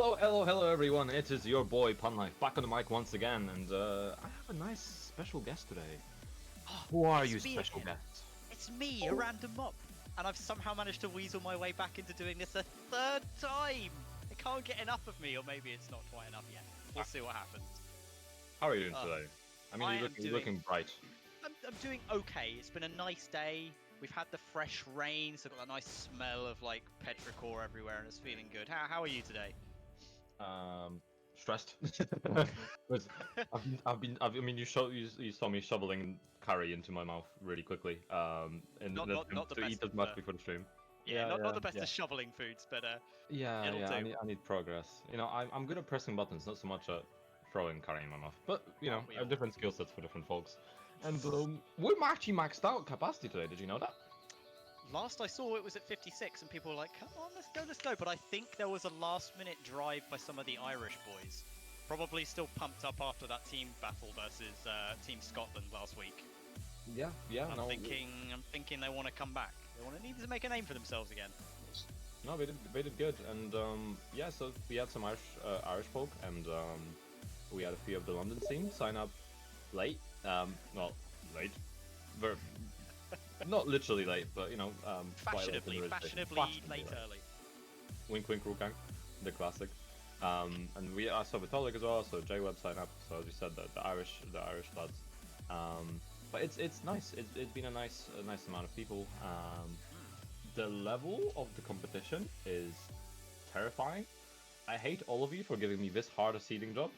Hello everyone, it is your boy Punlife back on the mic once again, and I have a nice special guest today. Who are you, special guest? It's me, a random mop, and I've somehow managed to weasel my way back into doing this a third time. They can't get enough of me, or maybe it's not quite enough yet. We'll see what happens. How are you doing today? I mean, you're looking bright. I'm doing okay. It's been a nice day. We've had the fresh rain, so I've got that nice smell of like petrichor everywhere, and it's feeling good. How are you today? Stressed. I mean, you saw me shoveling curry into my mouth really quickly. And Not the to best eat as of, much before the stream. Not the best of shoveling foods, but it'll do. I need progress. You know, I'm good at pressing buttons, not so much at throwing curry in my mouth. But you know, I have different skill sets for different folks. And we're actually maxed out capacity today. Did you know that? Last I saw, it was at 56, and people were like, "Come on, let's go." But I think there was a last-minute drive by some of the Irish boys, probably still pumped up after that team battle versus Team Scotland last week. Yeah. I'm thinking they want to come back. They need to make a name for themselves again. No, they did good, and so we had some Irish folk, and we had a few of the London scene sign up late. Late. Not literally late, but you know, fashionably late early. Wink, wink, Rukang, the classic. And I saw Vitolic as well, so JWeb signed up. So as you said, the Irish lads. But it's nice. It's been a nice amount of people. The level of the competition is terrifying. I hate all of you for giving me this hard a seeding job.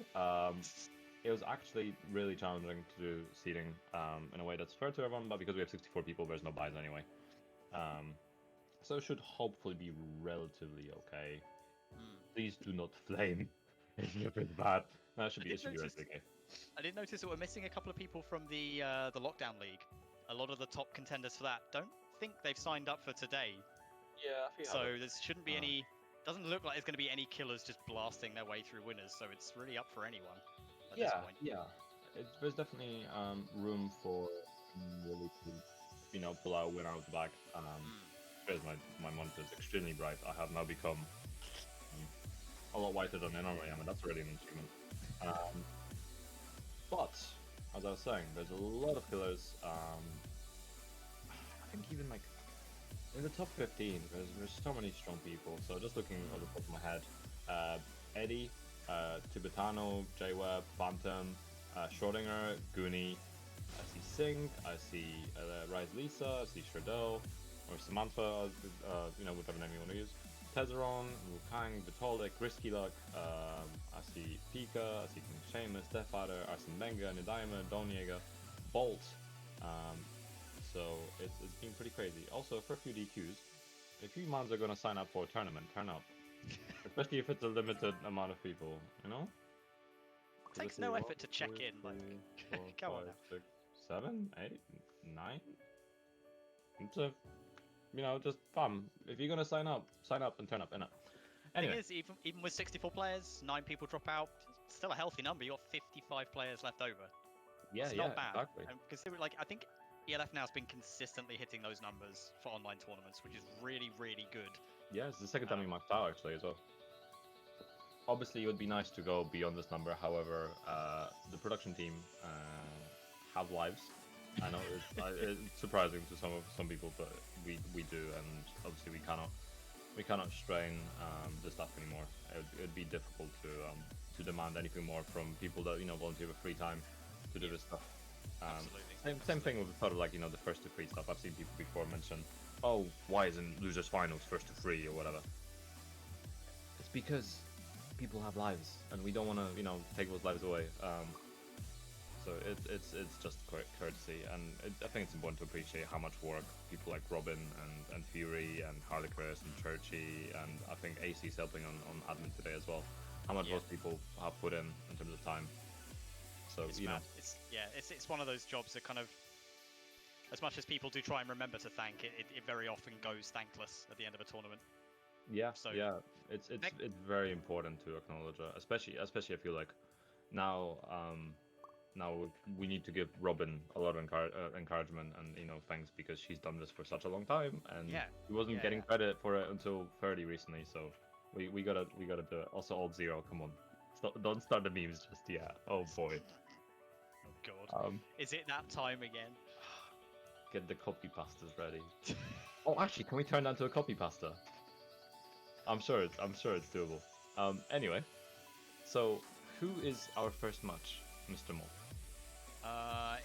It was actually really challenging to do seeding in a way that's fair to everyone, but because we have 64 people, there's no buys anyway. So it should hopefully be relatively okay. Please do not flame if it's bad. No, it should be relatively okay. I did notice that we're missing a couple of people from the Lockdown League. A lot of the top contenders for that don't think they've signed up for today. Yeah, so there shouldn't be any. Doesn't look like there's going to be any killers just blasting their way through winners. So it's really up for anyone. At this point. There's definitely room for really to, you know, pull out, win out the back. Because my monitor is extremely bright. I have now become a lot whiter than I normally am, and that's already an achievement. But as I was saying, there's a lot of killers. I think even like in the top 15, there's so many strong people. So just looking at the top of my head, Edddyy, Tibetano, JWeb, Phantom, Schrodingre, Gunni, I see Sing, I see RIZE Lisa, I see Shirdel, or Samantha, you know, whatever name you want to use. Tezeron, Wukang, Vitolic, RsKyLuck, I see Pika, I see King Seamus, Deathfather, Arsene Benga, Nidaime, Donjäger, Bolt. So it's been pretty crazy. Also, for a few DQs, if you mons are going to sign up for a tournament, turn up. Especially if it's a limited amount of people, you know? It takes no effort to check in, like, come on now. 6, 7, 8, 9. It's a, you know, just fun. If you're gonna sign up and turn up, and anyway. Thing is, even with 64 players, 9 people drop out, still a healthy number. You got 55 players left over. Yeah, it's not bad. Exactly. Considering, like, I think ELF now has been consistently hitting those numbers for online tournaments, which is really, really good. Yeah, it's the second time we maxed out actually as well. Obviously, it would be nice to go beyond this number. However, the production team have lives. I know it's surprising to some people, but we do, and obviously we cannot strain the stuff anymore. It'd be difficult to demand anything more from people that, you know, volunteer with free time to do this stuff. Absolutely. Same thing with sort of like, you know, the first to free stuff. I've seen people before mention, oh, why isn't losers finals first to free or whatever? It's because people have lives, and we don't want to, you know, take those lives away. So it's just courtesy, and I think it's important to appreciate how much work people like Robin and Fury and Harley Chris and Churchy, and I think AC is helping on admin today as well. How much those people have put in terms of time. So it's you know, it's one of those jobs that kind of, as much as people do try and remember to thank, it very often goes thankless at the end of a tournament. Yeah, it's very important to acknowledge, especially I feel like now we need to give Robin a lot of encouragement and, you know, thanks, because she's done this for such a long time, and she wasn't getting credit for it until fairly recently. So We gotta do it. Also, Alt Zero, come on. Don't start the memes just yet. Oh boy. Oh god. Is it that time again? Get the copy pastas ready. Oh, actually, can we turn that into a copy pasta? I'm sure it's doable. Anyway, so who is our first match, Mr. Mole?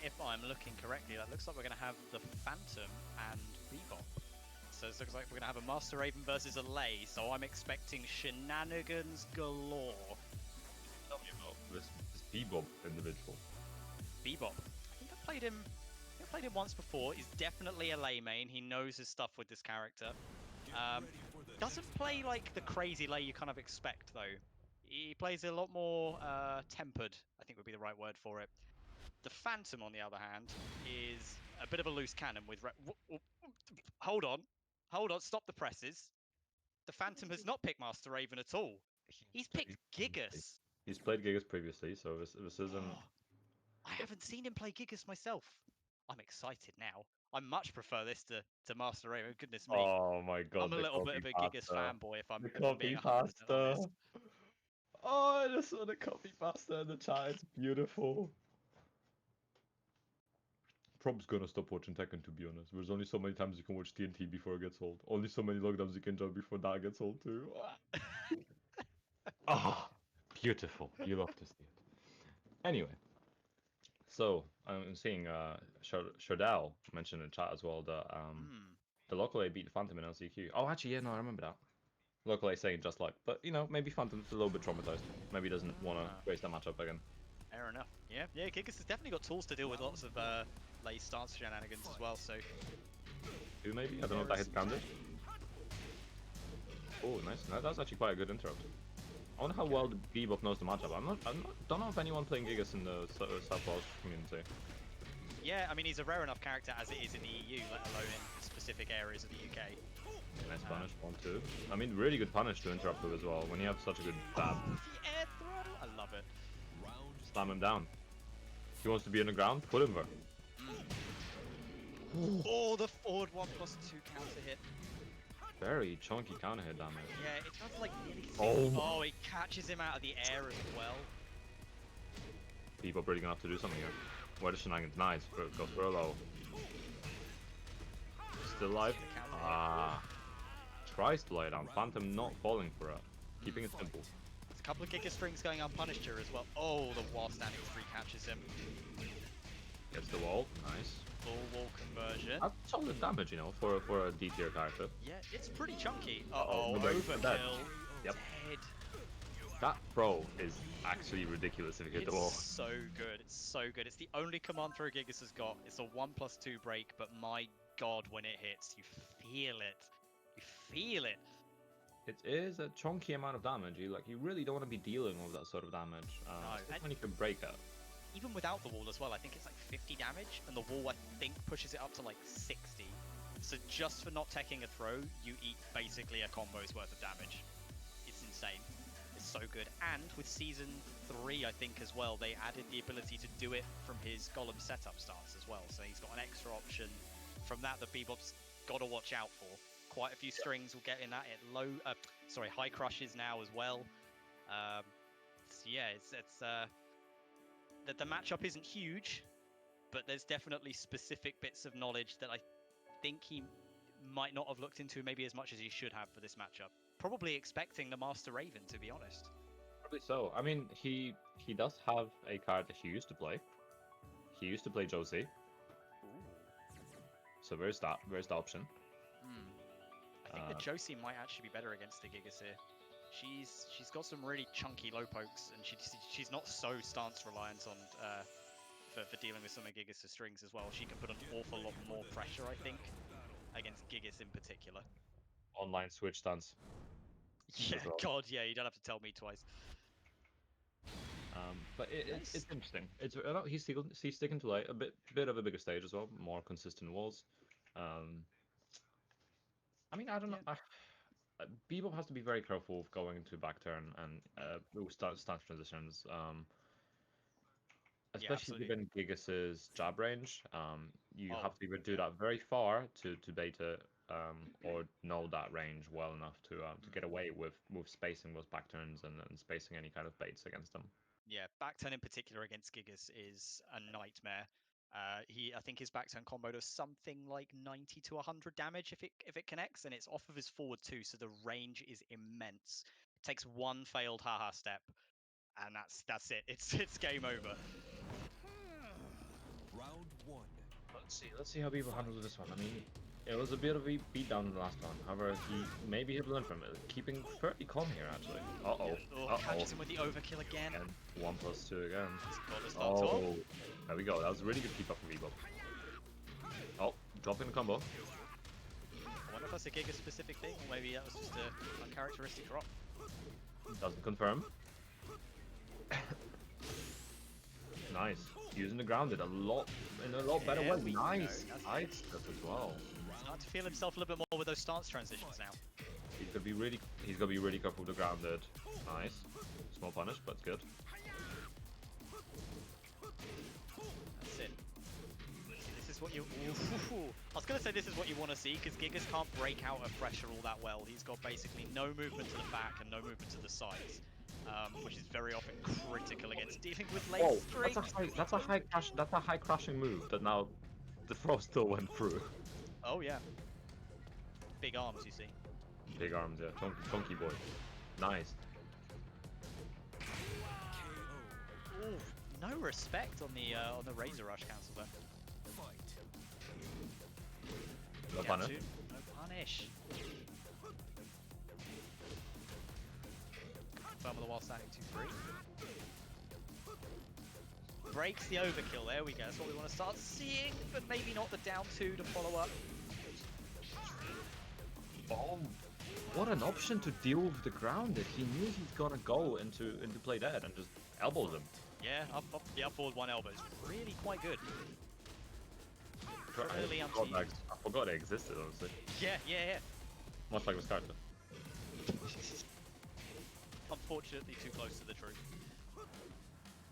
If I'm looking correctly, that looks like we're going to have the Phantom and Bebop. So it looks like we're going to have a Master Raven versus a Lay, so I'm expecting shenanigans galore. Tell me about this Bebop individual. Bebop. I think I played him once before. He's definitely a Lay main. He knows his stuff with this character. Doesn't play like the crazy Lay you kind of expect, though. He plays a lot more tempered, I think would be the right word for it. The Phantom, on the other hand, is a bit of a loose cannon with... Hold on. Stop the presses. The Phantom has not picked Master Raven at all. He's picked Gigas. He's played Gigas previously, so this isn't... I haven't seen him play Gigas myself. I'm excited now. I much prefer this to Master Raven. Goodness me. Oh my god, I'm a little bit of a Gigas fanboy if I'm being 100% honest. Oh, I just saw the copy pasta in the chat. It's beautiful. Prob's gonna stop watching Tekken, to be honest. There's only so many times you can watch TNT before it gets old. Only so many lockdowns you can join before that gets old too. Ah, beautiful. You love to see it. Anyway, so I'm seeing Shirdel mentioned in chat as well that the local A beat Phantom in LCQ. Oh, actually, yeah, no, I remember that. Local A saying just like, but you know, maybe Phantom's a little bit traumatized. Maybe he doesn't want to race that matchup again. Fair enough. Yeah, Gigas has definitely got tools to deal with lots of late stance shenanigans as well, so... Two maybe? I don't know if that hits grounded. Oh, nice. No, that's actually quite a good interrupt. I wonder how well the Bebop knows the matchup. Don't know if anyone playing Gigas in the Southwest community. Yeah, I mean, he's a rare enough character as it is in the EU, let alone in specific areas of the UK. Nice punish, 1-2. I mean, really good punish to interrupt with as well, when you have such a good stab. The air throw! I love it. Slam him down. He wants to be on the ground, put him there. Oh, the forward 1+2 counter hit. Very chunky counter hit damage. Yeah, it does like nearly 60. Oh, it catches him out of the air as well. Bebop really gonna have to do something here. Where the shenanigans? Nice, goes for a low. Still alive? Ah. Tries to lay down. Phantom not falling for it. Keeping it simple. There's a couple of Giga strings going unpunished here as well. Oh, the wall standing 3 catches him. Gets the wall. Nice. Full wall conversion. That's solid damage, you know, for a D tier character. Yeah, it's pretty chunky. Uh-oh, overkill. Yep. Dead. That throw is actually ridiculous if you hit the wall. It's so good. It's so good. It's the only command throw Gigas has got. It's a 1+2 break, but my god, when it hits, you feel it. You feel it. It is a chunky amount of damage. You really don't want to be dealing with that sort of damage. No, when you can break it. Even without the wall as well, I think it's like 50 damage, and the wall, I think, pushes it up to like 60. So just for not teching a throw, you eat basically a combo's worth of damage. It's insane. It's so good. And with Season 3, I think, as well, they added the ability to do it from his Golem setup stance as well. So he's got an extra option from that Bebop's got to watch out for. Quite a few strings will get in that at high crushes now as well. So yeah, the matchup isn't huge, but there's definitely specific bits of knowledge that I think he might not have looked into maybe as much as he should have for this matchup. Probably expecting the Master Raven, to be honest. Probably so. I mean, he does have a card that he used to play. He used to play Josie. So there's that option. I think the Josie might actually be better against the Gigas here. She's got some really chunky low pokes, and she's not so stance reliant on for dealing with some of Gigas' strings as well. She can put an awful lot more pressure, I think, against Gigas in particular. Online switch stance. Yeah, well. God, yeah, you don't have to tell me twice. But it's interesting. He's sticking to like a bit of a bigger stage as well, more consistent walls. I mean, I don't know. Bebop has to be very careful of going to back turn and stance transitions. Especially given Gigas' jab range, you have to either do that very far to bait it or know that range well enough to get away with spacing those back turns and spacing any kind of baits against them. Yeah, back turn in particular against Gigas is a nightmare. I think his back turn combo does something like 90 to 100 damage if it connects, and it's off of his forward too, so the range is immense. It takes one failed haha step, and that's it. It's game over. Round 1. Let's see how people handle this one. I mean, it was a bit of a beatdown in the last one. However, maybe he'll learn from it, keeping fairly calm here actually. Catches him with the overkill again. And 1+2 again. Oh, there we go. That was a really good keep up from Bebop. Oh, dropping the combo. I wonder if that's a Giga specific thing, or maybe that was just a uncharacteristic drop. Doesn't confirm. Nice. Using the grounded in a lot better way. Nice. Nice stuff as well. Starting to feel himself a little bit more with those stance transitions now. He's gonna be really careful with the grounded. Nice. Small punish, but it's good. That's it. This is what you. Ooh. I was gonna say this is what you want to see, because Gigas can't break out of pressure all that well. He's got basically no movement to the back and no movement to the sides. Which is very often critical against dealing with late strings. That's a high crashing move that now the throw still went through. Oh yeah. Big arms, you see. Big arms, yeah. Chunky boy. Nice. Ooh, no respect on the Razor Rush cancel there. No punish. No punish. Confirm with the while standing 2-3. Breaks the overkill. There we go. That's what we want to start seeing, but maybe not the down 2 to follow up. Oh, what an option to deal with the grounded. He knew he's gonna go into play dead and just elbows him. Yeah, the up forward one elbow is really quite good. I forgot it existed, honestly. Yeah. Much like RsKyLuck. Unfortunately, too close to the truth.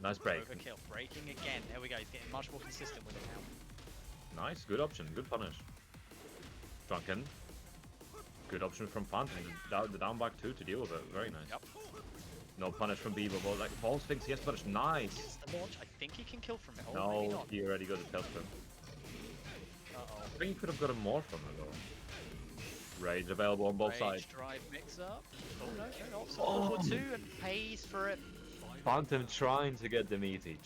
Nice break. Overkill, breaking again. There we go. He's getting much more consistent with it now. Nice, good option, good punish. Drunken. Good option from Phantom. The down back 2 to deal with it. Very nice. Yep. No punish from Bebop, but like false things, he has punish. Nice. It's the launch. I think he can kill from it. Oh, no, maybe not. he already got the tailspin. Uh-oh. I think he could have gotten more from it though. Rage available on both sides. Drive mix up. Oh no, not so. 2 and pays for it. Phantom trying to get the meaty,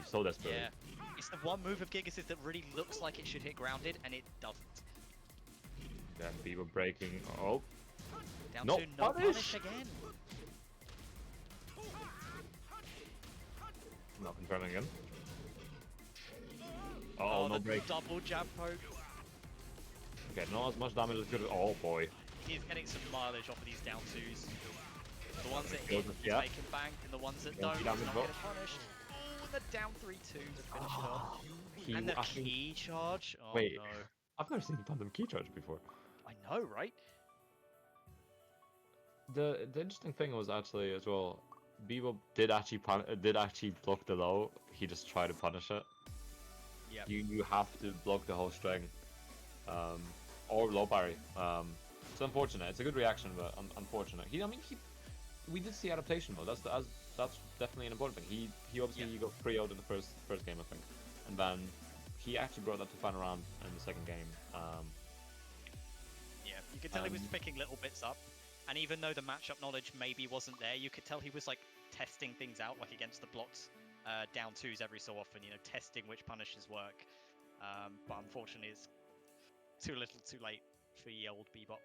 so desperate. Yeah, it's the one move of Gigas that really looks like it should hit grounded, and it doesn't. Then Bebop breaking. Oh, down no 2, no punish again. Not confirming again. Oh, no break. Double jab poke. Okay, not as much damage as good. Oh boy. He's getting some mileage off of these down 2s. The ones that hit, he's making bank, and the ones that don't, he's not getting punished. Oh, and the down 3-2 to finish it off. And the key charge. Oh wait, no. I've never seen Phantom key charge before. I know, right? The interesting thing was actually as well, Bebop did actually block the low. He just tried to punish it. Yeah. You have to block the whole string, or low parry. It's unfortunate. It's a good reaction, but unfortunate. We did see adaptation though. That's definitely an important thing. He obviously got 3-0 in the first game, I think, and then he actually brought that to final round in the second game. Yeah, you could tell he was picking little bits up, and even though the matchup knowledge maybe wasn't there, you could tell he was like testing things out, like against the blocked down 2s every so often. You know, testing which punishes work. But unfortunately, it's too little, too late for ye old Bebop.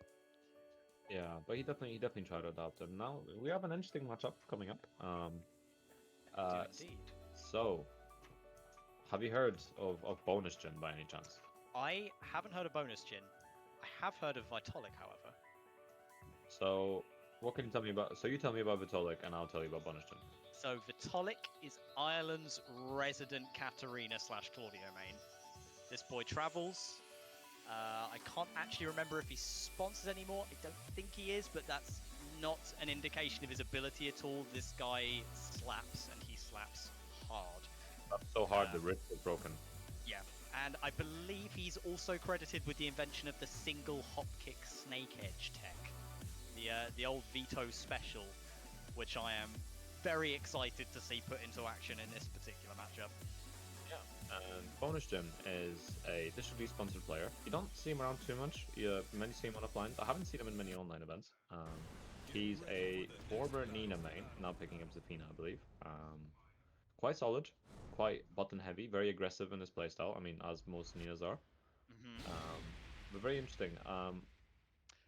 Yeah, but he definitely tried to adapt, and now we have an interesting matchup coming up. Indeed. So, have you heard of Bonusjin by any chance? I haven't heard of Bonusjin. I have heard of Vitolic, however. So, what can you tell me about? So you tell me about Vitolic, and I'll tell you about Bonusjin. So Vitolic is Ireland's resident Katarina/Claudio main. This boy travels. I can't actually remember if he sponsors anymore. I don't think he is, but that's not an indication of his ability at all. This guy slaps, and he slaps hard. That's so hard, the wrist is broken. Yeah, And I believe he's also credited with the invention of the single hop kick snake edge tech, the old Veto special, which I am very excited to see put into action in this particular matchup. Yeah, and Bonusjin is a digitally sponsored player. You don't see him around too much. You mainly see him on offline. I haven't seen him in many online events. He's a former Nina main, now picking up Zafina, I believe. Quite solid, quite button heavy, very aggressive in his playstyle. I mean, as most Ninas are. But very interesting.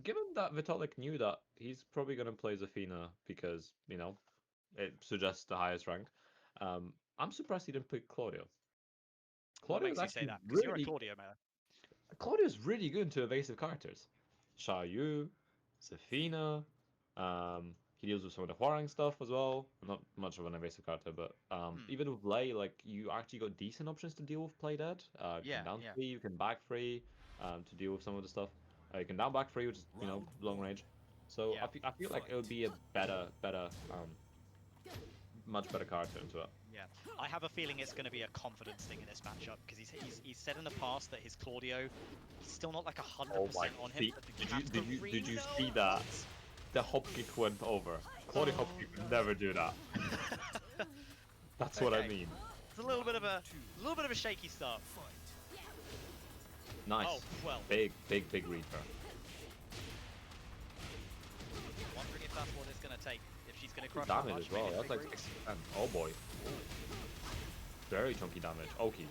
Given that Vitolic knew that he's probably going to play Zafina because, you know, it suggests the highest rank, I'm surprised he didn't pick Claudio. What Claudio is makes you say actually that? Because you're a really Claudio man. Claudio's really good into evasive characters. Xiaoyu, Zafina, he deals with some of the Huarang stuff as well. Not much of an evasive character, but even with Lei, like you actually got decent options to deal with play dead. You Yeah, can down yeah. free, you can back free, to deal with some of the stuff. You can down back free, which is long range. So Yeah. I feel like it would be a much better character into it. Yeah, I have a feeling it's going to be a confidence thing in this matchup because he's said in the past that his Claudio, he's still not like 100% on him. See, But the did you see that? The hop kick went over. Claudio hop kick would never do that. That's what I mean. It's a little bit of a shaky start. Nice. Oh well. Big Reaper. Wondering if that's what it's going to take. If she's going to crush Damage as well. maybe That's like 60%. Oh boy. Very chunky damage. Okay.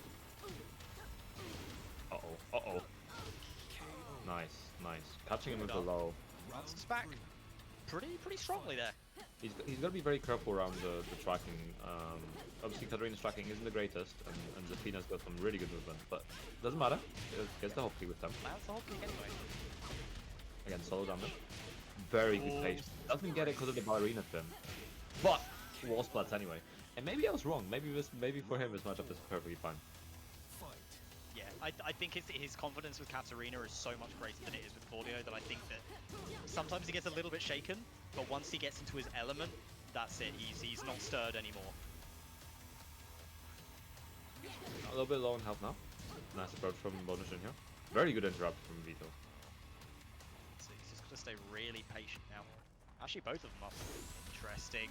Uh-oh. Nice. Catching him with the low. Bounces back pretty strongly there. He's got to be very careful around the tracking. Obviously, Katarina's tracking isn't the greatest, and Zafina's got some really good movement, but doesn't matter. Gets the hop kick with them. Lands the hop kick anyway. Again, solo damage. Very good patience. Doesn't get it because of the ballerina pin, but wall splats anyway. And maybe I was wrong. Maybe for him this matchup is perfectly fine. Yeah, I think his confidence with Katarina is so much greater than it is with Claudio that I think that sometimes he gets a little bit shaken, but once he gets into his element, that's it. He's not stirred anymore. A little bit low in health now. Nice approach from Bonusjin here. Very good interrupt from Vito. So he's just got to stay really patient now. Actually, both of them are interesting.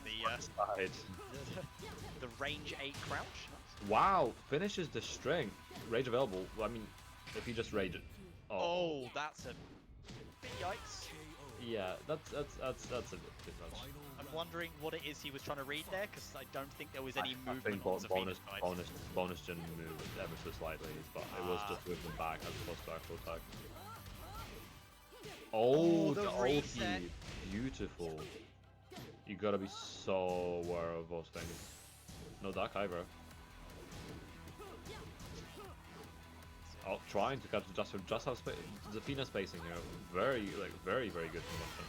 The range 8 crouch. Nice. Wow, finishes the string. Rage available. Well, I mean, if you just rage it. Oh, that's a bit yikes. Yeah, that's a bit much. I'm wondering what it is he was trying to read there, because I don't think there was any I movement think on Zafina's side. Bonusjin moved ever so slightly, but it was just moving back as opposed to actual attack. Oh, the ulti. reset. Beautiful. You gotta be so aware of those things. No duck either. Oh, trying to catch just how Zafina spacing here. Very good connection.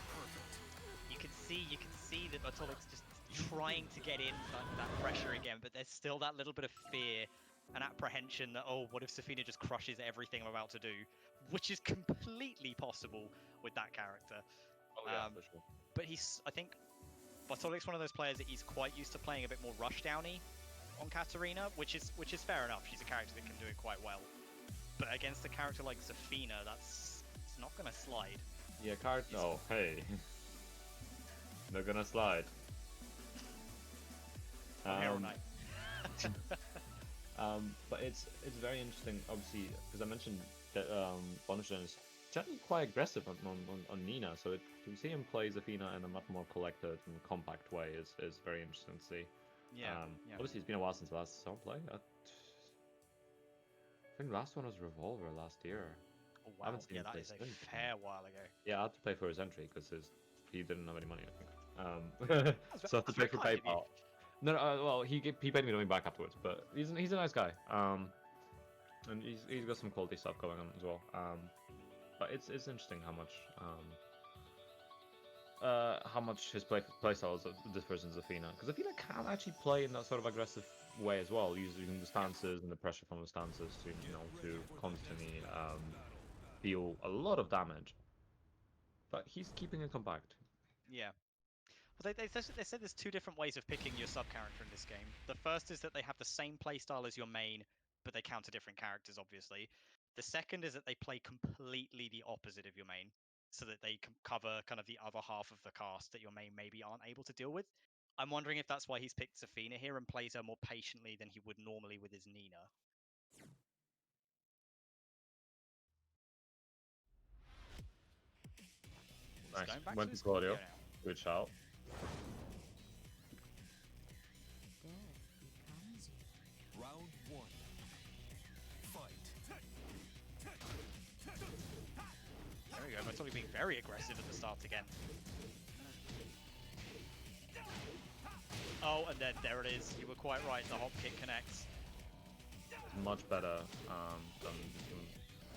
You can see that Vitolic's just trying to get in that pressure again, but there's still that little bit of fear and apprehension that, oh, what if Zafina just crushes everything I'm about to do? Which is completely possible with that character. Oh yeah, for sure. But I think Vitolic's one of those players that he's quite used to playing a bit more rushdowny on Katarina, which is fair enough. She's a character that can do it quite well. But against a character like Zafina, it's not gonna slide. Yeah, oh, hey. They're gonna slide. But it's very interesting, obviously, because I mentioned that Bonusjin is generally quite aggressive on Nina, so to see him play Zafina in a much more collected and compact way is very interesting to see. Yeah, Obviously, it's been a while since the last song play. I think the last one was Revolver last year. Oh wow, I haven't seen him that play is a since. fair while ago. Yeah, I had to pay for his entry because he didn't have any money, I think. So I had to pay for PayPal. No, well, he paid me money back afterwards, but he's a nice guy. And he's got some quality stuff going on as well. But it's interesting how much his playstyle differs in Zafina, because Zafina can actually play in that sort of aggressive way as well, using the stances and the pressure from the stances to constantly deal a lot of damage. But he's keeping it compact. Yeah. Well, they said there's two different ways of picking your sub character in this game. The first is that they have the same playstyle as your main, but they counter different characters, obviously. The second is that they play completely the opposite of your main, so that they can cover kind of the other half of the cast that your main maybe aren't able to deal with. I'm wondering if that's why he's picked Zafina here and plays her more patiently than he would normally with his Nina. He's Nice. going back Went to to his Claudio. Claudio now. Good shout. Round 1. Fight. There we go. Vitolic being very aggressive at the start again. Oh, and then there it is. You were quite right. The hop kick connects. Much better than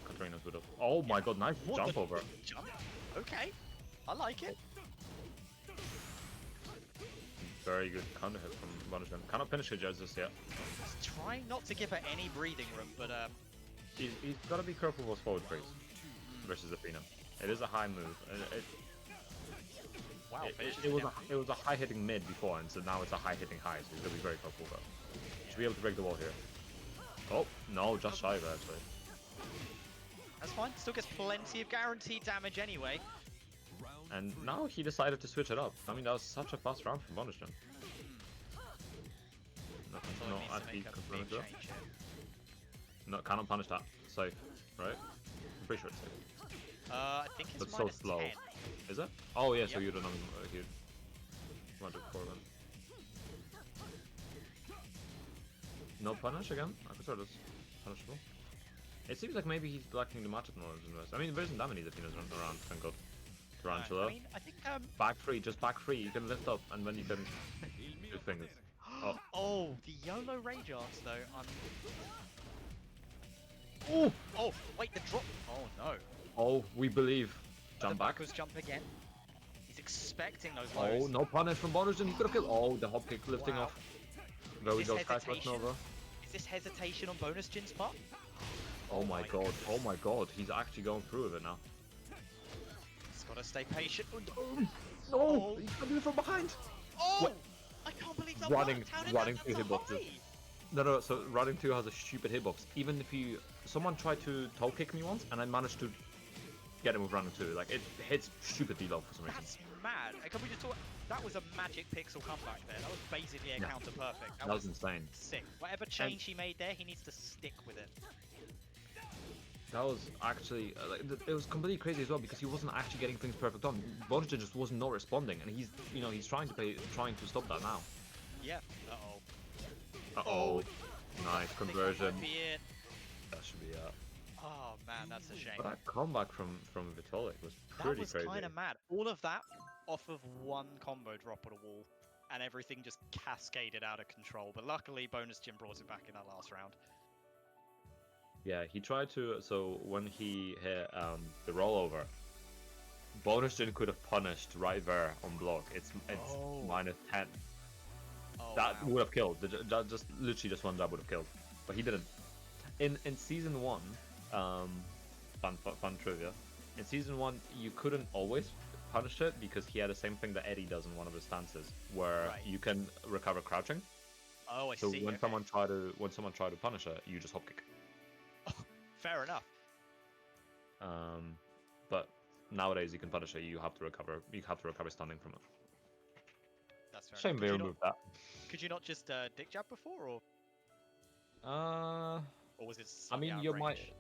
Katarina's would have. Oh my god, nice What jump the over. Jump? Okay. I like it. Very good counter hit from Bonusjin. Cannot finish it just yet. Just trying not to give her any breathing room, but He's got to be careful with forward freeze versus Athena. It is a high move. wow. It was a high hitting mid before, and so now it's a high hitting high. So he's got to be very careful with that. Should be able to break the wall here. Oh no, just shy of it actually. That's fine. Still gets plenty of guaranteed damage anyway. And now he decided to switch it up. I mean, that was such a fast round from Bonusjin. No, So no, it needs to actually make a confirming big that. change here. No, cannot punish that. Safe, right? I'm pretty sure it's safe. I think it's But so minus slow. 10. Is it? Oh yeah, so Yep. you don't know here. Magic for them. No punish again? I could start this punishable. It seems like maybe he's lacking the matchup knowledge in this. I mean, there isn't that many Definas around, thank god. Tarantula. I mean, I think Back free, just back free. You can lift up and then you can do fingers. Oh. oh, the YOLO Rage Arts though. Oh! Oh, wait, the drop. Oh no. Oh, we believe. The Jump back. backwards jump again. He's expecting those Oh, lows. no punish from Bonusjin. He could have killed. Oh, the hop kick lifting Wow. off. There we Is go, this Sky Flash hesitation? Nova. Is this hesitation on Bonusjin's part? Oh my god, goodness. oh my god. He's actually going through with it now. He's got to stay patient. No! Oh. He's coming from behind! Oh! What? I can't believe that Running- worked. How did running that through get so hitboxes. high? No, so Running 2 has a stupid hitbox. Even if you... Someone tried to toe kick me once, and I managed to get him with Running 2. Like, it hits stupidly low for some reason. That's mad. Can we just talk? That was a magic pixel comeback there. That was basically a Yeah. counter perfect. That was insane. sick. Whatever change he made there, he needs to stick with it. That was actually... it was completely crazy as well, because he wasn't actually getting things perfect on. Bonusjin just was not responding, and he's, he's trying to stop that now. Yeah. Uh-oh. Uh-oh. Nice That conversion. might be it. That should be it. Oh man, that's a shame. But that comeback from Vitolic was That pretty was crazy. kind of mad. All of that off of one combo drop at a wall, and everything just cascaded out of control. But luckily, Bonusjin brought it back in that last round. Yeah, he tried to. So when he hit the rollover, Bonusjin could have punished right there on block. It's Oh. minus 10. Oh, That wow. would have killed. That just literally just one jab would have killed, but he didn't. In season 1, fun trivia. In season 1, you couldn't always punish it because he had the same thing that Eddie does in one of his stances, where Right. you can recover crouching. Oh, I So see. when okay. someone tried to punish it, you just hop kick. Fair enough. But nowadays you can punish it. You have to recover. You have to recover stunning from it. That's fair Shame enough. they Could you removed that. Could you not just dick jab before, or was it? I mean, slightly you out of might. range?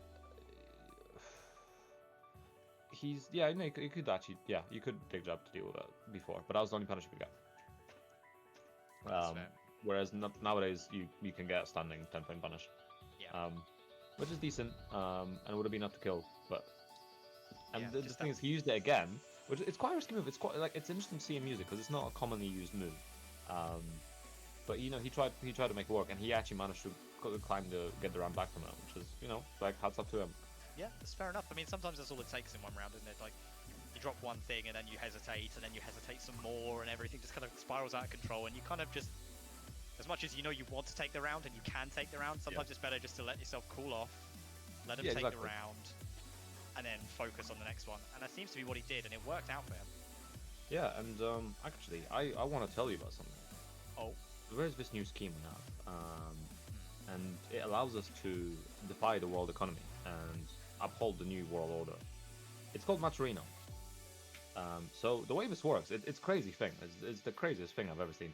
You could actually, you could dig jab to deal with that before, but that was the only punishment we got. That's fair. Whereas nowadays you can get standing 10-point punish. Yeah. Which is decent, and it would have been enough to kill, but. And Yeah, the just thing is, he used it again, which it's quite a risky move. It's quite it's interesting to see him use it because it's not a commonly used move. But he tried to make it work, and he actually managed to get the round back from it, which is hats up to him. Yeah, that's fair enough. I mean, sometimes that's all it takes in one round, isn't it? Like, you drop one thing and then you hesitate, and then you hesitate some more, and everything just kind of spirals out of control, and you kind of just, as much as you know you want to take the round and you can take the round, sometimes it's better just to let yourself cool off, let him take the exactly. round, and then focus on the next one. And that seems to be what he did, and it worked out for him. Yeah, and actually, I want to tell you about something. Oh. There's this new scheme we have. and it allows us to defy the world economy and uphold the new world order. It's called Maturino. So the way this works, it's crazy thing. It's the craziest thing I've ever seen.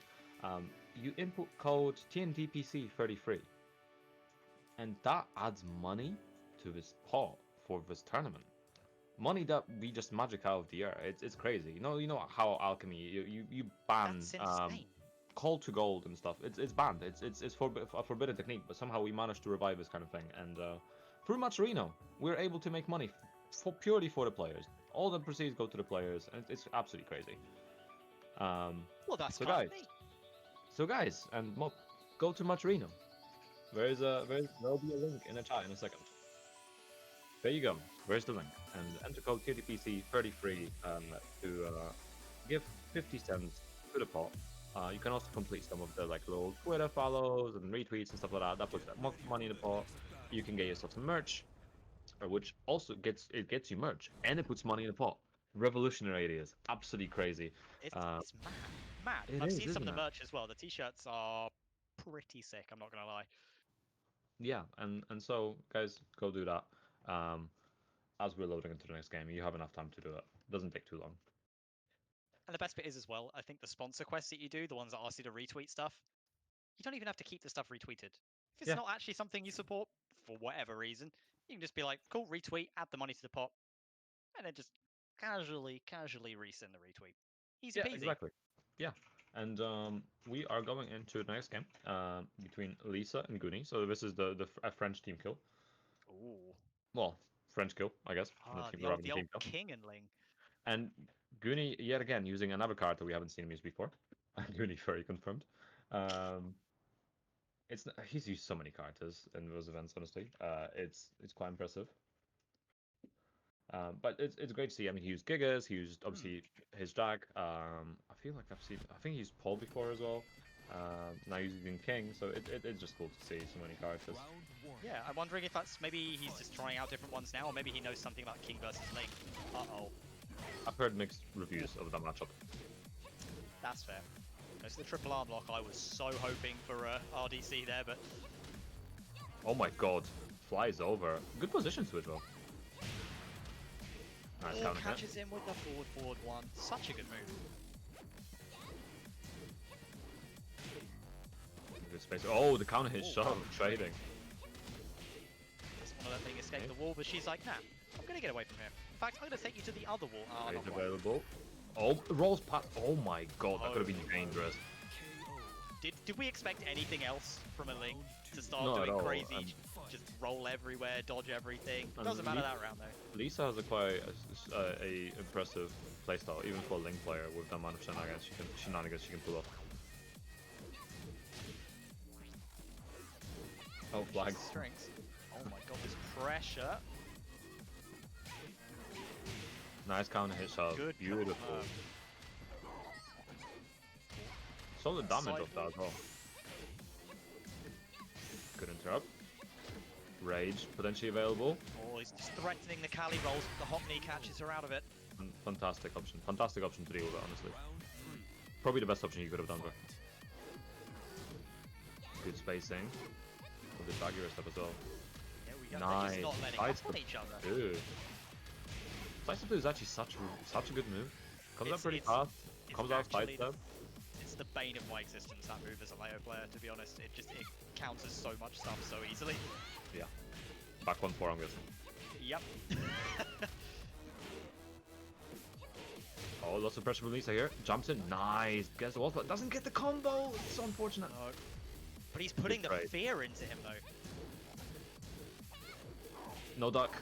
You input code TNTPC33, and that adds money to this pot for this tournament. Money that we just magic out of the air. It's crazy. You know how alchemy you ban That's insane. call to gold and stuff. It's banned. It's a forbidden technique. But somehow we managed to revive this kind of thing. And through Maturino, we're able to make money purely for the players. All the proceeds go to the players, and it's absolutely crazy. Well, that's so kind guys, of neat. so guys, and Mo, go to Maturino. There'll be a link in the chat in a second. There you go. Where's the link? And enter code TNTPC33 to give 50 cents to the pot. You can also complete some of the like little Twitter follows and retweets and stuff like that. That puts more money in the pot. You can get yourself some merch, which also gets you merch, and it puts money in the pot. Revolutionary ideas, absolutely crazy. It's mad. Mad. It I've is, seen some of isn't the it? merch as well. The t-shirts are pretty sick, I'm not gonna lie. Yeah, and so guys, go do that. As we're loading into the next game, you have enough time to do it. Doesn't take too long. And the best bit is as well, I think the sponsor quests that you do, the ones that ask you to retweet stuff, you don't even have to keep the stuff retweeted. If it's Yeah. not actually something you support for whatever reason, you can just be like, cool, retweet, add the money to the pot, and then just casually resend the retweet. Easy Yeah, peasy. exactly. Yeah, and we are going into the next game between Lisa and Gunni. So this is the French team kill. Ooh. Well, French kill, I guess. Not team, The rather old than team kill. King and Ling. And Gunni yet again using another card that we haven't seen him use before. Gunni very confirmed. He's used so many characters in those events. Honestly, it's quite impressive. But it's great to see. I mean, he used Gigas. He used obviously his drag. I feel like I think he's Paul before as well. Now he's using King, so it's just cool to see so many characters. Yeah, I'm wondering if that's maybe he's just trying out different ones now, or maybe he knows something about King versus Ling. Uh-oh. I've heard mixed reviews of that matchup. That's fair. It's the triple arm lock. I was so hoping for RDC there, but Oh my god, flies over. Good position switch though. Nice oh, counter hit. catches him with the forward one. Such a good move. Good space. Oh, the counter hit shot trading. Just want to let Ling escape the wall, but she's like, nah, I'm going to get away from here. In fact, I'm going to take you to the other wall. Oh, Rage not quite. available. Oh, rolls past. Oh my god, that could have been dangerous. Did we expect anything else from a Ling to start Not at doing all, crazy, just roll everywhere, dodge everything? Doesn't matter that round though. Lisa has a quite a impressive playstyle, even for a Link player with the amount of shenanigans she can pull off. Oh, flags. Strengths. Oh my god, this pressure. Nice counter hit shot. Good Beautiful. confirm. Solid damage Side of that as well. Good interrupt. Rage potentially available. Oh, he's just threatening the Cali rolls. The hot knee catches her out of it. Fantastic option. Fantastic option to deal with it, honestly. Probably the best option you could have done there. Good spacing. With the dagger stuff as well. There we go. Nice. They're just not letting up on each other. Dude. Sidestep is actually such a good move. Comes out pretty It's fast. Comes out actually sidestep. It's the bane of my existence, that move as a Leo player, to be honest. It counters so much stuff so easily. Yeah. Back 1-4, I'm guessing. Yep. Oh, lots of pressure from Lisa here. Jumps in. Nice. Gets the wall, but doesn't get the combo. It's so unfortunate. No. But he's putting the trade. fear into him, though. No duck.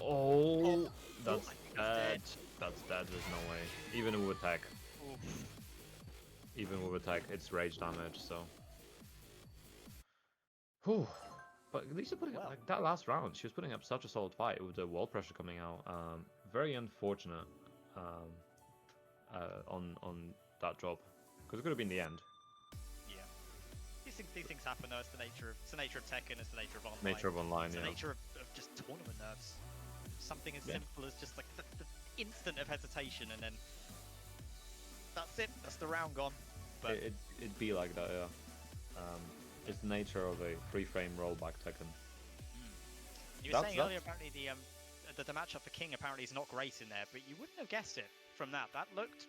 Oh, that's I think he's dead. dead. That's dead. There's no way. Even with attack. Oof. Even with attack, it's rage damage, so. Whew. But Lisa putting up, like, that last round, she was putting up such a solid fight with the wall pressure coming out. Very unfortunate on that drop, because it could have been the end. Yeah. These things happen, though. It's the nature of Tekken. It's the nature of online. Nature of online, It's yeah. the nature of just tournament nerves. Something as Yeah. simple as just like the instant of hesitation, and then that's it. That's the round gone. But It'd be like that, yeah. It's the nature of a free-frame rollback Tekken. You were saying earlier apparently the matchup for King apparently is not great in there, but you wouldn't have guessed it from that. That looked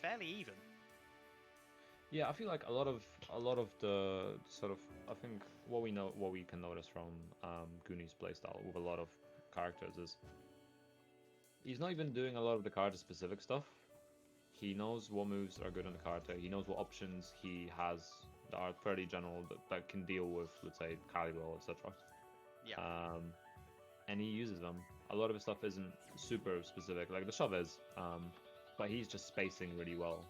fairly even. Yeah, I feel like a lot of the sort of, I think what we can notice from Gunni's playstyle with a lot of characters is he's not even doing a lot of the character specific stuff. He knows what moves are good on the character. He knows what options he has that are fairly general that can deal with, let's say, Calibur, etc. Yeah. And he uses them. A lot of his stuff isn't super specific, like the shove is, but he's just spacing really well.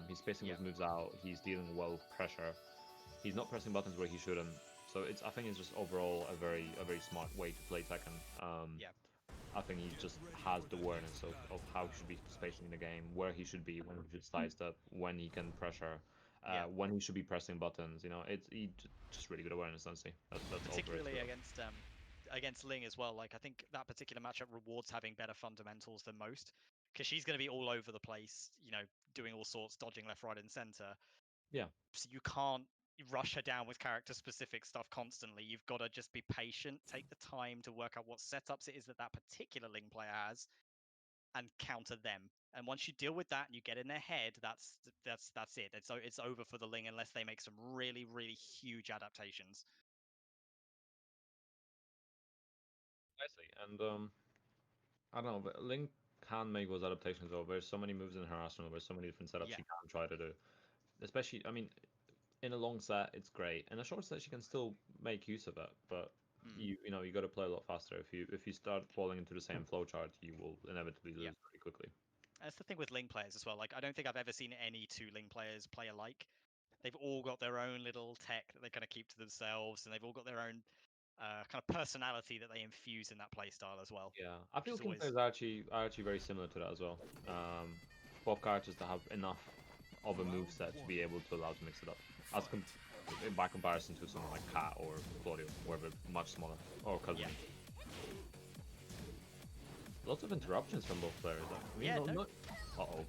He's spacing his moves out. He's dealing well with pressure. He's not pressing buttons where he shouldn't. So I think it's just overall a very smart way to play Tekken. I think he just has the awareness of how he should be spacing in the game, where he should be, when he should sidestep, when he can pressure, when he should be pressing buttons. You know, just really good awareness, honestly. That's particularly against Ling as well. Like I think that particular matchup rewards having better fundamentals than most, because she's going to be all over the place, you know, doing all sorts, dodging left, right, and center. Yeah. So you can't rush her down with character specific stuff constantly. You've got to just be patient, take the time to work out what setups it is that particular Ling player has, and counter them. And once you deal with that and you get in their head, that's it. It's over for the Ling unless they make some really huge adaptations. I see. And I don't know, but Link can make those adaptations over. There's so many moves in her arsenal. There's so many different setups she can try to do. Especially, I mean, in a long set, it's great. In a short set, she can still make use of it. But you know, you got to play a lot faster. If you start falling into the same flowchart, you will inevitably lose very quickly. That's the thing with Ling players as well. Like, I don't think I've ever seen any two Ling players play alike. They've all got their own little tech that they kind of keep to themselves, and they've all got their own kind of personality that they infuse in that playstyle as well. Yeah, I feel King players are actually very similar to that as well. Both characters that have enough of a move set to be able to allow to mix it up. By comparison to someone like Kat or Claudio, where they're much smaller, or Cousin. Lots of interruptions from both players. I mean, uh-oh.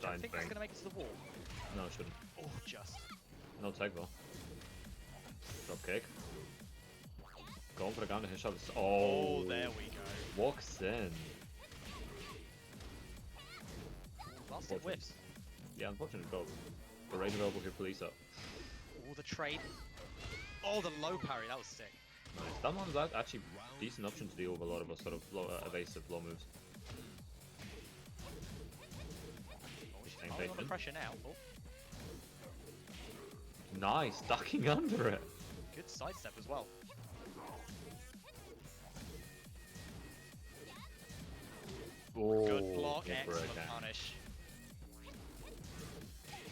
Do you think that's going to make it to the wall? No, it shouldn't. Oh, just. No tag though. Drop kick. Going for the counter hit shot. Oh, there we go. Walks in. Last it whiffs. Yeah, unfortunate goal. The raid available here for Lisa. Oh, the trade. Oh, the low parry. That was sick. Nice. That one's actually a decent option to deal with a lot of those sort of evasive low moves. She's on the pressure now. Oh. Nice, ducking under it. Good sidestep as well. Oh, good block, excellent punish.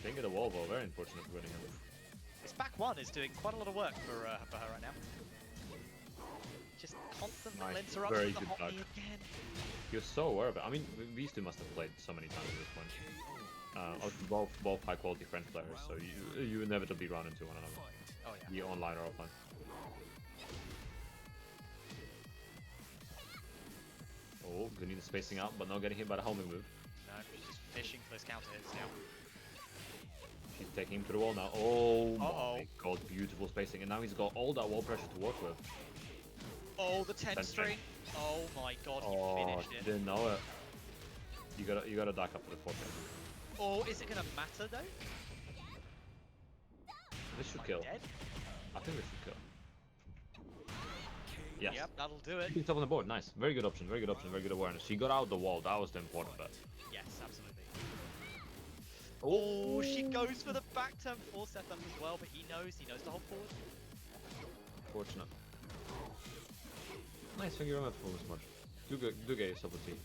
Didn't get a wall though, very unfortunate for winning him. This back one is doing quite a lot of work for her right now. Just constant little interruptions to hot me again. You're so aware of it. I mean, these two must have played so many times at this point. Both high quality French players, so you inevitably run into one another. Oh yeah. Be online or offline. Oh, Gunni spacing out, but not getting hit by the homing move. No, he's just fishing for those counter hits now. She's taking him to the wall now. Oh my god, beautiful spacing. And now he's got all that wall pressure to work with. Oh, the 10 string. Oh my god, he finished it. Didn't know it. You gotta duck up to the 4K. Oh, is it gonna matter though? This should kill. Dead? I think this should kill. Yes. Yep, that'll do it. Keeps up on the board. Nice. Very good option. Very good option. Very good awareness. She got out the wall. That was the important bit. Yes, absolutely. Oh, she goes for the back turn 4 setup as well, but he knows to hold forward. Fortunate. Nice. Thank you very much for this much. Do get yourself a tea.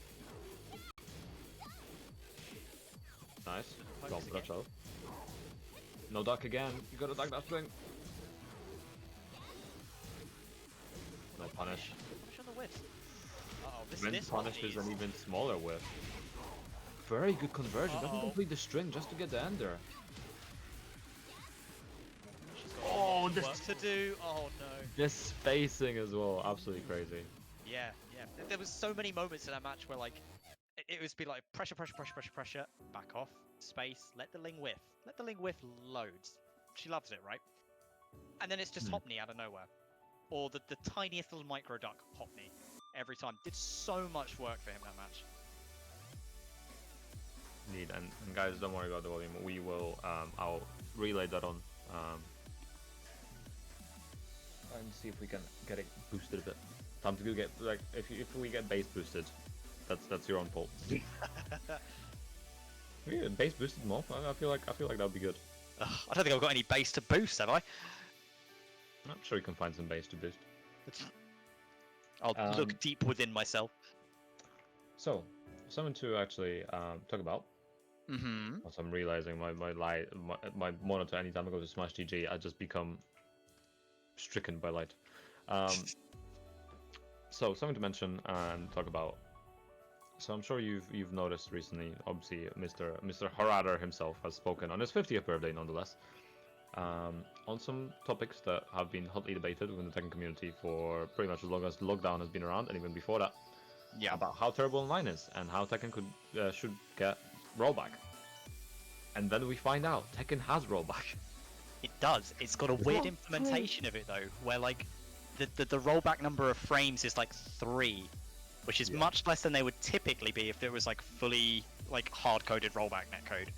Nice. Well, that's out. No duck again. You gotta duck that swing. No punish. Push on the whiff. This punish is an even smaller whiff. Very good conversion. Doesn't complete the string just to get the ender. She's got work to do. Oh no. This spacing as well. Absolutely crazy. Yeah. There was so many moments in that match where like it would be like pressure, back off, space, let the Ling whiff. Let the Ling whiff loads. She loves it, right? and then it's just Hopney out of nowhere. Or the tiniest little micro duck, Hopney, every time. Did so much work for him that match. Indeed, and guys, don't worry about the volume. We will, I'll relay that on, and see if we can get it boosted a bit. Time to get, like, if we get base boosted, that's your own fault. Yeah, base boosted more. I feel like that would be good. Ugh, I don't think I've got any base to boost, have I? I'm sure you can find some base to boost. I'll look deep within myself. So, something to actually talk about. Also, I'm realizing my monitor, anytime I go to Smash GG, I just become stricken by light. So, something to mention and talk about. So, I'm sure you've noticed recently, obviously, Mr. Harada himself has spoken on his 50th birthday, nonetheless, on some topics that have been hotly debated within the Tekken community for pretty much as long as lockdown has been around, and even before that. Yeah. About how terrible online is and how Tekken should get rollback. And then we find out Tekken has rollback. It does. It's got a weird implementation of it though, where like the rollback number of frames is like 3, which is much less than they would typically be if there was like fully like hard-coded rollback netcode.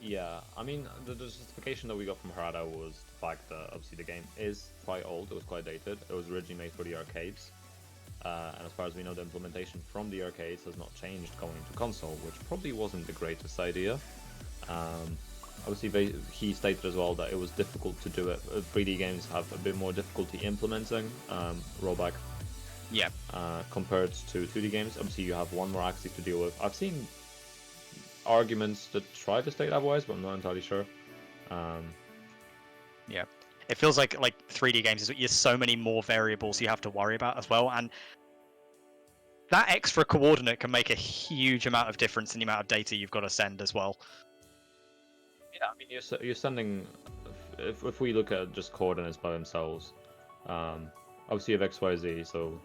Yeah, I mean the justification that we got from Harada was the fact that obviously the game is quite old. It was quite dated. It was originally made for the arcades. And as far as we know, the implementation from the arcades has not changed going to console, which probably wasn't the greatest idea. Obviously, he stated as well that it was difficult to do it. 3D games have a bit more difficulty implementing rollback. Yeah. Compared to 2D games. Obviously, you have one more axis to deal with. I've seen arguments that try to state otherwise, but I'm not entirely sure. Yeah. It feels like 3D games there's so many more variables you have to worry about as well, and that extra coordinate can make a huge amount of difference in the amount of data you've got to send as well. Yeah, I mean you're sending. If we look at just coordinates by themselves, obviously you have XYZ, so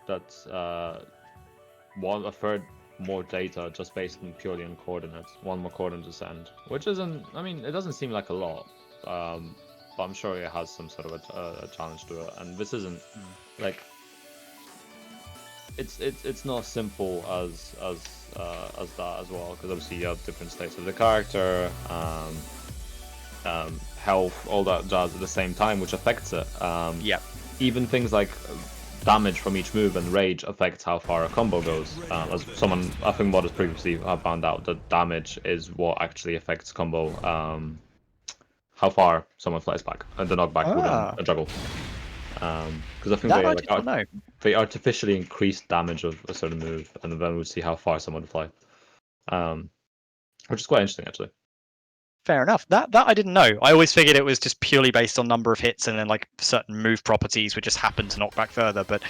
that's 1/3 more data just based on purely on coordinates. 1 more coordinate to send, which isn't. I mean, it doesn't seem like a lot. But I'm sure it has some sort of a challenge to it, and this isn't like it's not simple as that as well, because obviously you have different states of the character, health, all that jazz at the same time, which affects it. Yeah. Even things like damage from each move and rage affects how far a combo goes. As someone, I think, what has previously found out, that damage is what actually affects combo. How far someone flies back, and the knockback within a juggle. Because I think they artificially increase damage of a certain move, and then we'll see how far someone would fly. Which is quite interesting, actually. Fair enough. That I didn't know. I always figured it was just purely based on number of hits, and then like certain move properties would just happen to knock back further. But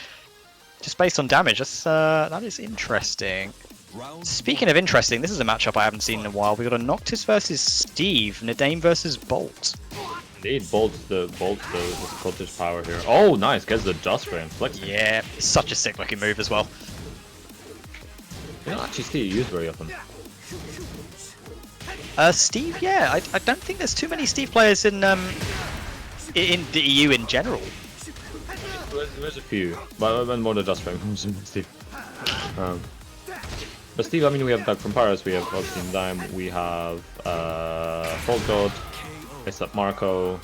just based on damage, that is interesting. Speaking of interesting, this is a matchup I haven't seen in a while. We got a Noctis versus Steve, Nidaime versus Bolt. Indeed, Bolt's the Scottish power here. Oh, nice, gets the just frame, flexing. Yeah, such a sick looking move as well. You don't actually see it used very often. Steve, yeah, I don't think there's too many Steve players in the EU in general. There's a few, but more than just frame comes in Steve. But Steve, I mean, we have Doug from Paris, we have obviously Nidaime, we have Fault God, Except Marco.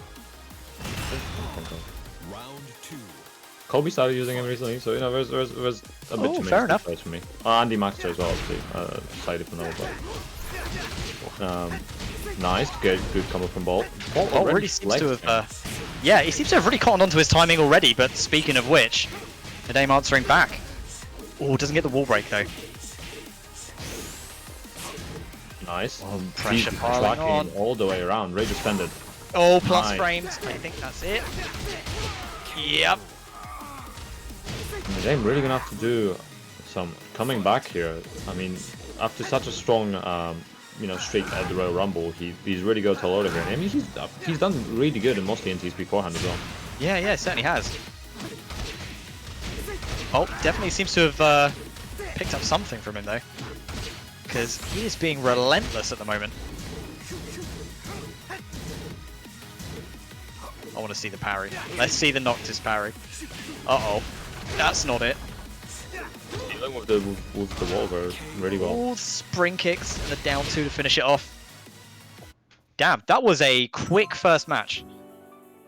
Kobe started using him recently, so you know there's a bit too many fair enough. for me. Andy Maxter as well, obviously, slightly from Nova. Nice, good combo from Bolt. Bolt really seems to have, yeah, he seems to have really caught on to his timing already. But speaking of which, Nidaime answering back. Oh, doesn't get the wall break though. Nice. Pressure piling on all the way around. Rage extended. Oh, plus frames. I think that's it. Yep. Nidaime really gonna have to do some coming back here. I mean, after such a strong, streak at the Royal Rumble, he's really got a lot of here. I mean, he's done really good in most TNTs beforehand as well. Yeah, certainly has. Oh, definitely seems to have picked up something from him though, because he is being relentless at the moment. I want to see the parry. Let's see the Noctis parry. Uh-oh. That's not it. Dealing with the wall there really well. All spring kicks and the down 2 to finish it off. Damn, that was a quick first match.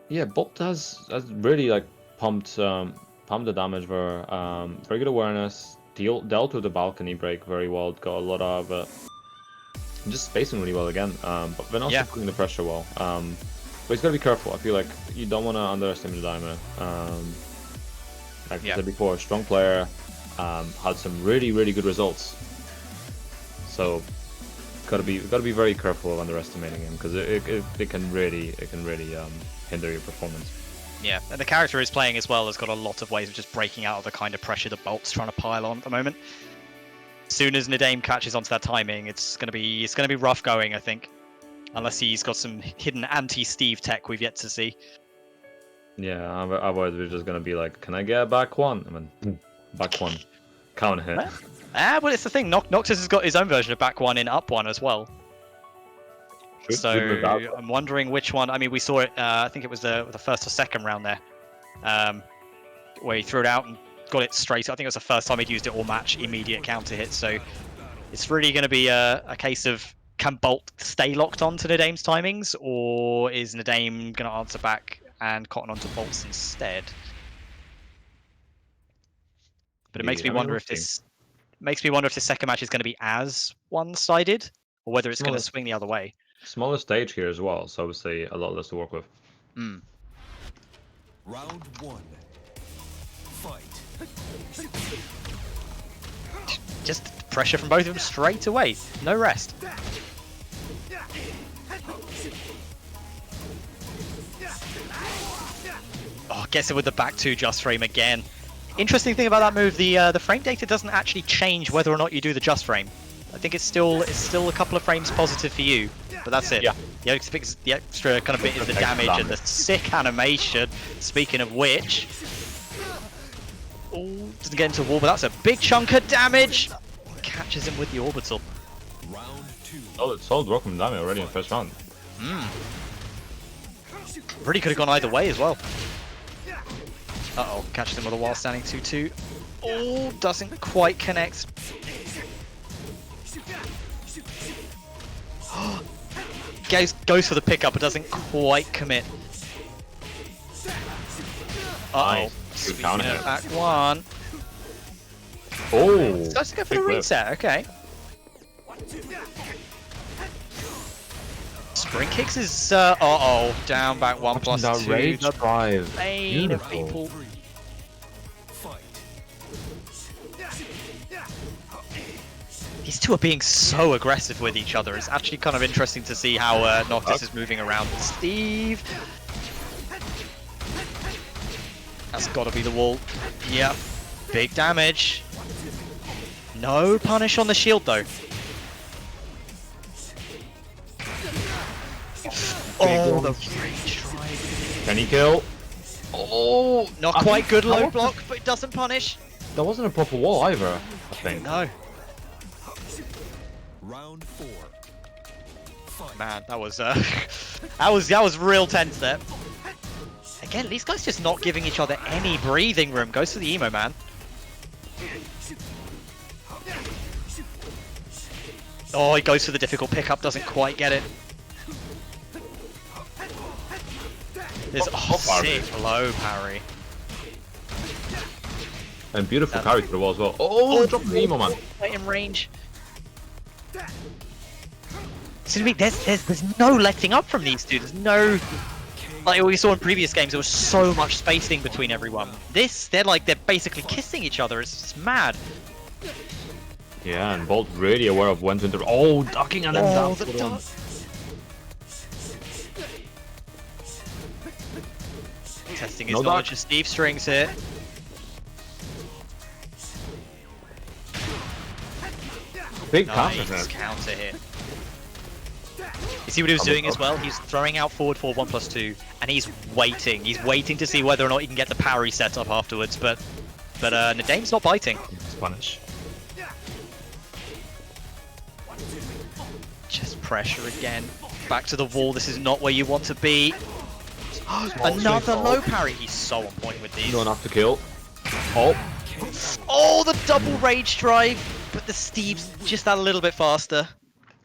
Yeah, Bolt has really like pumped the damage there. Very good awareness. Dealt with the balcony break very well. Got a lot out of it. Just spacing really well again. But then also putting the pressure well. But he's got to be careful. I feel like you don't want to underestimate Nidaime. Like I said before, a strong player, had some really good results. So gotta be very careful of underestimating him because it can really hinder your performance. Yeah, and the character he's playing as well has got a lot of ways of just breaking out of the kind of pressure that Bolt's trying to pile on at the moment. As soon as Nidaime catches onto that timing, it's gonna be rough going, I think. Unless he's got some hidden anti-Steve tech we've yet to see. Yeah, otherwise we're just gonna be like, can I get a back one? I mean, back one, counter hit. Well, it's the thing. Noctis has got his own version of back one in up one as well. So I'm wondering which one. I mean, we saw it. I think it was the first or second round there, where he threw it out and got it straight. I think it was the first time he'd used it all match, immediate counter hit. So it's really going to be a case of, can Bolt stay locked on to Nidaime's timings, or is Nidaime going to answer back and cotton onto Bolt's instead? But it makes me wonder if this second match is going to be as one-sided, or whether it's going to swing the other way. Smaller stage here as well, so obviously a lot less to work with. Round 1. Fight. Just pressure from both of them straight away. No rest. Oh, gets it with the back 2 just frame again. Interesting thing about that move, the frame data doesn't actually change whether or not you do the just frame. I think it's still a couple of frames positive for you, but that's it. Yeah. The extra kind of bit is the damage and the sick animation. Speaking of which, doesn't get into the wall, but that's a big chunk of damage. Catches him with the orbital. Round 2. Solid work from Nidaime already in the first round. Really could have gone either way as well. Uh-oh, catches him with a while standing 2-2. Oh, doesn't quite connect. Goes for the pickup, but doesn't quite commit. Uh-oh. Good counter hit. Back 1. Oh! Starts to go for the reset, okay. Spring kicks is, uh-oh, down back 1 plus 2. Rage drive. Bane of people. These two are being so aggressive with each other. It's actually kind of interesting to see how Noctis is moving around. Steve! That's got to be the wall. Yep. Big damage. No punish on the shield, though. Oh, the rage drive. Can he kill? Oh, not quite good low block, but it doesn't punish. That wasn't a proper wall either, I think. No. Round 4. Fight. Man, that was real tense there. Again, these guys just not giving each other any breathing room. Goes for the emo, man. Oh, he goes for the difficult pickup, doesn't quite get it. There's sick low parry. And beautiful carry to the wall as well. Oh, drop the emo, man. Right in range. So there's no letting up from these two. There's no, like we saw in previous games, there was so much spacing between everyone. They're basically kissing each other. It's mad. Yeah, and Bolt really aware of when to interrupt. Oh, ducking and then down. The duck. Testing his knowledge of Steve strings here. Big counter hit. You see what he was doing as well? He's throwing out forward for 1 plus 2, and he's waiting. He's waiting to see whether or not he can get the parry set up afterwards, but Nidaime's not biting. Punish. Just pressure again. Back to the wall. This is not where you want to be. Another low parry. He's so on point with these. Not enough to kill. Oh. Oh, the double rage drive, but the Steve's just that little bit faster.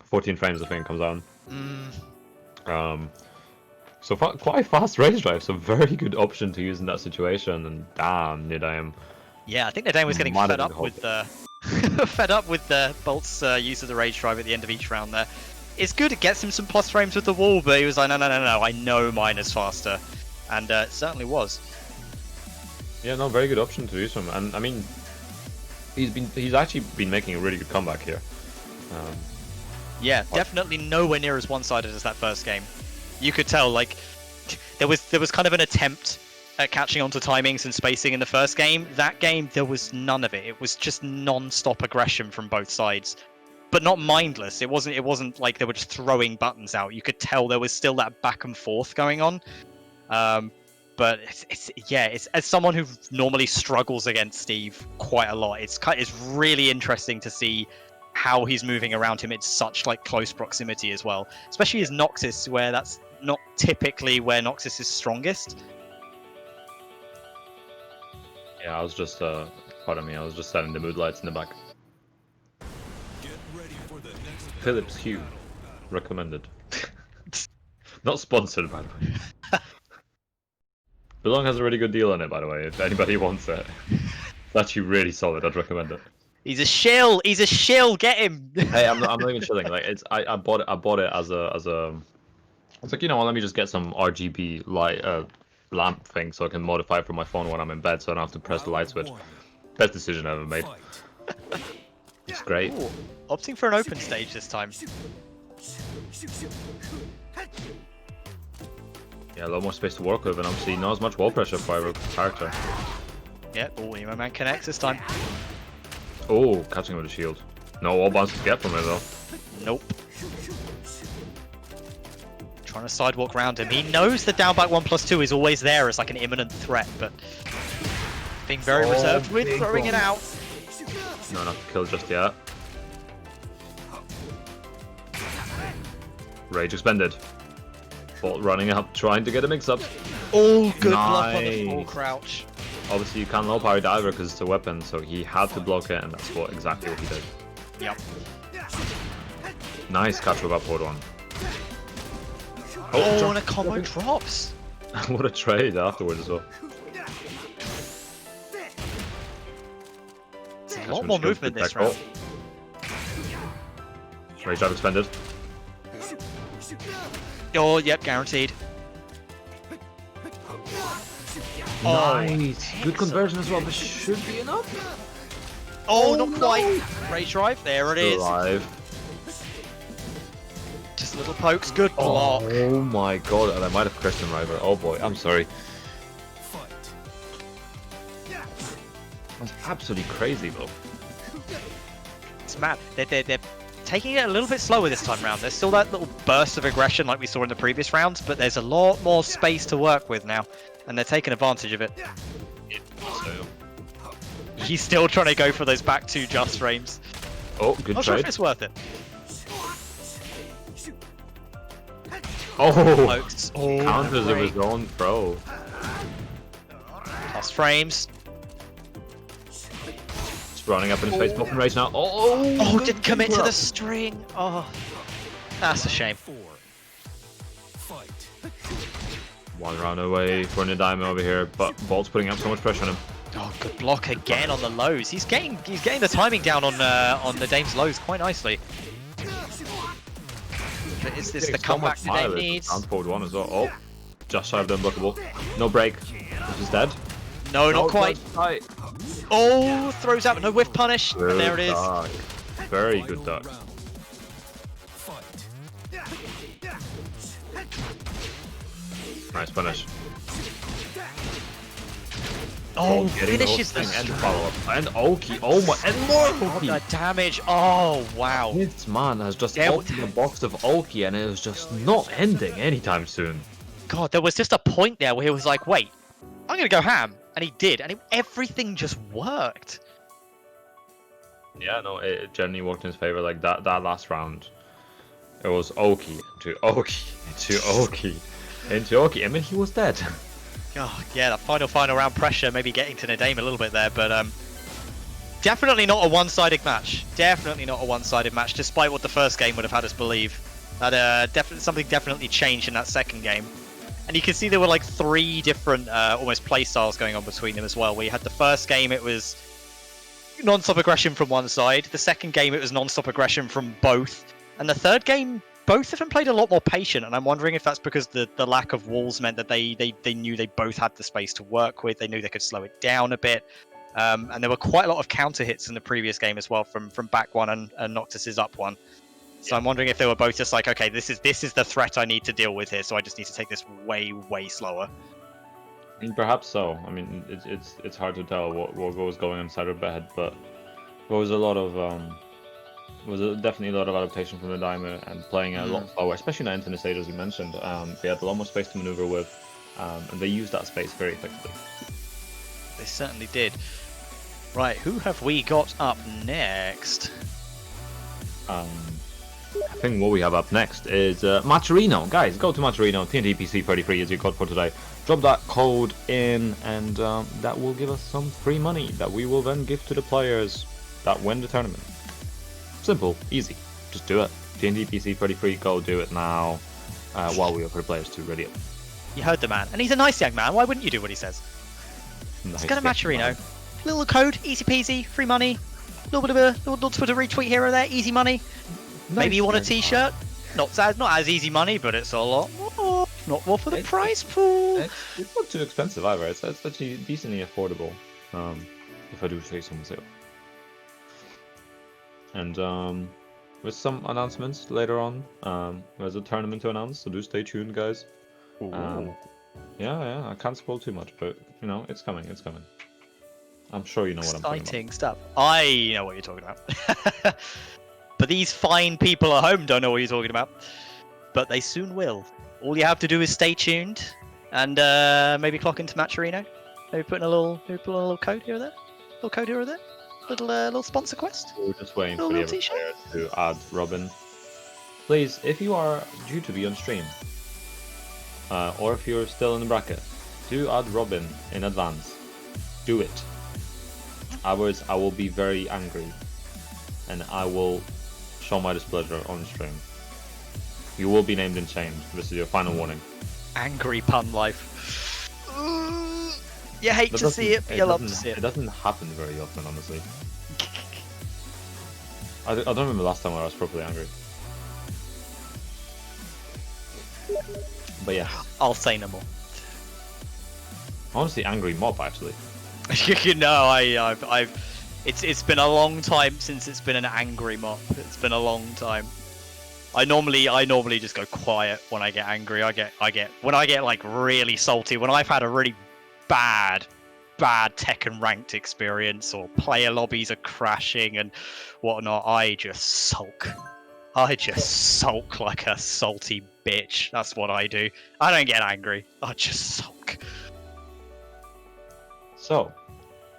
14 frames, I think, comes down. Mm. So far, quite fast rage drive, so very good option to use in that situation. And damn, Nidaime. Yeah, I think Nidaime was getting fed up with the Bolt's use of the rage drive at the end of each round there. It's good, it gets him some plus frames with the wall, but he was like, no, I know mine is faster. And it certainly was. Yeah, no, very good option to use him. And I mean, he's actually been making a really good comeback here. Yeah, definitely nowhere near as one-sided as that first game. You could tell, like, there was kind of an attempt at catching on to timings and spacing in the first game. That game, there was none of it. It was just non-stop aggression from both sides, but not mindless. It wasn't like they were just throwing buttons out. You could tell there was still that back and forth going on. But it's as someone who normally struggles against Steve quite a lot, it's really interesting to see how he's moving around him in such like close proximity as well, especially as Noxus, where that's not typically where Noxus is strongest. Yeah, I was just pardon me, I was just setting the mood lights in the back. Get ready for the next Philips Hue, recommended. Not sponsored, by the way. Belong has a really good deal on it, by the way, if anybody wants it. It's actually really solid, I'd recommend it. He's a shill, get him! Hey, I'm not even chilling, like, I bought it as a, it's like, you know what, let me just get some RGB light, lamp thing so I can modify it for my phone when I'm in bed so I don't have to press the light switch. Best decision I ever made. It's great. Ooh, opting for an open stage this time. Yeah, a lot more space to work with, and obviously not as much wall pressure for our character. Yeah, oh, Emo Man connects this time. Oh, catching him with a shield. No wall bounce to get from it though. Nope. Trying to sidewalk around him. He knows the down back 1+2 is always there as like an imminent threat, but being very reserved with throwing it out. No, not to kill just yet. Rage expended. Bolt running up, trying to get a mix-up. Oh, good bluff on the full crouch. Obviously, you can't low power diver because it's a weapon, so he had to block it, and that's exactly what he did. Yep. Nice catch with that forward one. Oh, and a combo drops. What a trade afterwards as well. A lot more movement this round. Rage dive expended. Oh, yep, guaranteed. Nice! Good conversion as well, but should be enough. Oh, not quite. Rage drive, there it is. Alive. Just little pokes, good block. Oh my god, and I might have crushed him right, but oh boy, I'm sorry. That's absolutely crazy though. It's mad. They're taking it a little bit slower this time round. There's still that little burst of aggression like we saw in the previous rounds, but there's a lot more space to work with now, and they're taking advantage of it. He's still trying to go for those back two just frames. Oh, good Not trade. sure if it's worth it. Oh, Pokes. Oh, counters of his own throw. Plus frames. It's running up in his face, popping rage now. Oh, Didn't commit to the string. Oh, that's a shame. One round away for Nidaime over here, but Bolt's putting up so much pressure on him. Oh, good block again on the lows. He's getting the timing down on the Dame's lows quite nicely. But is this the comeback the Dame needs? Down forward one as well. Oh, just shy of the unblockable. No break. This is dead. No, not quite. Right. Oh, throws out no whiff punish. And there it is. Duck. Very good duck. Nice punish. Oh, getting finishes the and string. follow up. And Oki. Oh my, and more Oh, Oki. the damage. Oh, wow. This man has just Yeah, opened a box of Oki and it was just not ending anytime soon. God, there was just a point there where he was like, wait, I'm going to go ham. And he did. And everything just worked. Yeah, no, it generally worked in his favor. Like that last round, it was Oki to Oki to Oki. In Cherokee, I mean, he was dead. Oh, yeah, that final round pressure, maybe getting to Nidaime a little bit there, but definitely not a one-sided match. Definitely not a one-sided match, despite what the first game would have had us believe. That something definitely changed in that second game. And you can see there were like 3 different almost play styles going on between them as well. We had the first game, it was non-stop aggression from one side. The second game, it was non-stop aggression from both. And the third game, both of them played a lot more patient. And I'm wondering if that's because the lack of walls meant that they knew they both had the space to work with. They knew they could slow it down a bit. And there were quite a lot of counter hits in the previous game as well from back one and Noctis's up one. So I'm wondering if they were both just like, okay, this is the threat I need to deal with here, so I just need to take this way slower. Perhaps so. I mean, it's hard to tell what was going on inside her head, but there was a lot of definitely a lot of adaptation from Nidaime and playing a lot slower, especially in the internet stage, as you mentioned. They had a lot more space to maneuver with, and they used that space very effectively. They certainly did. Right, who have we got up next? I think what we have up next is Maturino. Guys, go to Maturino. TNT PC 33 is your code for today. Drop that code in, and that will give us some free money that we will then give to the players that win the tournament. Simple, easy. Just do it. TNT PC 33, go do it now while we wait for the players to ready up. You heard the man. And he's a nice young man. Why wouldn't you do what he says? Let's go to Maturino. Little code, easy peasy, free money. Little bit of a little Twitter retweet here or there, easy money. Maybe you want a t-shirt? Not as easy money, but it's a lot more. Not more for the prize pool. It's not too expensive either. It's actually decently affordable, if I do say so myself. And with some announcements later on, there's a tournament to announce, so do stay tuned, guys. Yeah, I can't spoil too much, but you know, it's coming. I'm sure you know what I'm talking about. Exciting stuff. I know what you're talking about. But these fine people at home don't know what you're talking about. But they soon will. All you have to do is stay tuned and maybe clock into Maturino. Maybe put in a little code here or there. Little code here or there. Little sponsor quest. We're just waiting for the other players to add Robin. Please, if you are due to be on stream, or if you're still in the bracket, do add Robin in advance. Do it. Otherwise, I will be very angry, and I will show my displeasure on stream. You will be named and shamed. This is your final warning. Angry pun life. You hate to see it, but you love to see it. It doesn't happen very often, honestly. I don't remember last time where I was properly angry. But yeah. I'll say no more. Honestly, angry mob actually. You know, it's been a long time since it's been an angry mop. It's been a long time. I normally just go quiet when I get angry. When I get like really salty, when I've had a really bad Tekken ranked experience, or player lobbies are crashing and whatnot, I just sulk. I just sulk like a salty bitch. That's what I do. I don't get angry. I just sulk. So,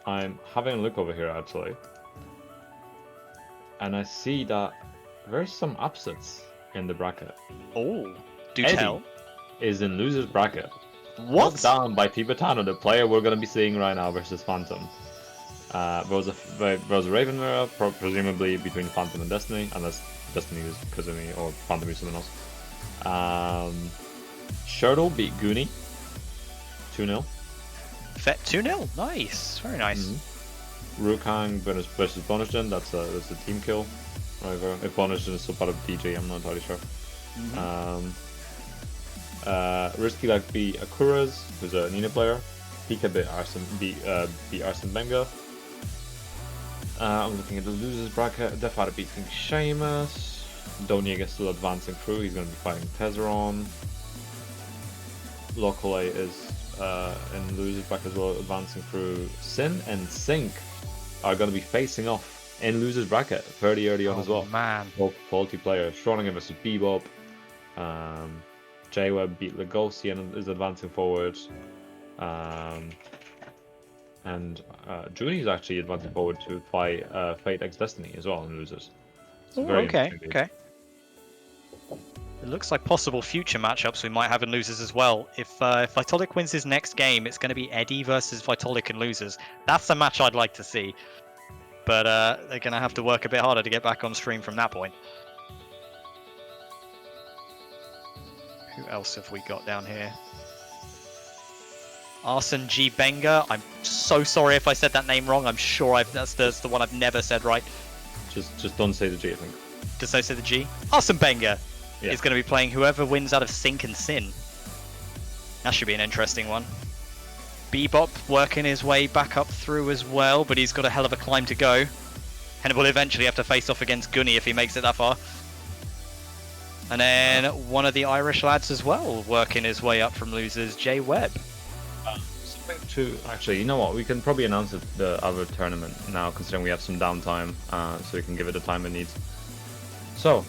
I'm having a look over here actually, and I see that there's some upsets in the bracket. Oh, do Edddyy tell. Is in loser's bracket. What? Knocked down by Tibetano, the player we're going to be seeing right now versus Phantom. There was a Raven mirror, presumably between Phantom and Destiny, unless Destiny is Kazumi or Phantom is someone else. Shirdel beat Gunni 2-0. Fet 2-0. Nice. Very nice. Rukang versus Bonusjin, that's a team kill. Whatever. If Bonusjin is still part of DJ, I'm not entirely sure. RsKyLuck beat Akuras, who's a Nina player. Pika beat Arsene Benga. I'm looking at the losers bracket. Defada beating Sheamus. Doniega still advancing through. He's going to be fighting Tezeron. Locale is in losers bracket as well, advancing through. Sin and Sync are going to be facing off in losers bracket fairly early on as well. Man. Both quality players. Schrodingre versus Bebop. JWeb beat Legosi and is advancing forward. And Junie is actually advancing forward to fight Fate X Destiny as well in losers. Okay. It looks like possible future matchups we might have in losers as well. If Vitolic wins his next game, it's going to be Edddyy versus Vitolic in losers. That's a match I'd like to see. But they're going to have to work a bit harder to get back on stream from that point. Who else have we got down here? Arson G. Benga. I'm so sorry if I said that name wrong. I'm sure that's the one I've never said right. Just don't say the G, I think. Just say the G. Arson Benga Yeah. is going to be playing whoever wins out of Sink and Sin. That should be an interesting one. Bebop working his way back up through as well, but he's got a hell of a climb to go. And will eventually have to face off against Gunni if he makes it that far. And then one of the Irish lads as well, working his way up from losers, Jay Webb. Something to actually, you know what? We can probably announce the other tournament now, considering we have some downtime, so we can give it the time it needs. So,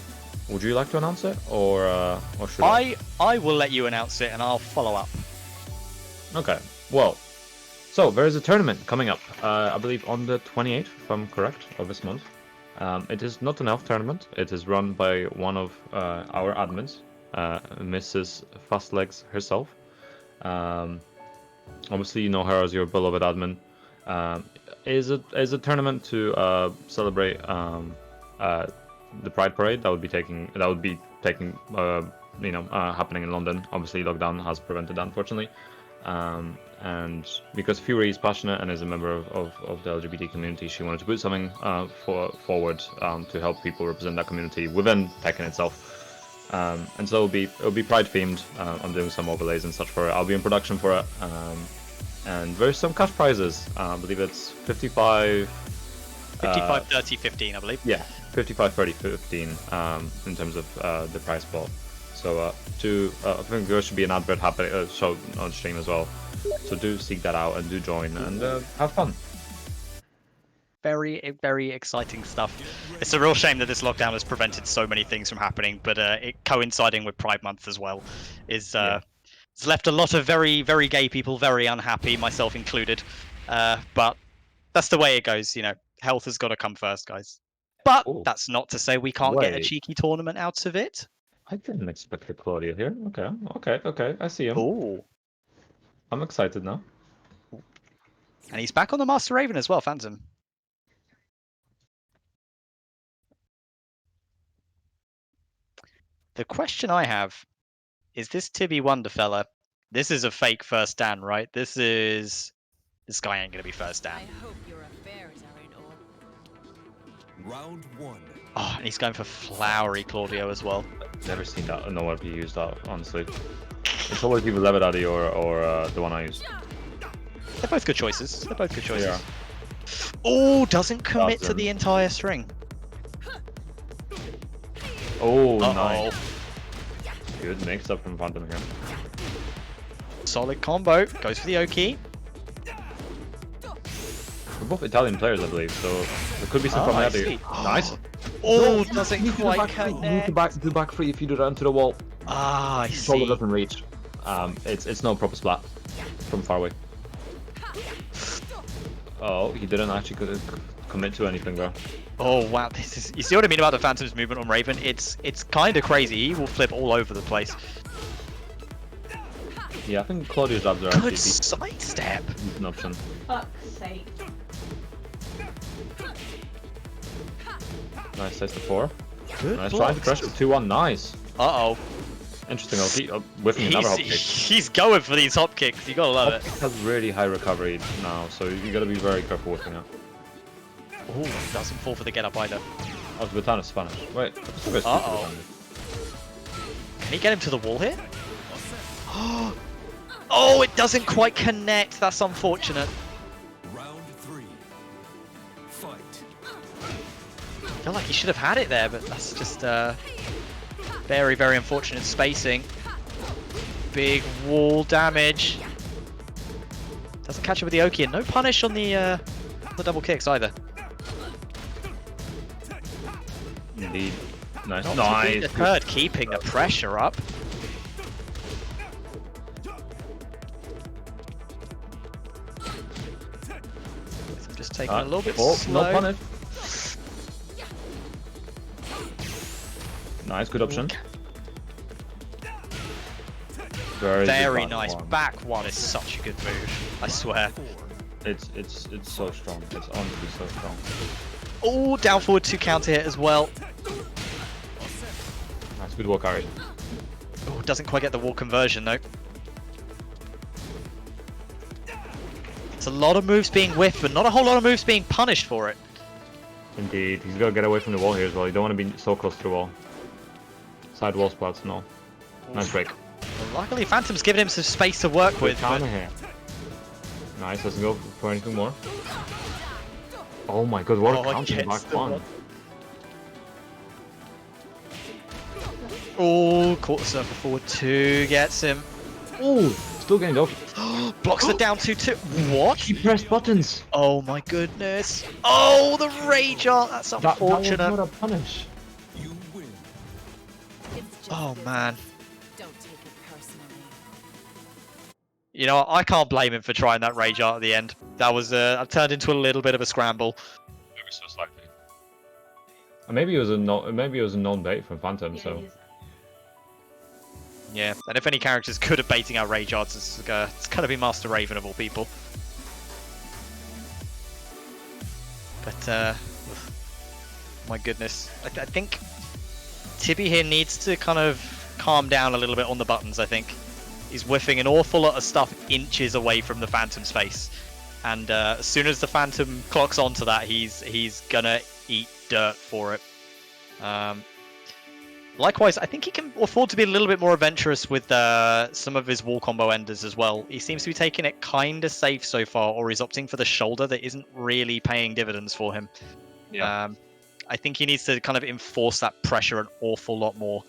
would you like to announce it, or should I? I will let you announce it, and I'll follow up. Okay. Well, so there is a tournament coming up. I believe on the 28th, if I'm correct, of this month. It is not an elf tournament. It is run by one of our admins, Mrs. Fastlegs herself. Obviously, you know her as your beloved admin. Is a tournament to celebrate the Pride Parade that would be taking happening in London. Obviously, lockdown has prevented that, unfortunately. And because Fury is passionate and is a member of the LGBT community, she wanted to put something forward to help people represent that community within Tekken itself. And so it'll be Pride themed. I'm doing some overlays and such for it. I'll be in production for it. And there's some cash prizes. I believe it's 55, 30, 15, I believe. Yeah, 55, 30, 15 in terms of the prize pool. So I think there should be an advert happening, show on stream as well. So do seek that out and do join and have fun. Very, very exciting stuff. It's a real shame that this lockdown has prevented so many things from happening, but it coinciding with Pride Month as well is it's left a lot of very, very gay people very unhappy, myself included. But that's the way it goes, you know. Health has got to come first, guys. But that's not to say we can't get a cheeky tournament out of it. I didn't expect the Claudia here. Okay. I see him. Oh, I'm excited now. And he's back on the Master Raven as well, Phantom. The question I have is this Tibby Wonder fella. This is a fake first Dan, right? This guy ain't gonna be first Dan. I hope your affairs are in order. Round one. Oh, and he's going for flowery Claudio as well. Never seen that. Nowhere to use that, honestly. It's always either Levedaddy or the one I use. They're both good choices. They're both good choices. Yeah. Oh, doesn't commit to the entire string. Oh, nice. Good mix up from Phantom here. Solid combo. Goes for the Oki. We're both Italian players, I believe, so there could be some familiarity. Nice. Oh, doesn't quite connect. Do back free if you do that into the wall. Ah, I Controller see. doesn't reach. It's no proper splat from far away. Oh, he didn't actually commit to anything though. Oh wow, this is. You see what I mean about the Phantom's movement on Raven? It's kind of crazy. He will flip all over the place. Yeah, I think Claudio's jabs are actually Good sidestep. an option. Fuck's sake. Nice, that's the 4. Good Nice, trying to pressure 2-1. Nice. Uh-oh. Interesting. I'll keep whiffing another hop kick. He's going for these hop kicks. You gotta love Hop it. kick has really high recovery now, so you gotta be very careful whiffing it. Oh, doesn't fall for the get up either. Oh, Tibetano Spanish. Wait. Uh-oh. Can he get him to the wall here? Oh, it doesn't quite connect. That's unfortunate. Round 3. Fight. I feel like he should have had it there, but that's just very, very unfortunate spacing. Big wall damage. Doesn't catch up with the Oki, and no punish on the double kicks either. Indeed. Nice. Not Nice. occurred, keeping the pressure up. Just taking a little bit slow. No punish. Nice, good option. Very nice. Back one is such a good move. I swear. It's so strong. It's honestly so strong. Oh, down forward 2 counter hit as well. Nice, good work, Ari. Oh, doesn't quite get the wall conversion though. It's a lot of moves being whiffed, but not a whole lot of moves being punished for it. Indeed, he's got to get away from the wall here as well. You don't want to be so close to the wall. Side wall spots, no. Nice break. Well, luckily, Phantom's given him some space to work with. Counter here. Nice, doesn't go for anything more. Oh my god, what a counter back one. Oh, quarter circle forward 2 gets him. Oh, still getting up. Blocks the down 2-2. What? He pressed buttons. Oh my goodness. Oh, the rage art. That's unfortunate. That was not a punish. You win. Oh man. Don't take it personally. You know, I can't blame him for trying that rage art at the end. That was turned into a little bit of a scramble. Maybe so slightly. Maybe it was a non-bait from Phantom. So. Yeah, and if any character's good at baiting out rage arts, it's gotta be Master Raven of all people. But my goodness, I think Tibby here needs to kind of calm down a little bit on the buttons. I think he's whiffing an awful lot of stuff inches away from the Phantom's face, and as soon as the Phantom clocks onto that, he's gonna eat dirt for it. Likewise, I think he can afford to be a little bit more adventurous with some of his wall combo enders as well. He seems to be taking it kind of safe so far, or he's opting for the shoulder that isn't really paying dividends for him. Yeah. I think he needs to kind of enforce that pressure an awful lot more.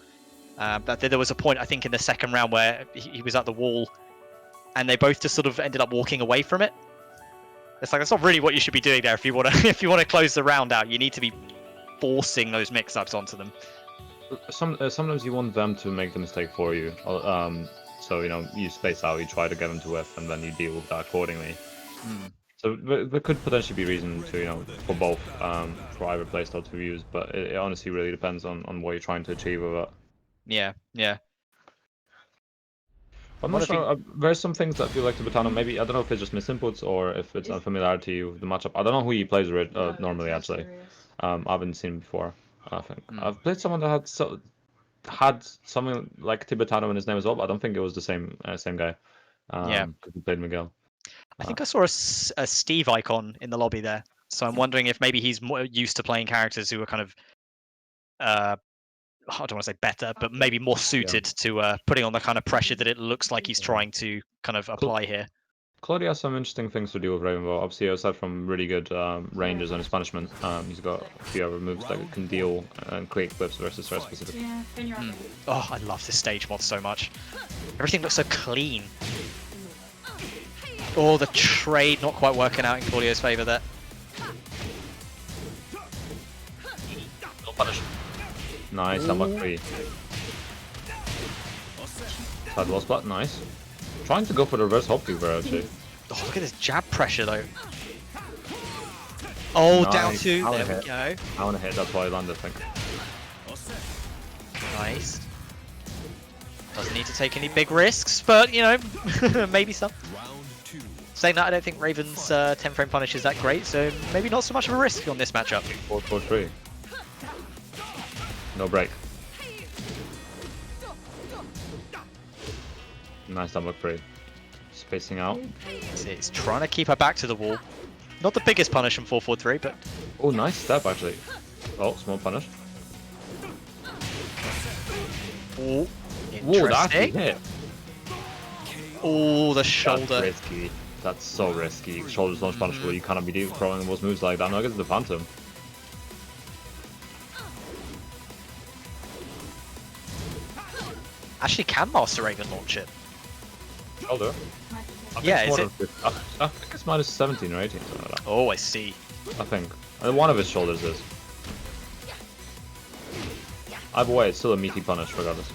But there was a point, I think, in the second round where he was at the wall, and they both just sort of ended up walking away from it. It's like, that's not really what you should be doing there. If you want to close the round out, you need to be forcing those mix-ups onto them. Sometimes you want them to make the mistake for you. So you space out, you try to get them to whiff, and then you deal with that accordingly. So there could potentially be reason to for both for either playstyle to use, but it honestly really depends on what you're trying to achieve with it. Yeah. I'm not sure. There's some things that feel like Tibetano. Maybe I don't know if it's just misinputs or if it's unfamiliarity with the matchup. I don't know who he plays with normally. Actually, I haven't seen him before. I think I've played someone that had something like Tibetano in his name as well, but I don't think it was the same guy. Yeah, he played Miguel. I think I saw a Steve icon in the lobby there, so I'm wondering if maybe he's more used to playing characters who are kind of, I don't want to say better, but maybe more suited to putting on the kind of pressure that it looks like he's trying to kind of apply here. Claudia has some interesting things to do with Ravenbow. Obviously, aside from really good ranges on his punishment, he's got a few other moves that can deal and create clips versus threat specific. Oh, I love this stage mod so much. Everything looks so clean. Oh, the trade not quite working out in Claudio's favour there. No punish. Nice, I'm up 3. Side wall spot, nice. Trying to go for the reverse hop fever actually. Oh, look at this jab pressure though. Oh, nice. Down 2. There we go. I want to hit, that's why I landed, I think. Nice. Doesn't need to take any big risks, but maybe some. Saying that, I don't think Raven's 10 frame punish is that great, so maybe not so much of a risk on this matchup. 4-4-3. No break. Nice double free. Spacing out. It's trying to keep her back to the wall. Not the biggest punish from 4-4-3, but... Oh, nice step actually. Oh, small punish. Oh, whoa, that's a hit. Oh, the shoulder. That's risky. That's so risky. Shoulder's not punishable. You cannot be throwing those moves like that. No, I guess the Phantom. Actually, can Master Raven launch it? Shoulder? Yeah, is it? I think it's minus 17 or 18, something like that. Oh, I see. I think. One of his shoulders is. Either way, it's still a meaty punish regardless.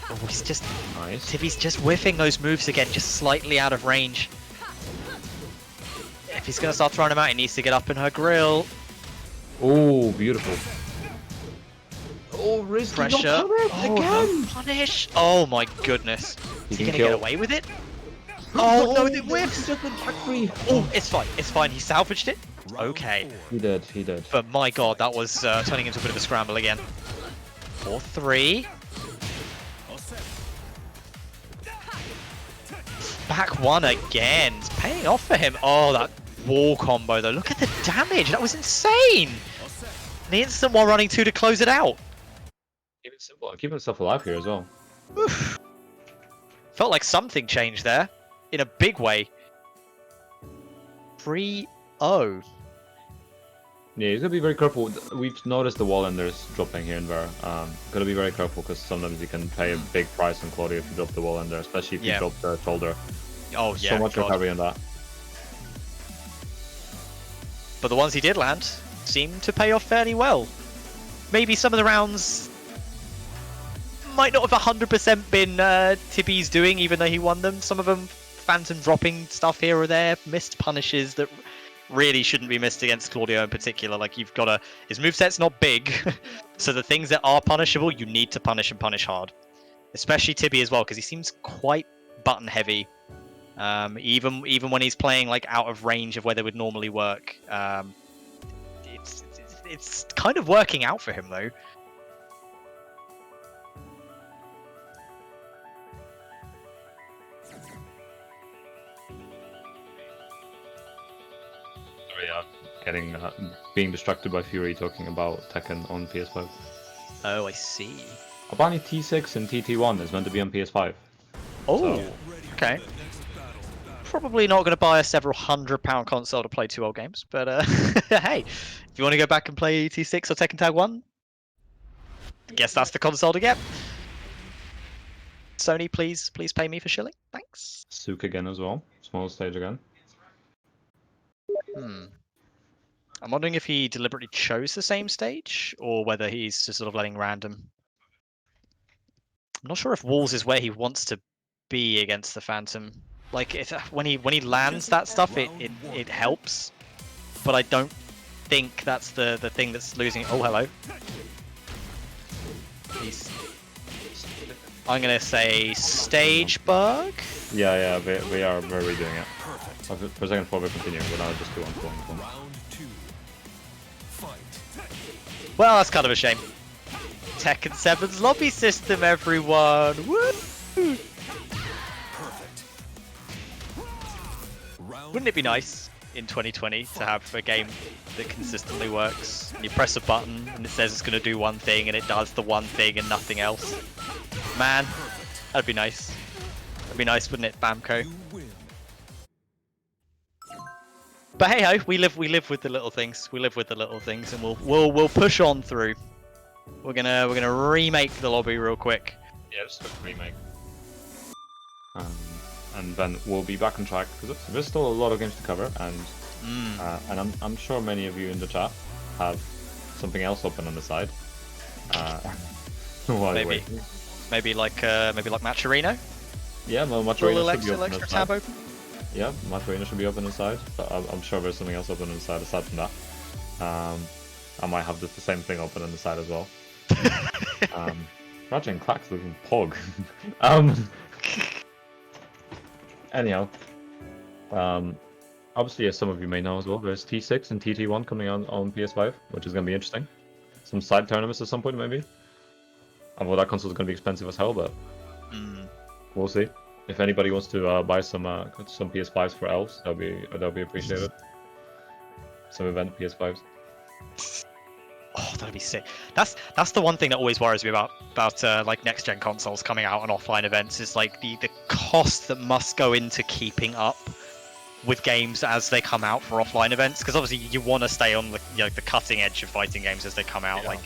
Oh, he's just... Nice. Tibby's just whiffing those moves again, just slightly out of range. If he's going to start throwing them out, he needs to get up in her grill. Oh, beautiful. Oh, risky Pressure. Oh, again. no punish. Oh my goodness. Is he can gonna kill. get away with it? Oh no, it whiffs. Just went back free. Oh, it's fine. It's fine. He salvaged it. Okay. He did. He did. But my god, that was turning into a bit of a scramble again. 4-3. Back one again. It's paying off for him. Oh, that wall combo though. Look at the damage. That was insane. The instant while running 2 to close it out. Keep it simple. I'm keeping himself alive here as well. Oof. Felt like something changed there. In a big way. 3-0. Yeah, he's gonna be very careful. We've noticed the wall enders dropping here and there. Gotta be very careful because sometimes you can pay a big price on Claudio if you drop the wall ender, especially if you drop the shoulder. Oh yeah. So much recovery on that. But the ones he did land seemed to pay off fairly well. Maybe some of the rounds might not have 100% been Tibby's doing, even though he won them. Some of them, phantom dropping stuff here or there, missed punishes that really shouldn't be missed against Claudio in particular. Like, you've got to... His moveset's not big, so the things that are punishable, you need to punish and punish hard. Especially Tibby as well, because he seems quite button heavy. Even when he's playing like out of range of where they would normally work. It's kind of working out for him though. Getting being distracted by Fury talking about Tekken on PS5. Oh, I see. Albani T6 and TT1 is meant to be on PS5. Oh, So, okay. Probably not going to buy a several £100 console to play 2 old games, but hey, if you want to go back and play T6 or Tekken Tag 1, guess that's the console to get. Sony, please pay me for shilling. Thanks. Sook again as well. Small stage again. I'm wondering if he deliberately chose the same stage, or whether he's just sort of letting random. I'm not sure if walls is where he wants to be against the Phantom. Like, when he lands that stuff, it helps, but I don't think that's the thing that's losing. Oh, hello. I'm gonna say stage bug. Yeah, we are redoing it. For a second, before we continue, we're not just doing one. Well, that's kind of a shame. Tekken 7's lobby system, everyone. Woo! Wouldn't it be nice in 2020 to have a game that consistently works? And you press a button and it says it's going to do one thing and it does the one thing and nothing else. Man, that'd be nice. That'd be nice, wouldn't it, Bamco? But hey ho, we live with the little things. We live with the little things, and we'll push on through. We're gonna remake the lobby real quick. Yeah, just a remake. And then we'll be back on track because there's still a lot of games to cover, and I'm sure many of you in the chat have something else open on the side. Maybe like Matcherino. Yeah, well, Matcherino should be little open extra on the tab side. open. Yeah, Matcherino should be open inside, but I'm sure there's something else open on the side aside from that. I might have the same thing open on the side as well. Roger and Clack's looking pog. Anyhow, obviously, as some of you may know as well, there's T6 and TT1 coming on PS5, which is going to be interesting. Some side tournaments at some point, maybe. Although that console is going to be expensive as hell, but we'll see. If anybody wants to buy some PS5s for elves, that'll be appreciated. Some event PS5s. Oh, that'd be sick. That's the one thing that always worries me about like next gen consoles coming out on offline events is like the cost that must go into keeping up with games as they come out for offline events, because obviously you want to stay on the cutting edge of fighting games as they come out. Yeah. Like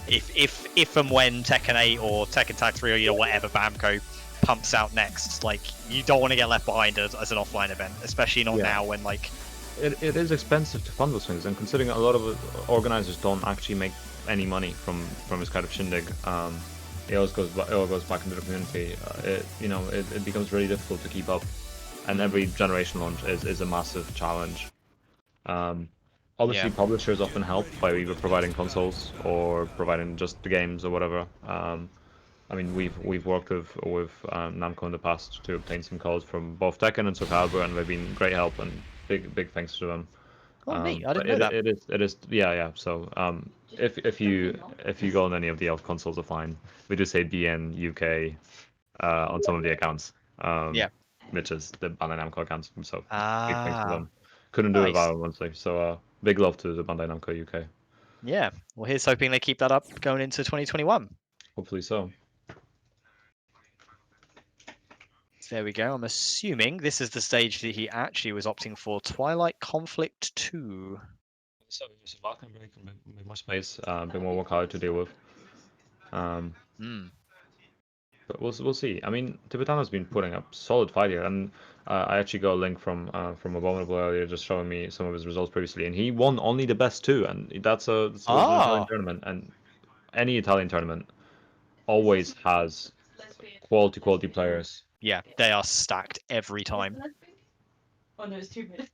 if and when Tekken 8 or Tekken Tag 3 or whatever Bamco pumps out next, like you don't want to get left behind as an offline event, especially not now when like it is expensive to fund those things, and considering a lot of organizers don't actually make any money from this kind of shindig, it always goes back into the community. It becomes really difficult to keep up, and every generation launch is a massive challenge. Obviously, Yeah. publishers often help by either providing consoles or providing just the games or whatever. I mean, we've worked with Namco in the past to obtain some codes from both Tekken and Soul Calibur, and they've been great help, and big thanks to them. Oh, neat. I But didn't know that. it is yeah. So if you go on any of the elf consoles are fine. We do say BN UK on some of the accounts. Yeah. Which is the Bandai Namco accounts. So big thanks to Ah, them. Couldn't do it nice. without them, honestly. So big love to the Bandai Namco UK. Yeah. Well, here's hoping they keep that up going into 2021. Hopefully so. There we go. I'm assuming this is the stage that he actually was opting for. Twilight Conflict 2. So it's a Vulcan break, a bit more space, a bit more work hard to deal with. But we'll see. I mean, Tibetano's been putting up solid fight here, and I actually got a link from Abominable earlier, just showing me some of his results previously, and he won only the best two, and that's an Italian tournament, and any Italian tournament always has quality players. Yeah, they are stacked every time. Oh no, it's 2 minutes.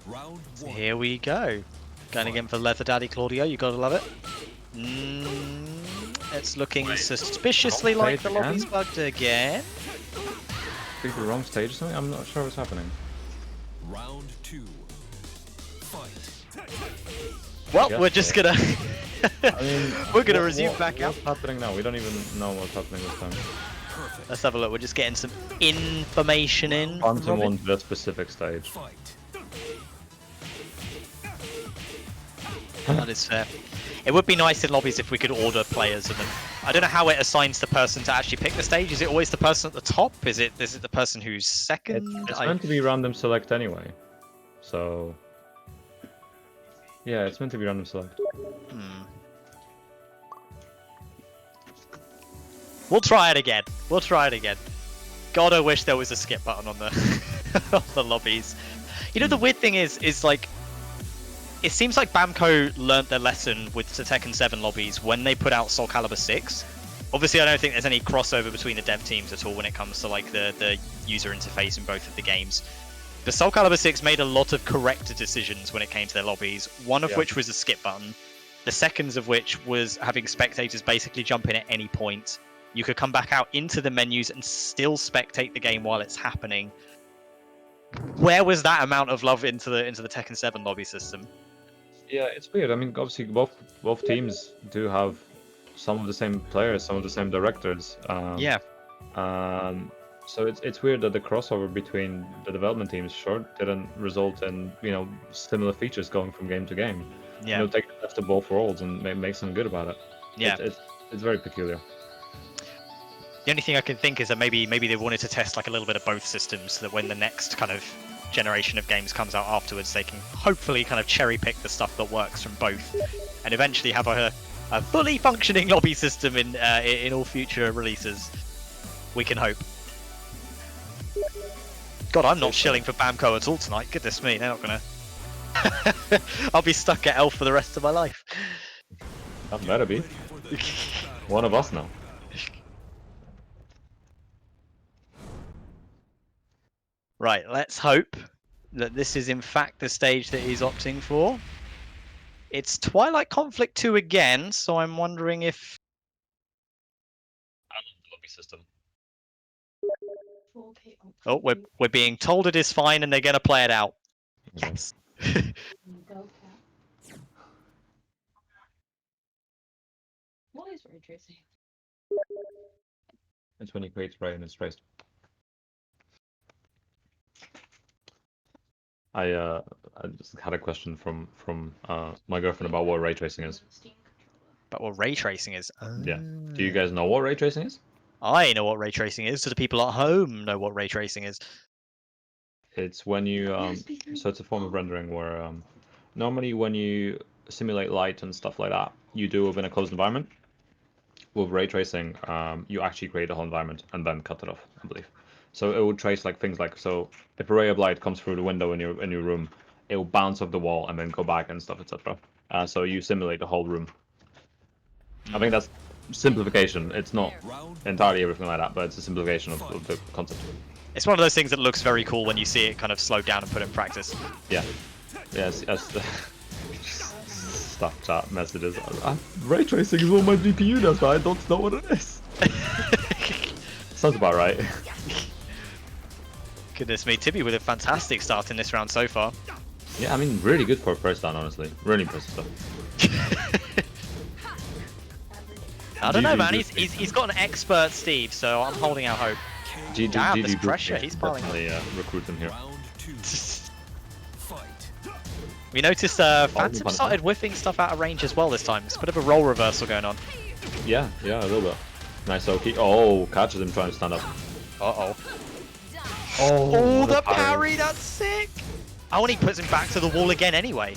Round So 1. here we go. Going again for Leather Daddy Claudio, you gotta love it. It's looking suspiciously like the Again? lobby's bugged again. Pick the wrong stage or something? I'm not sure what's happening. Round 2. Fight. Well, Yes, we're just gonna I mean, we're gonna resume back up. What's happening now? We don't even know what's happening this time. Perfect. Let's have a look. We're just getting some information in. from Phantom Robin. won that specific stage. Fight. That is fair. It would be nice in lobbies if we could order players and then I don't know how it assigns the person to actually pick the stage. Is it always the person at the top? Is it the person who's second? It's meant to be random select anyway. So yeah, it's meant to be random select. We'll try it again. We'll try it again. God, I wish there was a skip button on the on the lobbies. You know, the weird thing is like, it seems like Bamco learnt their lesson with the Tekken 7 lobbies when they put out Soul Calibur 6. Obviously, I don't think there's any crossover between the dev teams at all when it comes to like the user interface in both of the games. But Soul Calibur 6 made a lot of correct decisions when it came to their lobbies, one of which was a skip button, the second of which was having spectators basically jump in at any point. You could come back out into the menus and still spectate the game while it's happening. Where was that amount of love into the Tekken 7 lobby system? Yeah, it's weird. I mean, obviously both teams do have some of the same players, some of the same directors. Yeah. So it's weird that the crossover between the development teams didn't result in similar features going from game to game. Yeah. Take the best of both worlds and make something good about it. Yeah. It's very peculiar. The only thing I can think is that maybe they wanted to test like a little bit of both systems, so that when the next kind of generation of games comes out afterwards, they can hopefully kind of cherry pick the stuff that works from both, and eventually have a fully functioning lobby system in all future releases. We can hope. God, I'm not shilling for Bamco at all tonight. Goodness me, they're not gonna. I'll be stuck at Elf for the rest of my life. That better be. One of us now. Right, let's hope that this is in fact the stage that he's opting for. It's Twilight Conflict 2 again, so I'm wondering if... I love the lobby system. Oh, we're being told it is fine and they're going to play it out. Yes. What is ray tracing? It's when you create spray and it's traced. I just had a question from my girlfriend about what ray tracing is. But what ray tracing is? Yeah. Do you guys know what ray tracing is? I know what ray tracing is. Do the people at home know what ray tracing is? It's when you so it's a form of rendering where normally when you simulate light and stuff like that, you do within a closed environment. With ray tracing, you actually create a whole environment and then cut it off, I believe. So it would trace like things like, so if a ray of light comes through the window in your room, it will bounce off the wall and then go back and stuff, etc. So you simulate the whole room. I think that's simplification. It's not entirely everything like that, but it's a simplification of the concept. It's one of those things that looks very cool when you see it kind of slowed down and put in practice. Yeah. Yes, as the stuff chat messages. Ray tracing is on my GPU, that's why I don't know what it is. Sounds about right. Goodness me, Tibby with a fantastic start in this round so far. Yeah, I mean, really good for a first down, honestly. Really impressive stuff. I don't know, man. He's got an expert Steve, so I'm holding out hope. Damn, this pressure. He's piling up. Definitely recruit him here. Round 2. Fight. We noticed Phantom started whiffing stuff out of range as well this time. It's a bit of a role reversal going on. Yeah, a little bit. Nice Oki. Oh, catches him trying to stand up. Uh-oh. Oh, Oh, the parry, that's sick! Oh, and he puts him back to the wall again anyway.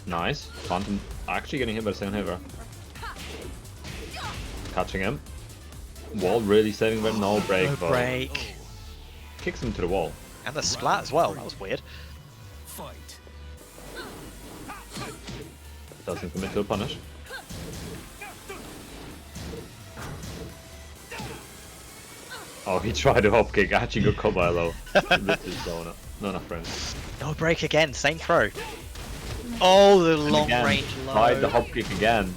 Nice. Phantom actually getting hit by the second hitter. Catching him. Wall really saving him. No break. No though. break. Kicks him to the wall. And the splat as well, that was weird. Fight. Doesn't commit to a punish. Oh, he tried to hop kick. Actually got caught by a low. This is going up. No, not friends. No break again, same throw. Oh, the long Again, range low. tried the hop kick again.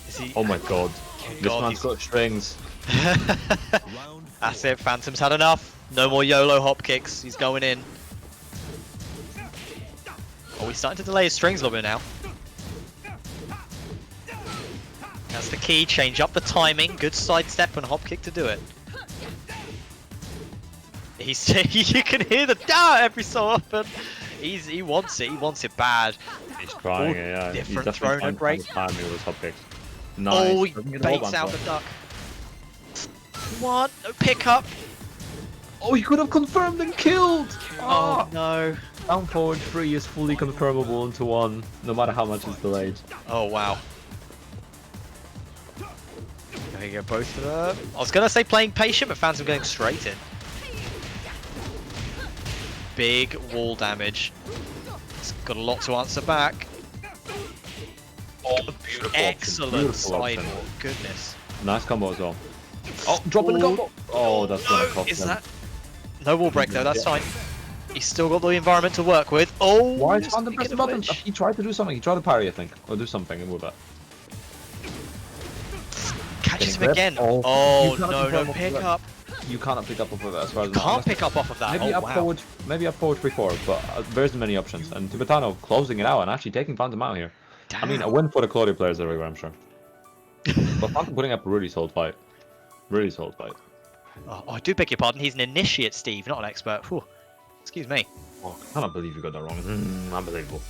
Is he... Oh my god. This God, man's got strings. Round 4. That's it, Phantom's had enough. No more YOLO hop kicks, he's going in. Oh, he's starting to delay his strings a little bit now. That's the key, change up the timing, good sidestep and hop kick to do it. He's you can hear the every so often. He wants it bad. He's trying it, yeah. Different He's throw and break. Timing with his hop kicks. Nice. Oh, he Doesn't get baits wallbang out though. the duck. What? No pickup. Oh, he could have confirmed and killed! Oh no. Down forward 3 is fully confirmable into 1, no matter how much it's delayed. Oh wow. There you go, both of them. I was gonna say playing patient, but Phantom going straight in. Big wall damage. It's got a lot to answer back. Oh, beautiful. Excellent Beautiful sidewalk. option. Goodness. Nice combo as well. Oh, dropping the combo! Oh, that's gonna No, cost is him. that... No wall break though, that's fine. He's still got the environment to work with. Oh! Why is Phantom press the speaking of button? which- He tried to do something. He tried to parry, I think. Or do something with that. Catches him Grip. again. Oh, Oh you cannot no, no confirm pick that. up. You cannot pick up off of that as far as Can't pick up off of that. Maybe Oh up wow. forward, maybe up forward 3-4, but there isn't many options. And Tibetano closing it out and actually taking Phantom out here. I mean, a Damn. win for the Claudio players everywhere, I'm sure. But Phantom putting up a really solid fight. Really solid fight. Oh, I do beg your pardon. He's an initiate, Steve, not an expert. Whew. Excuse me. Oh, I cannot believe you got that wrong. Unbelievable.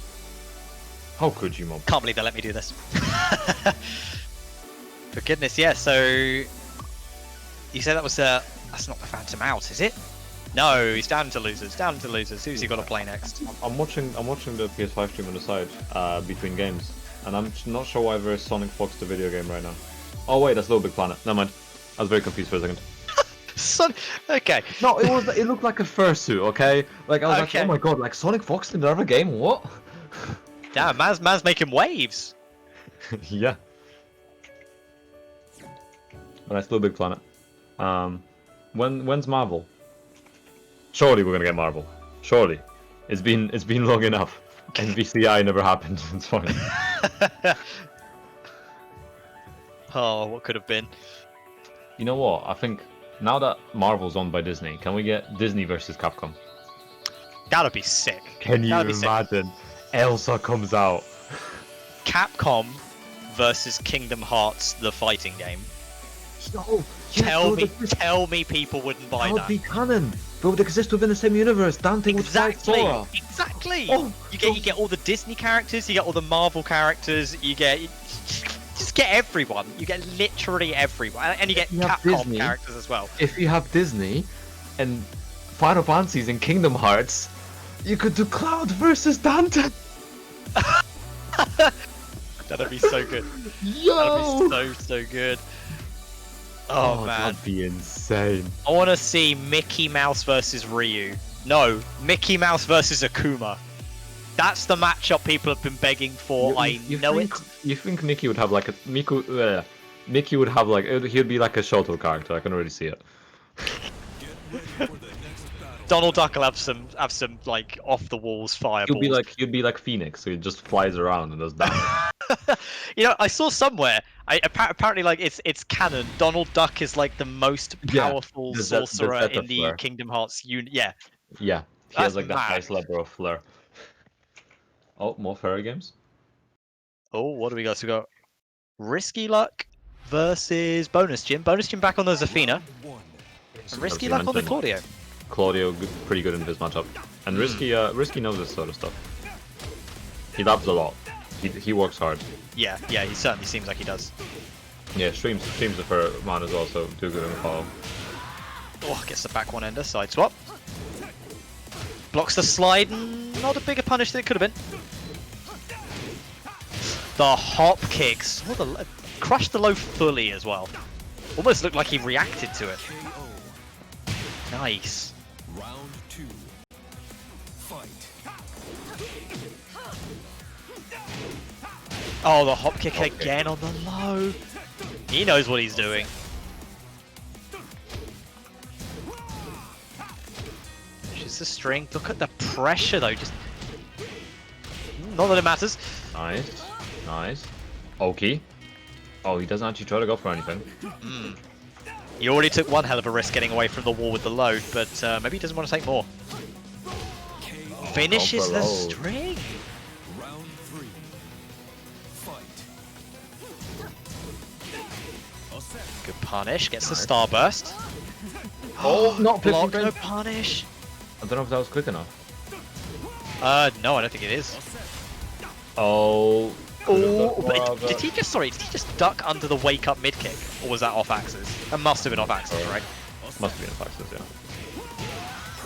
How could you, Mob? Can't believe they let me do this. For goodness, yeah. So you said that was that's not the Phantom out, is it? No, he's down to losers. Down to losers. Who's he got to play next? I'm watching the PS5 stream on the side between games, and I'm not sure why there's Sonic Fox the video game right now. Oh wait, that's Little Big Planet. Never mind. I was very confused for a second. Son, okay. No, it looked like a fursuit, okay? Like I was Okay. like, oh my god, like Sonic Fox in another game? What? Damn, man's making waves. Yeah. But that's Little Big Planet. When's Marvel? Surely we're gonna get Marvel. Surely. It's been long enough. NVCI never happened. It's fine. Oh, what could have been? You know what? I think now that Marvel's owned by Disney, can we get Disney versus Capcom? That'd be sick. Can you That'd be sick. imagine? Elsa comes out. Capcom versus Kingdom Hearts, the fighting game. No, Tell me people wouldn't buy that would that. be canon. They would exist within the same universe. Dante would fight Exactly. Sora. Exactly. Oh, you get all the Disney characters, you get all the Marvel characters, you just get everyone. You get literally everyone, and you get You have Capcom Disney. characters as well. If you have Disney and Final Fantasies and Kingdom Hearts, you could do Cloud versus Dante. That'd be so good. Yo! That'd be so good. Oh man, that'd be insane. I want to see Mickey Mouse versus Ryu. No, Mickey Mouse versus Akuma. That's the matchup people have been begging for. I know it. You think Mickey would have like a Mickey would have like he'd be like a Shoto character. I can already see it. Get ready for the next battle. Donald Duck will have some like off the walls fireballs. He'd be like Phoenix, so he just flies around and does that. You know, I saw somewhere. Apparently like it's canon. Donald Duck is like the most Yeah, powerful the sorcerer Zeta in the flare. Kingdom Hearts unit. Yeah. Yeah, he That's has like the mad. highest level of flare. Oh, more fairy games. Oh, what do we got? So we got RsKyLuck versus Bonusjin. Bonusjin back on the Zafina. Round one. And RsKyLuck on the Claudio. Claudio pretty good in his matchup, and Risky knows this sort of stuff. He labs a lot. He works hard. Yeah, he certainly seems like he does. Yeah, streams the fair man as well, so do good in the follow. Oh, gets the back one ender, side swap. Blocks the slide, not a bigger punish than it could have been. The hop kicks. Oh, crushed the low fully as well. Almost looked like he reacted to it. KO. Nice. Round two. Fight. Oh, the hop kick Okay. again on the low. He knows what he's doing. Just the string. Look at the pressure though. Just not that it matters. Nice. Okay. Oh, he doesn't actually try to go for anything. He already took one hell of a risk getting away from the wall with the load, but maybe he doesn't want to take more. KO. Finishes for the load. string. Round three. Fight. Good punish. Gets the starburst. Oh, not Block, 50 no frames. punish. I don't know if that was quick enough. No, I don't think it is. Oh. Oh, but did he just duck under the wake up mid kick, or was that off axis? That must have been off axis, right? Must have been a Faxes,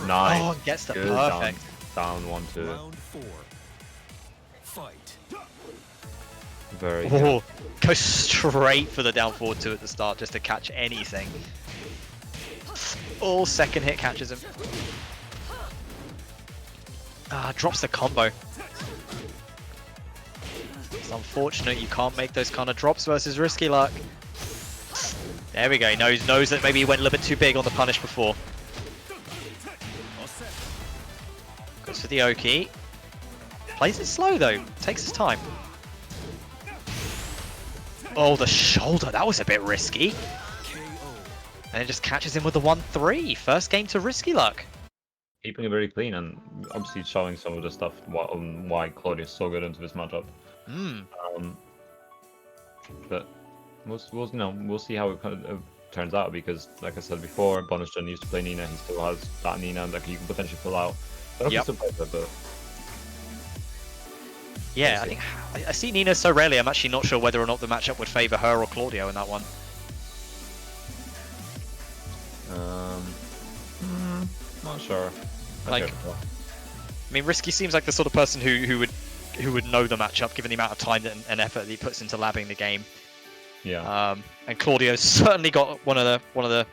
yeah. Nice. Oh, and gets the Good, perfect. Down 1-2. Round four. Fight. Very good. Oh, go straight for the down forward 2 at the start just to catch anything. Oh, second hit catches him. Drops the combo. It's unfortunate you can't make those kind of drops versus RsKyLuck. There we go. He knows that maybe he went a little bit too big on the punish before. Goes for the Oki. Plays it slow though. Takes his time. Oh, the shoulder. That was a bit risky. KO. And it just catches him with the 1-3. First game to RsKyLuck. Keeping it very clean and obviously showing some of the stuff why Claudia's so good into this matchup. But we'll see how it kind of turns out, because like I said before, Bonusjin used to play Nina. He still has that Nina that he can potentially pull out. I don't Yep. think he's but Yeah, I think I see Nina so rarely. I'm actually not sure whether or not the matchup would favour her or Claudio in that one. not sure. Like- I mean, Risky seems like the sort of person who would know the matchup, given the amount of time and effort that he puts into labbing the game. Yeah. And Claudio's certainly got one of the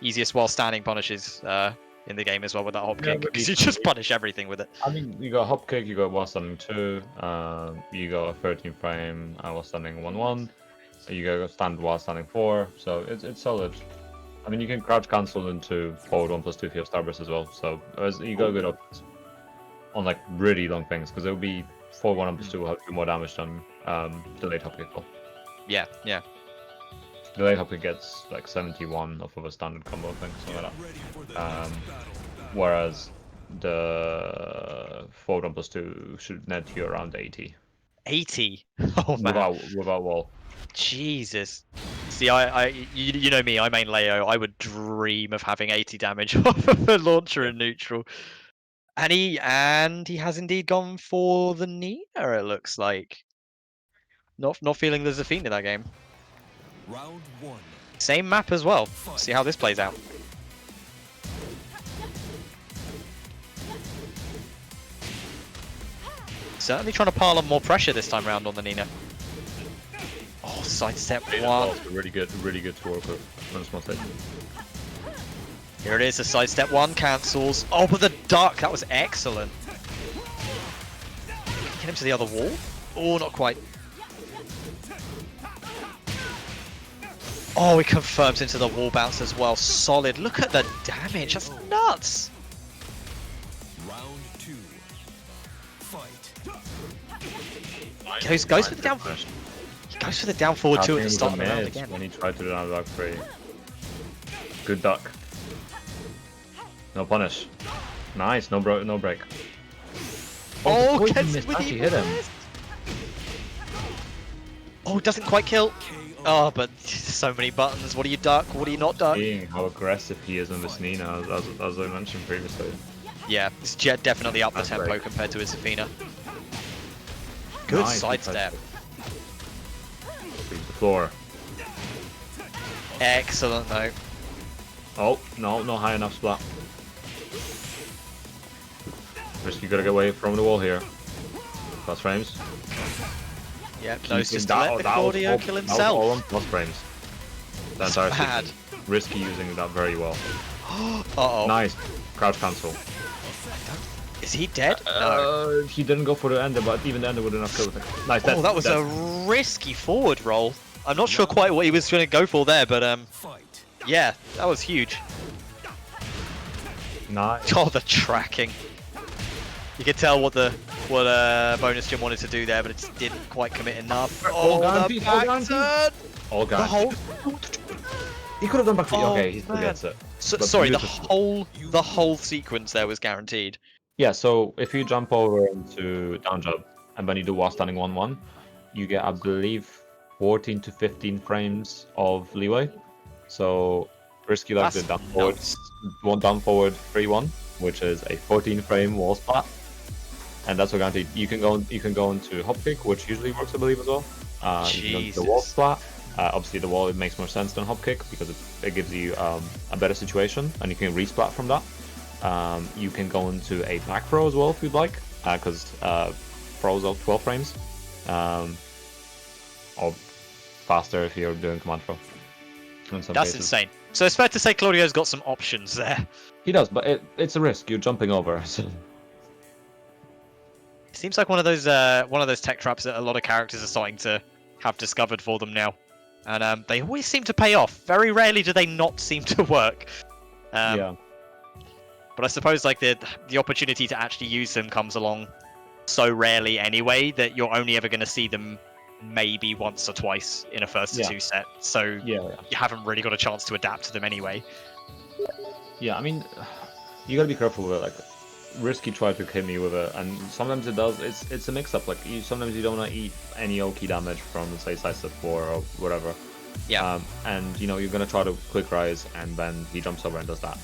easiest while standing punishes in the game as well with that hop Yeah, kick, but because you just punish everything with it. I mean, you got hop kick, you got while standing 2, you got a 13 frame while standing 1-1, you got stand while standing 4, so it's solid. I mean, you can crouch cancel into forward 1+2 if you have starburst as well, so you got good options on like really long things, because it will be forward 1+2 will have more damage than delayed hop kick will. Yeah. Delayed hop kick gets like 71 off of a standard combo thing, something like Ready for the that. next battle. Whereas the forward 1+2 should net you around 80 80. Oh man. without wall. Jesus. See, you know me, I main Leo. I would dream of having 80 damage off of a launcher in neutral. And he has indeed gone for the Nina, it looks like. Not feeling the Zafina in that game. Round one. Same map as well. See how this plays out. Certainly trying to pile on more pressure this time round on the Nina. Oh, sidestep one. Really good to work with on a small stage. Here it is, the sidestep one cancels. Oh, but the duck, that was excellent. Get him to the other wall. Oh, not quite. Oh, he confirms into the wall bounce as well. Solid. Look at the damage. That's nuts. Round 2. Fight. Goes for the down. He goes for the down forward two at the start of the round again. When he tried to do another duck free. Good duck. No punish. Nice, no break. Oh, the gets missed, with actually the hit him. blast. Oh, doesn't quite kill. Oh, but so many buttons. What do you duck? What do you not duck? Seeing how aggressive he is on this Nina, as I mentioned previously. Yeah, it's definitely up the That's tempo great. compared to his Athena. Good Nice, sidestep. Leave the floor. Excellent though. Oh, no, not high enough splat. RsKy gotta get away from the wall here. Plus frames. Yeah, knows Keeping just to let the Claudio kill That was all himself. on plus frames. That's That's bad. RsKy using that very well. Uh-oh. Nice. Crouch cancel. Is he dead? No. He didn't go for the ender, but even the ender would have killed him. Nice. Oh, that was a risky forward roll. I'm not sure quite what he was going to go for there, but Fight. yeah, that was huge. Nice. Oh, the tracking. You could tell what Bonusjin wanted to do there, but it just didn't quite commit enough. All Oh, the guaranteed, all back guaranteed. turn! All The guys. whole, He could have gone back for Oh, okay, he still man. gets it. But sorry, the beautiful. whole sequence there was guaranteed. Yeah, so if you jump over into down jump and then you do while standing 1-1, you get, I believe, 14 to 15 frames of leeway. So RsKyLuck did down forward, nuts. one down forward 3-1, which is a 14 frame wall splat, and that's what guaranteed. You can go into hop kick, which usually works, I believe, as well. You can go into the wall Jesus. splat. Obviously, the wall, it makes more sense than hop kick because it gives you a better situation, and you can resplat from that. You can go into a back throw as well if you'd like, because throws of 12 frames, or faster if you're doing command throw. In some That's cases. insane. So it's fair to say Claudio's got some options there. He does, but it's a risk. You're jumping over. So. It seems like one of those tech traps that a lot of characters are starting to have discovered for them now, and they always seem to pay off. Very rarely do they not seem to work. Yeah. But I suppose like the opportunity to actually use them comes along so rarely anyway that you're only ever going to see them maybe once or twice in a first to two set. So Yeah. you haven't really got a chance to adapt to them anyway. Yeah. I mean, you gotta be careful with it. Like, RsKy tried to hit me with it, and sometimes it does. It's a mix-up. Like, sometimes you don't want to eat any Oki damage from, say, sidestep 4 or whatever. Yeah. And you're gonna try to quick rise, and then he jumps over and does that.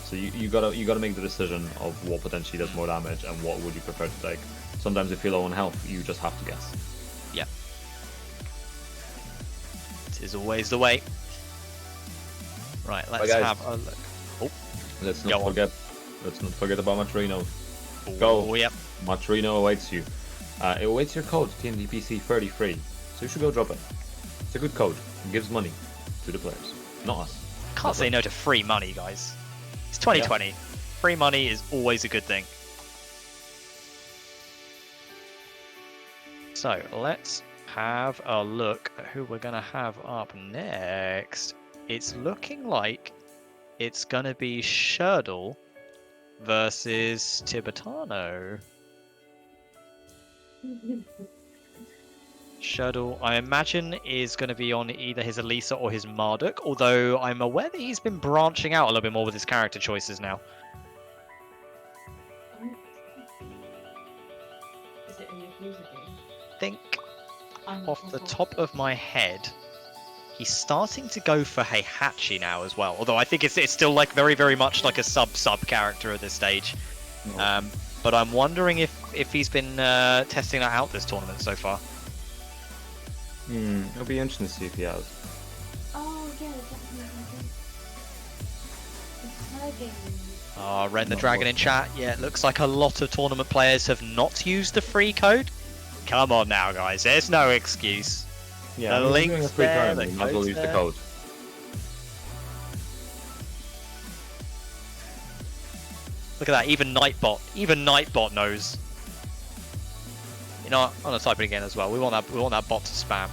So you gotta make the decision of what potentially does more damage and what would you prefer to take. Sometimes if you're low on health, you just have to guess. Yeah. It is always the way. Right, let's guys. have a look. Let's Go not on. forget. Let's not forget about Matrino. Go. Oh, yep. Matrino awaits you. It awaits your code, TNTPC33. So you should go drop it. It's a good code. It gives money to the players, not us. Can't say no to free money, guys. It's 2020. Free money is always a good thing. So let's have a look at who we're gonna have up next. It's looking like it's gonna be Shirdel versus Tibetano. Shirdel, I imagine, is going to be on either his Elisa or his Marduk, although I'm aware that he's been branching out a little bit more with his character choices now. Is it a DEFUSE game? I think, off the top of my head, he's starting to go for Heihachi now as well, although I think it's still like very, very much like a sub character at this stage. But I'm wondering if he's been testing that out this tournament so far. It'll be interesting to see if he has. Oh, yeah, definitely. It's her game. Ren the Not Dragon in chat. Yeah, it looks like a lot of tournament players have not used the free code. Come on now, guys. There's no excuse. Yeah, The I mean, we're doing link's a free there, tournament, the we might as well code's use the there. code. Look at that. Even Nightbot knows. You know what? I'm gonna type it again as well. We want that bot to spam.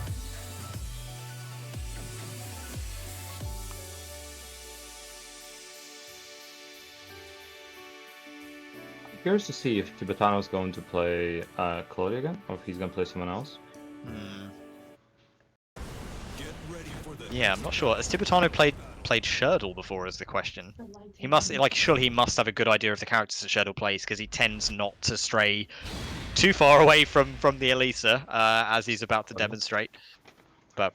curious to see if Tibetano is going to play Claudia again, or if he's going to play someone else. Get ready for the Yeah, I'm not sure. Has Tibetano played Shirdel before? Is the question. He must surely he must have a good idea of the characters that Shirdel plays because he tends not to stray too far away from the Elisa as he's about to demonstrate. But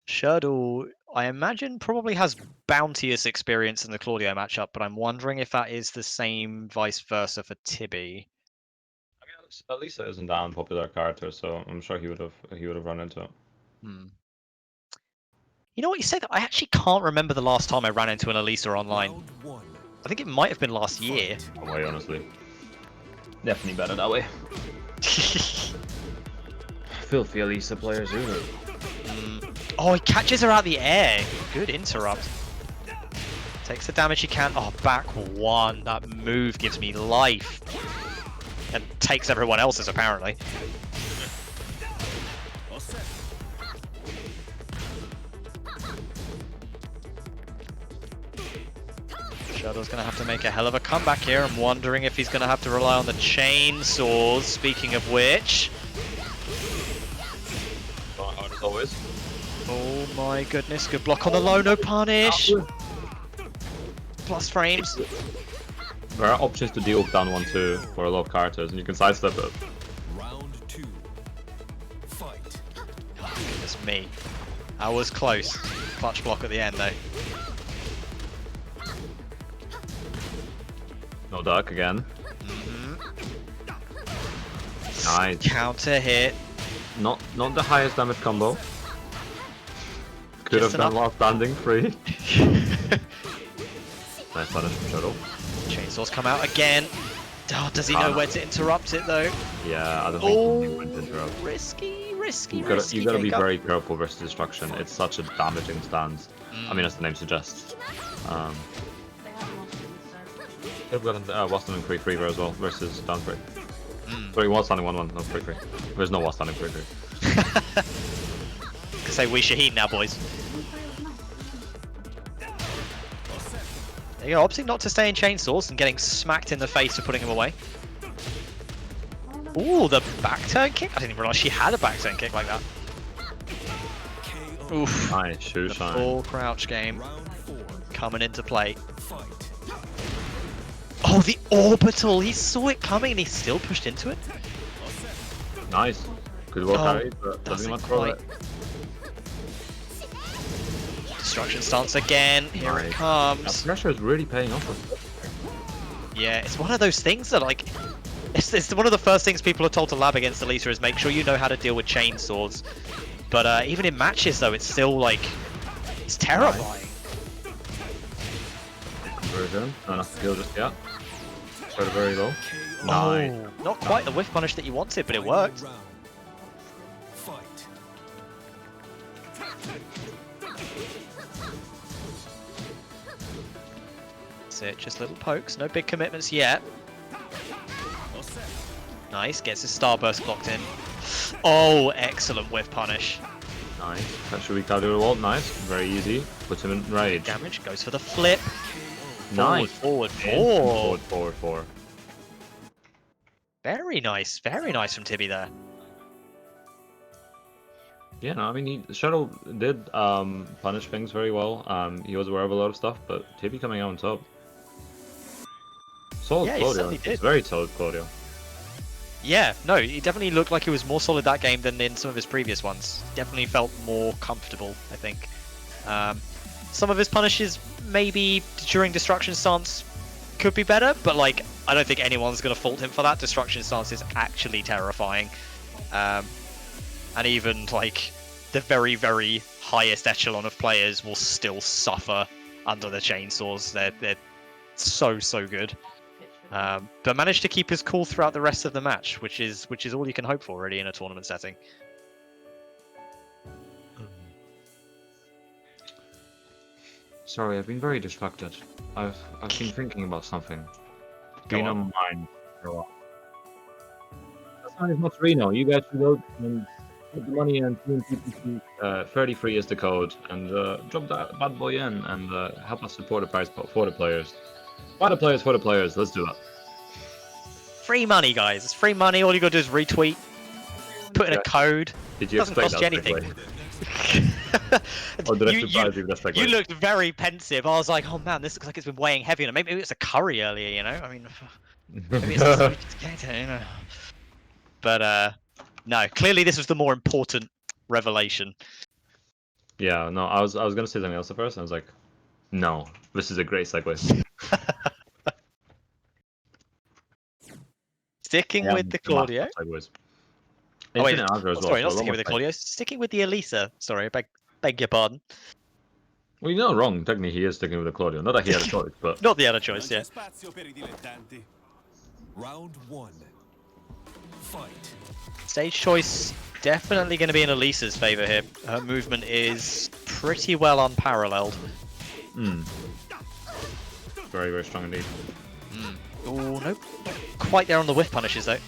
Shirdel, I imagine, probably has bounteous experience in the Claudio matchup, but I'm wondering if that is the same vice versa for Tibi. I mean, Elisa isn't that unpopular character, so I'm sure he would have run into it. You know what, you say that? I actually can't remember the last time I ran into an Elisa online. round one. I think it might have been last year. That way, honestly. Definitely better that way. Filthy Elisa players, really. Oh, he catches her out the air. Good interrupt. Takes the damage he can. Oh, back one. That move gives me life. And takes everyone else's, apparently. Shadow's going to have to make a hell of a comeback here. I'm wondering if he's going to have to rely on the chainsaws, speaking of which. Hard as always. Oh my goodness, good block on the low, no punish. Plus frames. There are options to deal down 1-2 for a lot of characters, and you can sidestep it. Round two. Fight. Oh, goodness me. That was close. Clutch block at the end, though. No duck again. Nice. Counter hit. Not the highest damage combo. Could Just have done enough. last standing free. Nice punish from Shirdel. Chainsaws come out again. Oh, does he know where to interrupt it, though? Yeah, I don't think he went to interrupt. Risky. You gotta be very careful versus destruction. It's such a damaging stance. I mean, as the name suggests. They've got Waston and 3-3 there as well versus down 3. Sorry, wall standing 1-1, no 3-3. There's no wall standing 3-3. Could say we Shaheen now, boys. There you go, opting not to stay in chainsaws and getting smacked in the face for putting him away. Ooh, the back turn kick? I didn't even realize she had a back turn kick like that. Oof. Nice, shoe The shine. full crouch game Round four. coming into play. Fight. Oh, the orbital! He saw it coming and he still pushed into it. Nice. Good work, Oh, Harry, but doesn't doesn't throw quite. it. Destruction stance again. Here it That comes. pressure is really paying off. Yeah, it's one of those things that, like, it's one of the first things people are told to lab against Elisa is make sure you know how to deal with chainsaws. But even in matches, though, it's still, like, it's terrifying. Conversion. Not enough to kill just yet. Started very low. Oh, not quite the whiff punish that you wanted, but it worked. Round. Fight. That's it, just little pokes, no big commitments yet. Nice, gets his starburst blocked in. Oh, excellent whiff punish. Nice. That should be counter the wall. Nice. Very easy. Puts him in rage. Damage goes for the flip. Nice. Forward. Forward. Very nice from Tibby there. Yeah, no, I mean, Shirdel did punish things very well. He was aware of a lot of stuff, but Tibby coming out on top. Solid Yeah, he Claudio. certainly did. It's very solid Claudio. Yeah, no, he definitely looked like he was more solid that game than in some of his previous ones. Definitely felt more comfortable, I think. Some of his punishes, maybe during Destruction Stance, could be better, but like, I don't think anyone's going to fault him for that. Destruction Stance is actually terrifying. And even like the very, very highest echelon of players will still suffer under the chainsaws. They're so good. But managed to keep his cool throughout the rest of the match, which is all you can hope for really in a tournament setting. Sorry, I've been very distracted. I've been thinking about something. Been on my mind for a while. That's not as much Reno. You guys should go and put the money in TNT. 33 is the code, and drop that bad boy in, and help us support the prize for the players. By the players, for the players. Let's do it. Free money, guys. It's free money. All you gotta do is retweet, put in a code. Did you Doesn't expect cost that? you anything. Or did I surprise you with that segue? You looked very pensive. I was like, oh man, this looks like it's been weighing heavy on it. Maybe it's a curry earlier, you know? I mean, maybe it's just, you know. But no, clearly this was the more important revelation. Yeah, no, I was gonna say something else at first, and I was like, no, this is a great segue. Sticking with the Claudio. Segues. Oh, wait, Infinite Azure as well, sorry, not so sticking with the Claudio. Sticking with the Elisa. Sorry, I beg your pardon. Well, you're not wrong. Technically, he is sticking with the Claudio. Not that he had a choice, but Not the other choice, yeah. Round 1. Fight. Stage choice definitely going to be in Elisa's favour here. Her movement is pretty well unparalleled. Very, very strong indeed. Oh, nope. Quite there on the whiff punishes, though.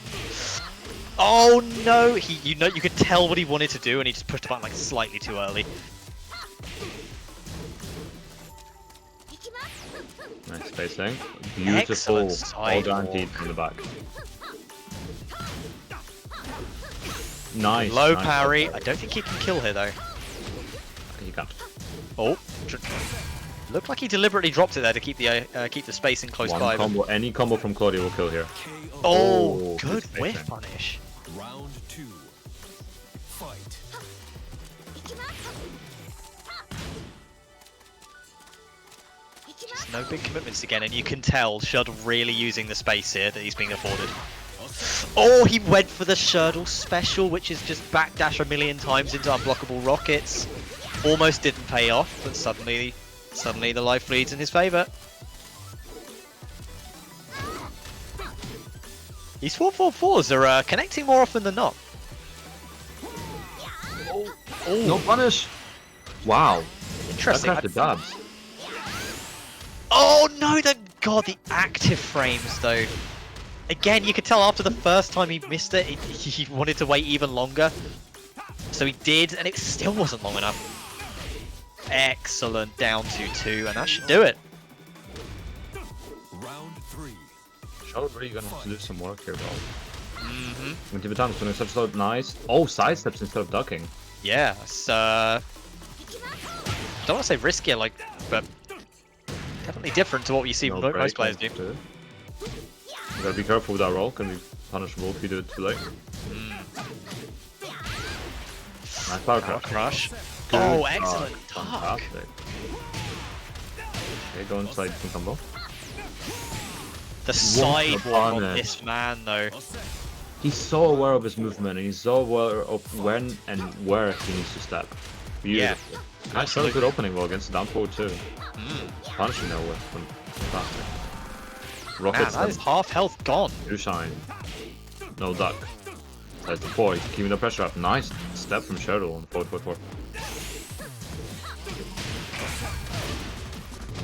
Oh, no! You could tell what he wanted to do, and he just pushed the button like slightly too early. Nice spacing. Beautiful. All guaranteed from the back. Nice. Low nice parry. I don't think he can kill here, though. He can't. Oh. Looked like he deliberately dropped it there to keep the spacing close by. Combo, any combo from Claudio will kill here. Oh, good whiff punish. Round 2. Fight. No big commitments again, and you can tell Shirdel really using the space here that he's being afforded. Oh, he went for the Shirdel special, which is just backdash a million times into unblockable rockets. Almost didn't pay off, but suddenly the life leads in his favour. These 4-4-4s are connecting more often than not. Oh, no punish! Wow. Interesting. That's the dubs. Oh no, God, the active frames though. Again, you could tell after the first time he missed it, he wanted to wait even longer. So he did, and it still wasn't long enough. Excellent, down to 2, and that should do it. Round 3. Shirdel really gonna have to do some work here, though. When Tibetano's doing such a nice. Oh, sidesteps instead of ducking. Yeah, it's don't want to say riskier, like, but definitely different to what you see most players do. You gotta be careful with that roll, can be punishable if you do it too late. Nice power crush. Good. Oh, excellent. Fantastic. Okay, go inside some combo. The sidewalk on this man, though. He's so aware of his movement, and he's so aware of when and where he needs to step. Beautiful. Yeah, nice, a good opening though against the down forward too. Punishing that with fantastic. Rockets. Man, that is half health gone. Do shine. No duck. There's the 4. He's keeping the pressure up. Nice step from Shirdel on 4-4-4.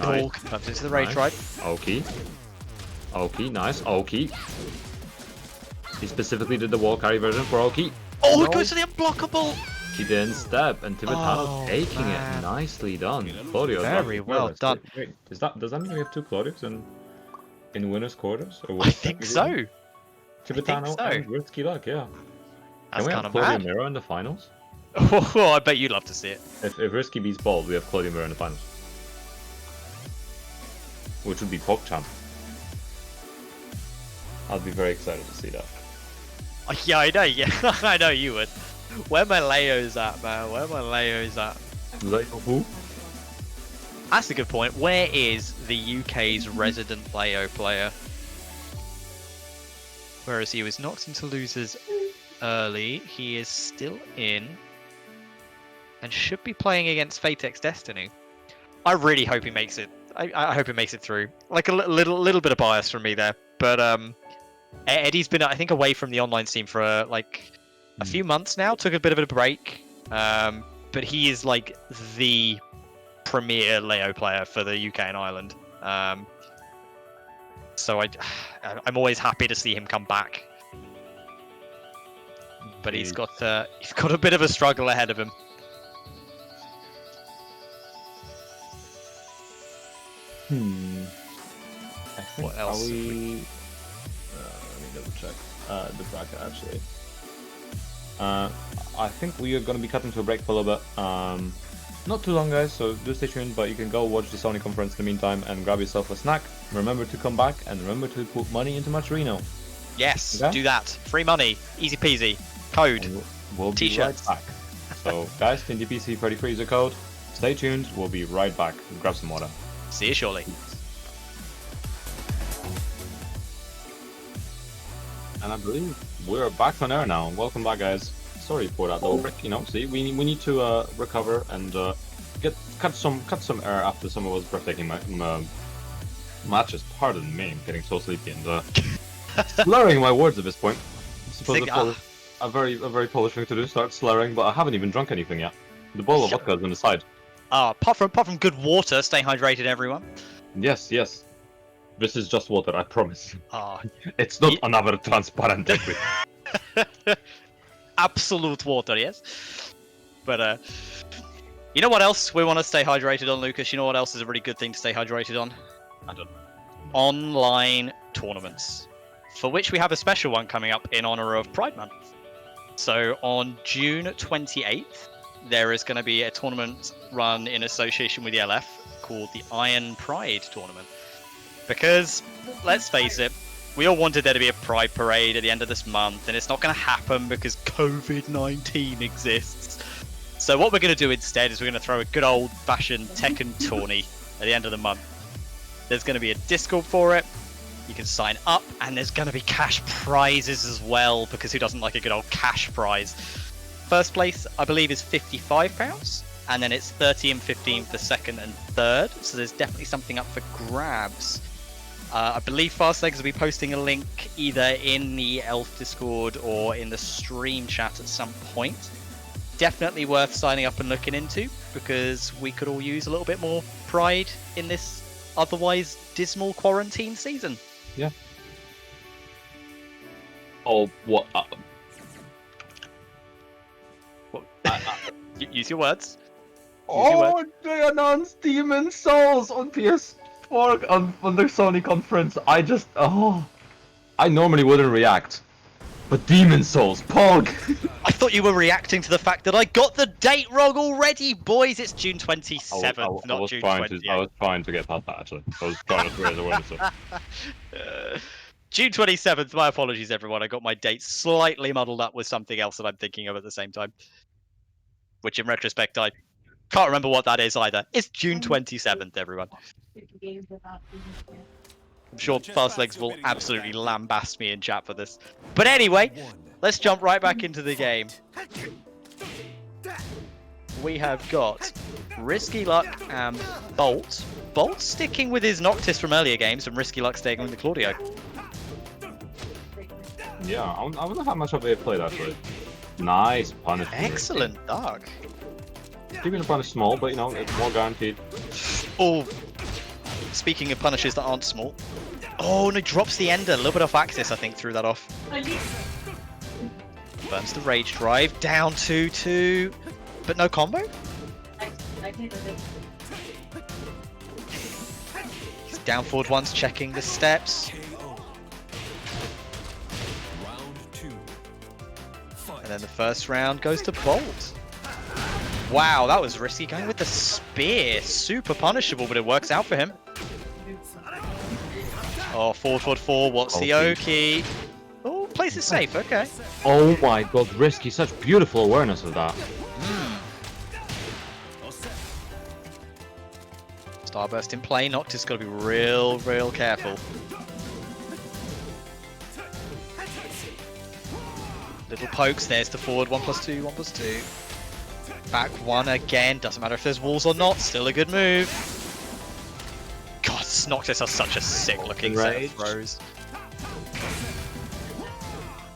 Nice. Comes into the rage drive. Oki. Oki, nice. Oki. He specifically did the wall carry version for Oki. Oh, it goes to the unblockable! He didn't step, and Tibetano taking it. Nicely done. Claudio. Very well done. Wait, does that mean we have 2 Claudios in winners quarters? Or I think so. Tibetano and RsKyLuck, yeah. That's Can we kind have of Claudio mad. Mira in the finals? Oh, I bet you'd love to see it. If Risky beats Bald, we have Claudio Mira in the finals. Which would be PogChamp. I'd be very excited to see that. Yeah, I know, yeah. I know you would. Where my Leo's at, man? Where my Leo's at? Leo who? That's a good point. Where is the UK's resident Leo player? Whereas he was knocked into losers early, he is still in and should be playing against Fatex Destiny. I really hope he makes it. I hope he makes it through. Like a little bit of bias from me there, but Eddie's been, I think, away from the online scene for like a few months now. Took a bit of a break, but he is like the premier Leo player for the UK and Ireland. So I'm always happy to see him come back. but he's got a bit of a struggle ahead of him. What else? Let me double check the bracket actually. I think we are going to be cutting to a break for a little bit. Not too long, guys, so do stay tuned, but you can go watch the Sony conference in the meantime and grab yourself a snack. Remember to come back and remember to put money into Matcherino. Yes, Okay? do that. Free money, easy peasy. Code. And we'll be T-shirts. right back. So, guys, TNTPC33 is the code. Stay tuned, we'll be right back. Grab some water. See you shortly. And I believe we're back on air now. Welcome back, guys. Sorry for that little break. You know, see, we need to recover and cut some air after some of those breathtaking matches. Pardon me, I'm getting so sleepy and slurring my words at this point. I suppose a very Polish thing to do, start slurring, but I haven't even drunk anything yet. The bowl of vodka is on the side. Apart from good water, stay hydrated, everyone. Yes. This is just water, I promise. Ah, It's not another transparent liquid. absolute water, yes. But you know what else we want to stay hydrated on, Lucas? You know what else is a really good thing to stay hydrated on? I don't know. Online tournaments, for which we have a special one coming up in honor of Pride Month. So on June 28th, there is going to be a tournament run in association with the LF called the Iron Pride Tournament. Because, let's face it, we all wanted there to be a Pride Parade at the end of this month, and it's not going to happen because COVID-19 exists. So what we're going to do instead is we're going to throw a good old-fashioned Tekken tourney at the end of the month. There's going to be a Discord for it. You can sign up, and there's going to be cash prizes as well, because who doesn't like a good old cash prize? First place, I believe, is £55, and then it's 30 and 15 for second and third, so there's definitely something up for grabs. I believe Fast Legs will be posting a link either in the Elf Discord or in the stream chat at some point. Definitely worth signing up and looking into, because we could all use a little bit more pride in this otherwise dismal quarantine season. Yeah. Oh, what? Use your words. Oh, they announced Demon Souls on PS4 on the Sony conference. I normally wouldn't react, but Demon Souls, Pog. I thought you were reacting to the fact that I got the date wrong already, boys. It's June 27th, not June 20th. I was trying to get past that, actually. I was trying to raise awareness of. June 27th. My apologies, everyone. I got my date slightly muddled up with something else that I'm thinking of at the same time. Which, in retrospect, I can't remember what that is either. It's June 27th, everyone. I'm sure Fast Legs will absolutely lambast me in chat for this. But anyway, let's jump right back into the game. We have got RsKyLuck and Bolt. Bolt sticking with his Noctis from earlier games, and RsKyLuck staying with the Claudio. Yeah, I wonder how much of it played, actually. Nice punish. Excellent, Dark. Keeping the punish small, but you know, it's more guaranteed. Oh, speaking of punishes that aren't small. Oh, no, drops the Ender. A little bit off axis, I think, threw that off. Burns the Rage Drive. Down 2-2. But no combo? He's down forward once, checking the steps. And then the first round goes to Bolt. Wow, that was risky. Going with the spear. Super punishable, but it works out for him. Oh, forward 4. What's the Oki? Oh, plays it safe. Okay. Oh my god, risky. Such beautiful awareness of that. Starburst in play. Noctis got to be real careful. Little pokes. There's the forward. 1+2. 1+2. Back 1 again. Doesn't matter if there's walls or not. Still a good move. God, Noctis has such a sick looking set of throws.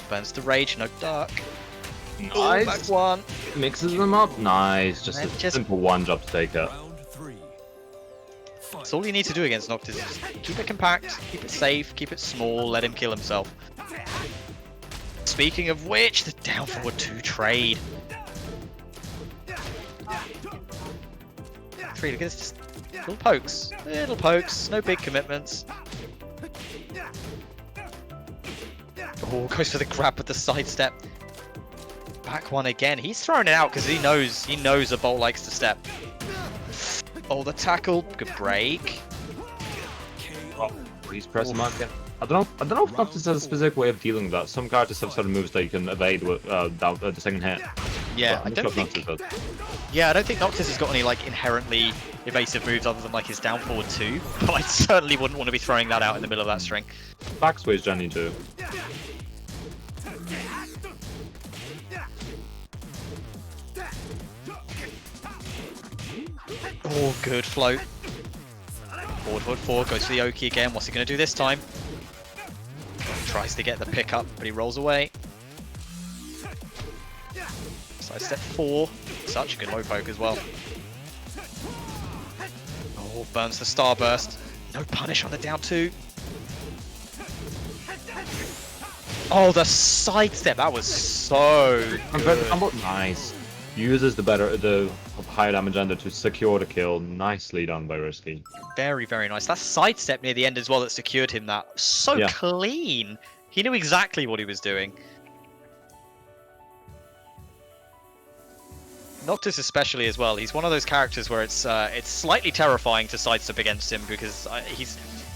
Burns the Rage. No Dark. Nice. Oh, back 1. Mixes them up. Nice. Just And a just- simple one job to take it. That's all you need to do against Noctis. Is just keep it compact, keep it safe, keep it small, let him kill himself. speaking of which, the down forward 2 trade. 3, look at this, just little pokes, no big commitments. Oh, goes for the grab with the sidestep. Back one again. He's throwing it out because he knows a Bolt likes to step. Oh, the tackle, good break. Oh, he's pressing market. I don't know if Noctis has a specific way of dealing with that. Some characters have certain moves that you can evade with down the second hit. Yeah, I don't think Noctis has got any like inherently evasive moves other than like his down forward 2. But I certainly wouldn't want to be throwing that out in the middle of that string. Backsway's Jenny too. Oh, good float. Forward, goes for the Oki again. What's he going to do this time? Tries to get the pickup, but he rolls away. Side step 4. Such a good low poke as well. Oh, burns the starburst. No punish on the down 2. Oh, the side step. That was so good. Nice. Uses the higher damage ender to secure the kill. Nicely done by RsKy. Very, very nice. That sidestep near the end as well that secured him that. So clean. He knew exactly what he was doing. Noctis especially as well. He's one of those characters where it's slightly terrifying to sidestep against him because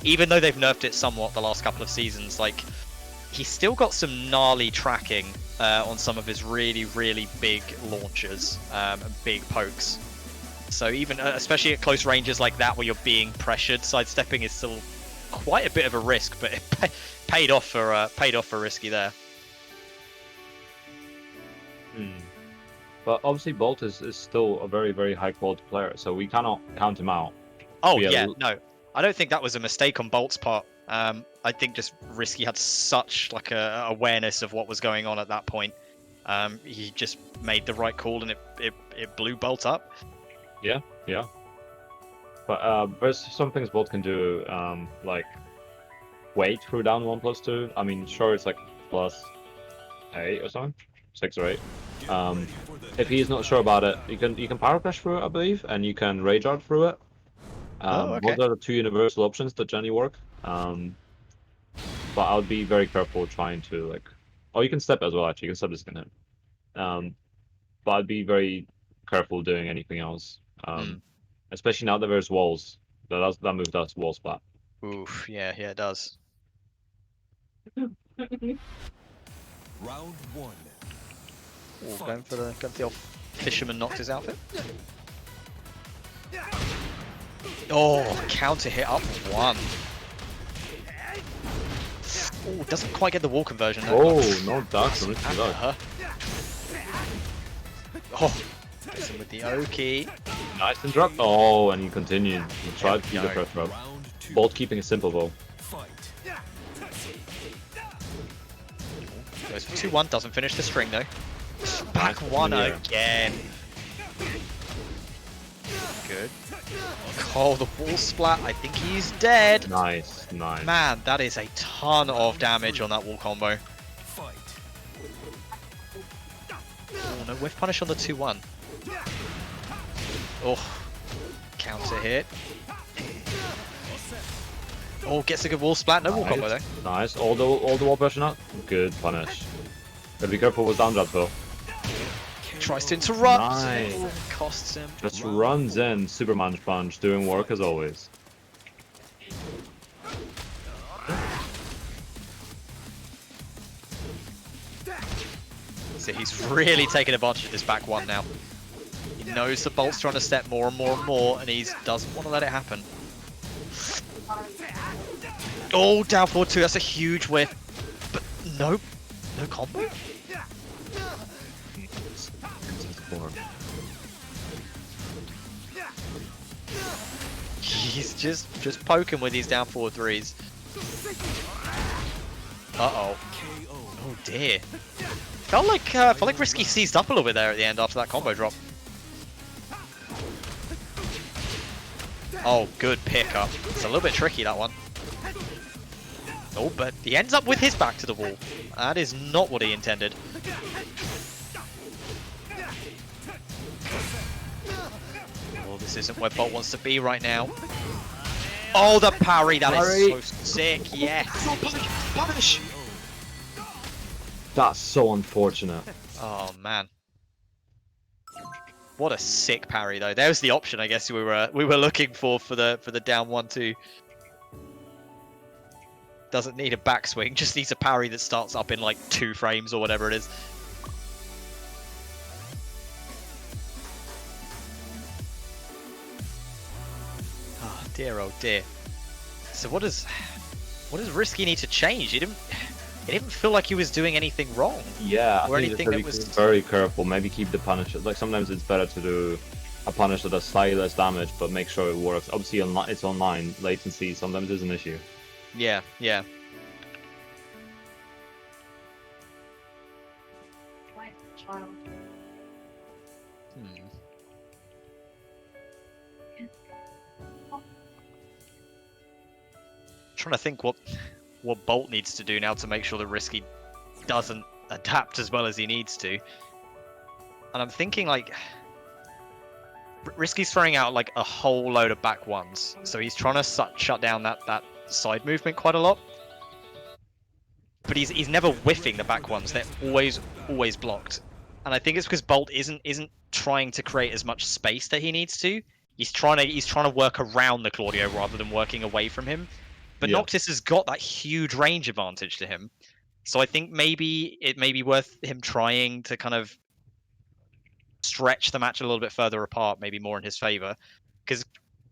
even though they've nerfed it somewhat the last couple of seasons, like he's still got some gnarly tracking on some of his really, really big launchers and big pokes. So even, especially at close ranges like that where you're being pressured, sidestepping is still quite a bit of a risk, but it paid off for RsKy there. But obviously Bolt is still a very, very high quality player, so we cannot count him out. Oh yeah, no. I don't think that was a mistake on Bolt's part. I think just RsKy had such like a awareness of what was going on at that point. He just made the right call and it blew Bolt up. Yeah. But there's some things Bolt can do, like wait through down 1+2. I mean, sure, it's like +8 or something, 6 or 8. If he's not sure about it, you can power crash through it, I believe, and you can rage art through it. Okay. Those are the 2 universal options that Jenny work. But I would be very careful trying to like. Oh, you can step as well. Actually, you can step the second hit. But I'd be very careful doing anything else. Especially now that there's walls. That move does wall splat. Oof, yeah, it does. Round 1. Ooh, going for the old Fisherman Noctis outfit. Oh, counter hit up 1. Oh, doesn't quite get the wall conversion though. Oh, no ducks. Oh, gets him with the Oki. Nice and drop. Oh, and he continued. He tried to keep the first drop. Bolt keeping it simple though. Goes for 2-1, doesn't finish the string though. Back 1 again. Good. Oh, the wall splat. I think he's dead. Nice. Man, that is a ton of damage on that wall combo. Oh, no whiff punish on the 2-1. Oh, counter hit. Oh, gets a good wall splat. No wall combo though. Nice. All the wall pressure out. Good punish. Gotta be careful with down jab though. Tries to interrupt. Nice. Oh, costs him. Just runs in. Superman punch doing work as always. So he's really taking advantage of this back 1 now. He knows the Bolt's trying to step more and more, and he doesn't want to let it happen. Oh, down forward 2, that's a huge whiff. But no combo? He's just poking with these down forward 3s. Uh-oh. Oh dear. Felt like RsKy seized up a little bit there at the end after that combo drop. Oh, good pickup. It's a little bit tricky, that one. Oh, but he ends up with his back to the wall. That is not what he intended. Oh, this isn't where Bolt wants to be right now. Oh, the parry! That is so sick. Yes. Punish! That's so unfortunate. Oh man. What a sick parry though. There's the option I guess we were looking for the down 1-2. Doesn't need a backswing, just needs a parry that starts up in like 2 frames or whatever it is. Oh dear, oh dear. So what does RsKy need to change? It didn't feel like he was doing anything wrong. Yeah, Or I think anything just that was very careful. Maybe keep the punish. Like sometimes it's better to do a punish that does slightly less damage, but make sure it works. Obviously, it's online. Latency sometimes is an issue. Yeah, yeah. Trying to think what Bolt needs to do now to make sure that RsKy doesn't adapt as well as he needs to. And I'm thinking like RsKy's throwing out like a whole load of back ones, so he's trying to shut down that side movement quite a lot. But he's never whiffing the back ones. They're always blocked. And I think it's because Bolt isn't trying to create as much space that he needs to. He's trying to work around the Claudio rather than working away from him. But Yeah. Noctis has got that huge range advantage to him. So I think maybe it may be worth him trying to kind of stretch the match a little bit further apart, maybe more in his favor. Because,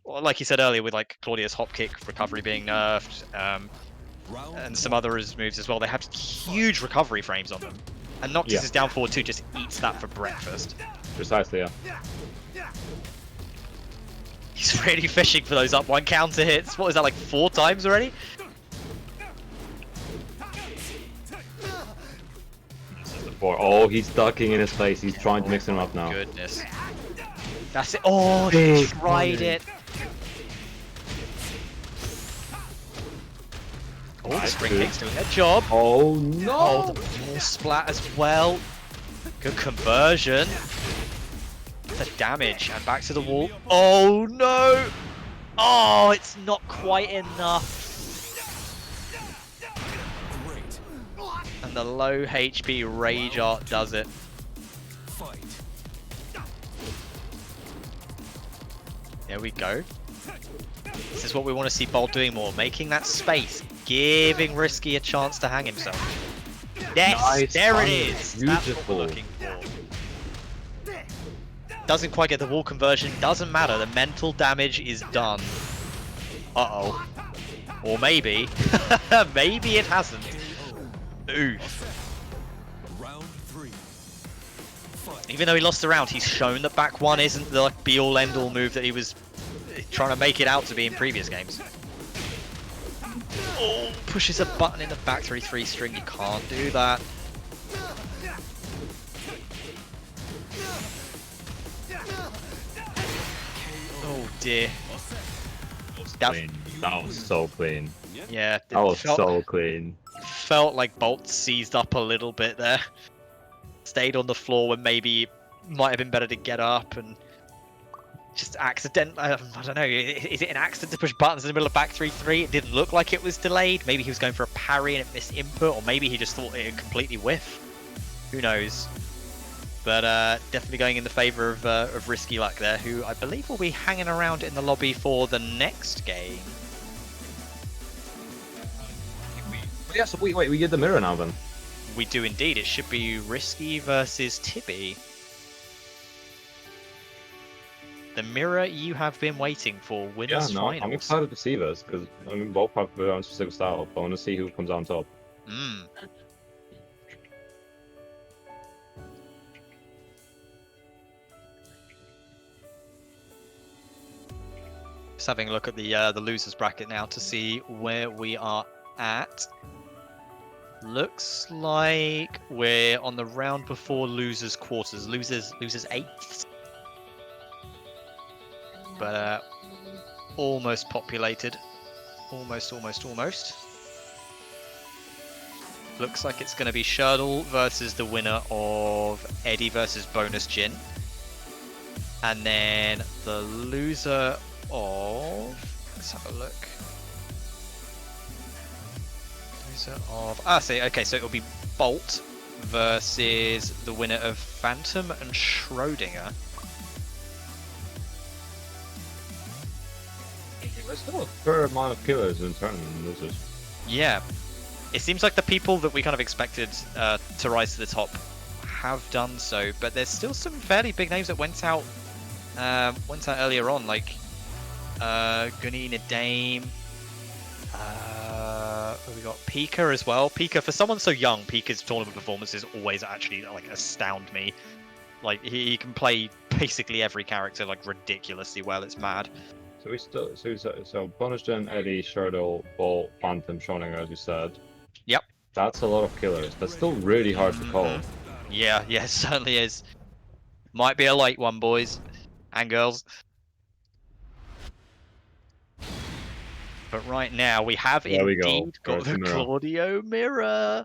like you said earlier, with like Claudio's hop kick recovery being nerfed, and some other moves as well, they have huge recovery frames on them. And Noctis' is down forward 2 just eats that for breakfast. Precisely, yeah. He's really fishing for those up 1 counter hits. What is that, like 4 times already? Oh, he's ducking in his face. He's trying to mix him up now. Goodness. That's it. Oh, he tried it. Oh, the spring kick's doing their job. Oh no! Oh, the full splat as well. Good conversion. The damage and back to the wall. Oh no! Oh, it's not quite enough. And the low HP Rage Art does it. There we go. This is what we want to see Bolt doing more, making that space, giving RsKy a chance to hang himself. Yes, Nice. there it is. That's what Beautiful. we're looking for. Doesn't quite get the wall conversion, doesn't matter, the mental damage is done. Uh-oh. Or maybe, maybe it hasn't. Oof. Round 3. Even though he lost the round, he's shown that back 1 isn't the like, be-all end-all move that he was trying to make it out to be in previous games. Oh, pushes a button in the back 3-3 string, you can't do that. Oh dear. That was so clean. Yeah, That was so clean. Felt like Bolt seized up a little bit there. Stayed on the floor when maybe might have been better to get up and just accident. I don't know. Is it an accident to push buttons in the middle of back 3-3? It didn't look like it was delayed. Maybe he was going for a parry and it missed input, or maybe he just thought it would completely whiff. Who knows? But definitely going in the favour of RsKyLuck there, who I believe will be hanging around in the lobby for the next game. Yeah, so wait, we get the mirror now then. We do indeed. It should be RsKy versus Tibby. The mirror you have been waiting for, winners finals. I'm excited to see this because I mean both have their own specific style, but I want to see who comes on top. Just having a look at the losers bracket now to see where we are at. Looks like we're on the round before losers quarters. Losers 8th. But almost populated. Almost. looks like it's going to be Shirdel versus the winner of Edddyy versus Bonusjin. And then the loser of... Let's have a look. Loser of... see, okay, so it'll be Bolt versus the winner of Phantom and Schrodingre. There's still a fair amount of killers in tournament losers. Yeah. It seems like the people that we kind of expected to rise to the top have done so, but there's still some fairly big names that went out earlier on, like Gunni, Nidaime. We got Pika as well. Pika, for someone so young, Pika's tournament performances always actually like astound me. Like he can play basically every character like ridiculously well. It's mad. So we still so Bonusjin, Edddyy, Shirdel, Bolt, Phantom, Schrodingre, as you said. Yep. That's a lot of killers. That's still really hard to call. Yeah, it certainly is. Might be a light one, boys and girls. But right now we have indeed got the Claudio mirror.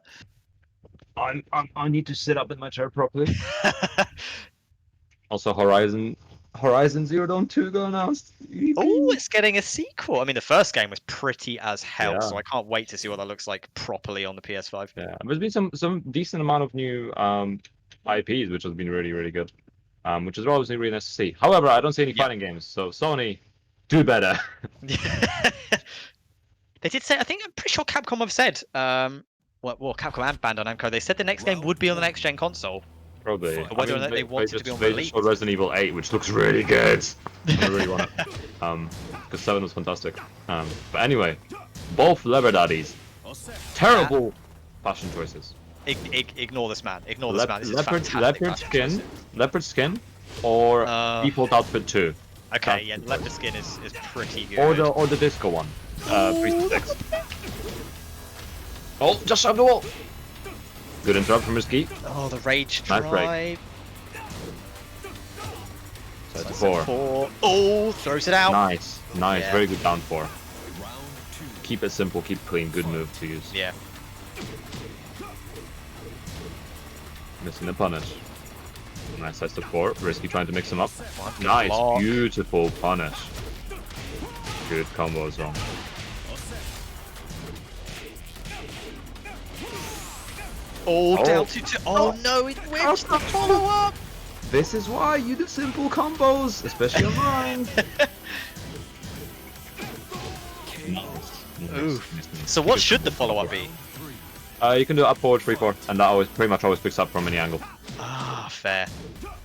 I need to sit up in my chair properly. Also, Horizon Zero Dawn 2 got announced. Oh, it's getting a sequel. I mean, the first game was pretty as hell, Yeah. so I can't wait to see what that looks like properly on the PS5. Yeah, there's been some decent amount of new IPs, which has been really, really good. Which is obviously really nice to see. However, I don't see any fighting games, so Sony, do better. They did say, I'm pretty sure Capcom have said, well, Capcom and Bandai Namco, they said the next game would be on the next gen console. Probably. But whether or not they want it to be on They release. just showed Resident Evil 8, which looks really good. I really want it. Because 7 was fantastic. But anyway, both leather daddies. Terrible fashion choices. Ignore this man. Ignore this man. This is fantastic leopard skin, or default outfit 2. Okay, yeah, leopard skin is pretty good. Or the disco one. 366. Oh, just shoved the wall. Good interrupt from RsKy. Oh, the rage Nice drive. break. Set to 4. Oh, throws it out. Nice. Yeah. Very good down 4. Keep it simple, keep it clean. Good move to use. Yeah. Missing the punish. Nice sets to 4. RsKy trying to mix them up. Good Nice, block. beautiful punish. Good combo as well. Oh, Oh. down to 2. Oh no, it wins the follow-up. This is why you do simple combos, especially on mine. So what should the follow-up be? You can do up forward 3-4, and that pretty much always picks up from any angle. Ah, fair.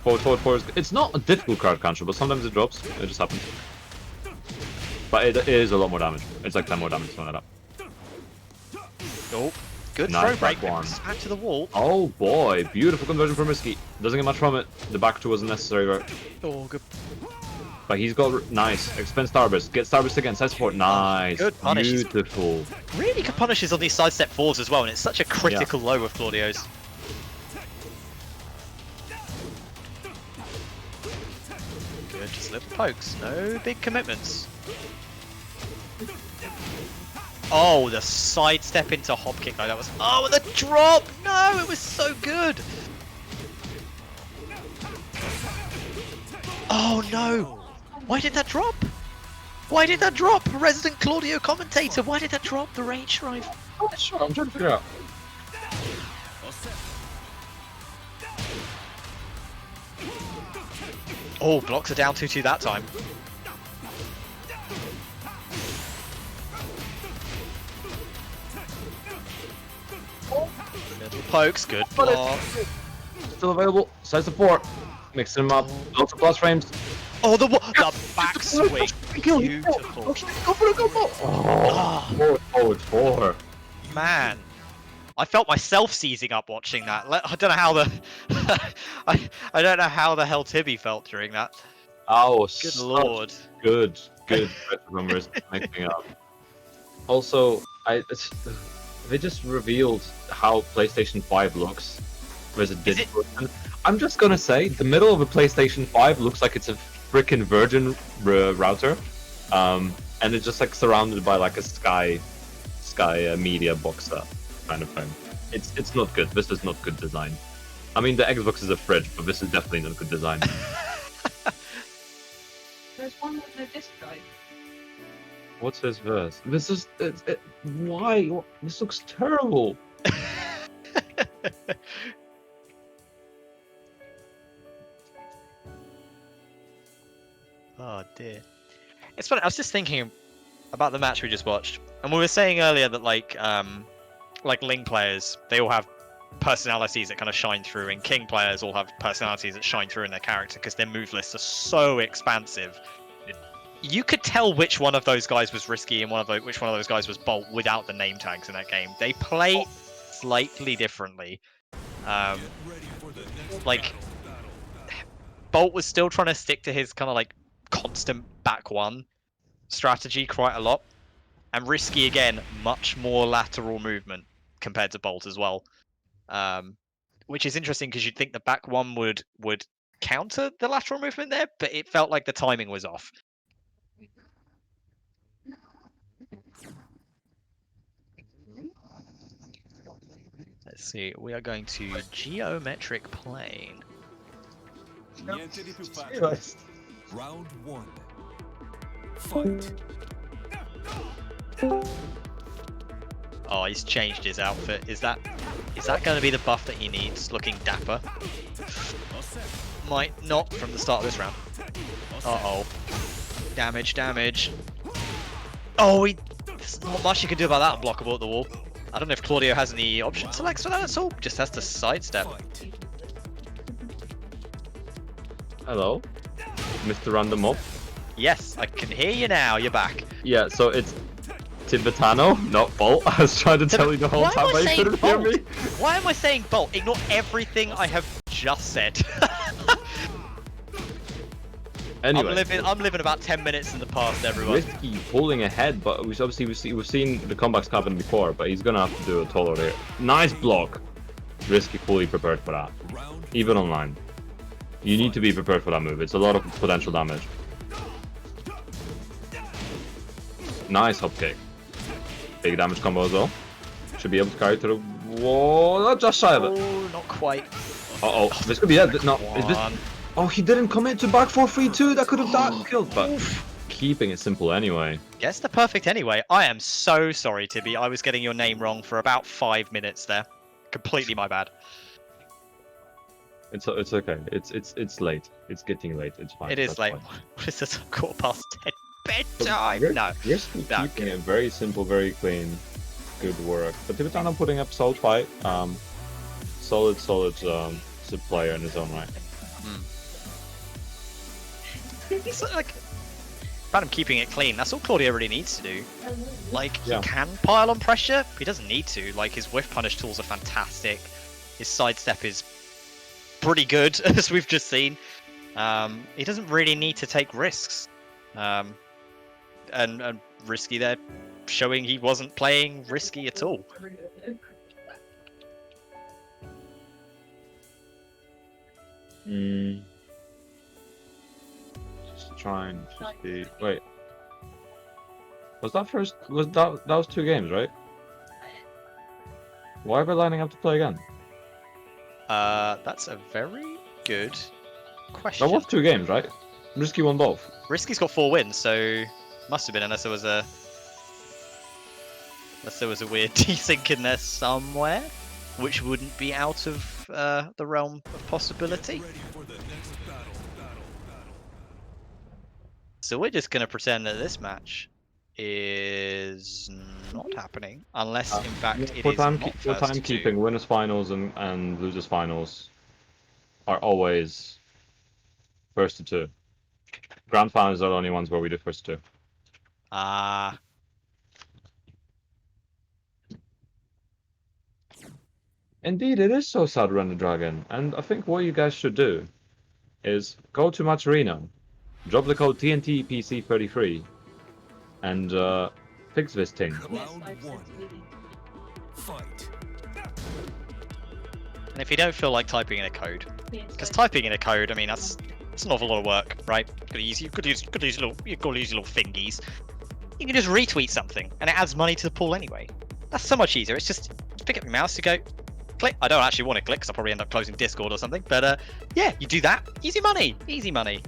Forward. It's not a difficult crowd control, but sometimes it drops. It just happens. But it is a lot more damage. It's like 10 more damage throwing it up. Oh, good Nice throw break. back one. Back to the wall. Oh boy, beautiful conversion from RsKy. Doesn't get much from it. The back 2 wasn't necessary, right? Oh, good. But he's got nice. Expend Starburst. Get Starburst again. Side support. Nice. Good punish. Beautiful. Really good punishes on these sidestep forwards as well, and it's such a critical low of Claudio's. Good, just little pokes. No big commitments. Oh, the sidestep into hop kick though. That was. Oh, and the drop! No, it was so good. Oh no! Why did that drop? Why did that drop? Resident Claudio commentator, why did that drop? The rage drive. Oh, sure. I'm trying to figure out. Oh, blocks are down 2-2 that time. Little pokes, good block. Still available. Side support. Mixing them up. Lots of plus frames. Oh, the back swing. Beautiful. Go for the combo. Oh, forward 4. Man. I felt myself seizing up watching that. I don't know how the I don't know how the hell Tibby felt during that. Oh, Good lord. Good numbers mixing up. Also, they just revealed how PlayStation 5 looks. There's a digital. I'm just gonna say the middle of a PlayStation 5 looks like it's a freaking Virgin router, and it's just like surrounded by like a Sky Media box set kind of thing. It's not good. This is not good design. I mean, the Xbox is a fridge, but this is definitely not good design. There's one with no disc drive. What's this verse? This is why? This looks terrible. Oh dear. It's funny. I was just thinking about the match we just watched, and we were saying earlier that like Ling players, they all have personalities that kind of shine through, and King players all have personalities that shine through in their character because their move lists are so expansive. You could tell which one of those guys was Risky and which one of those guys was Bolt without the name tags in that game. They play slightly differently. Like Bolt was still trying to stick to his kind of like constant back one strategy quite a lot, and Risky again much more lateral movement compared to Bolt as well, which is interesting because you'd think the back one would counter the lateral movement there, but it felt like the timing was off. Let's see, we are going to geometric plane. Round 1. Fight. Oh, he's changed his outfit. Is that going to be the buff that he needs? Looking dapper. Might not from the start of this round. Uh-oh. Damage, damage. Oh, there's not much you can do about that unblockable at the wall. I don't know if Claudio has any option selects for that at all. Just has to sidestep. Hello, Mr. Random Mob. Yes, I can hear you now. You're back. Yeah, so it's Tibetano, not Bolt. I was trying to tell you the whole time, but you couldn't hear me. Why am I saying Bolt? Ignore everything I have just said. Anyway, I'm living about 10 minutes in the past, everyone. Risky pulling ahead, but we've seen the comebacks happen before, but he's gonna have to do a taller here. Nice block. Risky fully prepared for that. Even online. You need to be prepared for that move. It's a lot of potential damage. Nice hop kick. Big damage combo as well. Should be able to carry to the wall. Not just shy of it. Oh, not quite. Uh-oh. This could be it. No, is this... Oh, he didn't commit to back 4-3-2. That could have killed, but keeping it simple anyway. Guess the perfect anyway. I am so sorry, Tibby. I was getting your name wrong for about 5 minutes there. Completely my bad. It's okay. It's late. It's getting late. It's fine. It is late. Fine. What is this? 10:15 bedtime? No. Risky keeping it very simple, very clean. Good work. But Tibetano putting up solid fight. Solid player in his own right. It's like about him keeping it clean. That's all Claudio really needs to do. Like, he can pile on pressure. He doesn't need to. Like, his whiff punish tools are fantastic. His sidestep is pretty good, as we've just seen. He doesn't really need to take risks. And Risky there, showing he wasn't playing risky at all. Trying to be. Wait. Was that first? That was 2 games, right? Why are we lining up to play again? That's a very good question. That was 2 games, right? Risky won both. Risky's got 4 wins, so must have been, unless there was a weird desync in there somewhere, which wouldn't be out of the realm of possibility. So we're just going to pretend that this match is not happening, unless in fact it is not first for timekeeping, winners finals and losers finals are always first to 2. Grand finals are the only ones where we do first to 2. Ah. Indeed, it is so sad, Render Dragon. And I think what you guys should do is go to Match Arena, drop the code TNT PC33, and fix this thing. And if you don't feel like typing in a code, because typing in a code, I mean, that's an awful lot of work, right? You could use little fingies. You can just retweet something, and it adds money to the pool anyway. That's so much easier. It's just pick up your mouse, you go click. I don't actually want to click because I'll probably end up closing Discord or something. But yeah, you do that. Easy money. Easy money.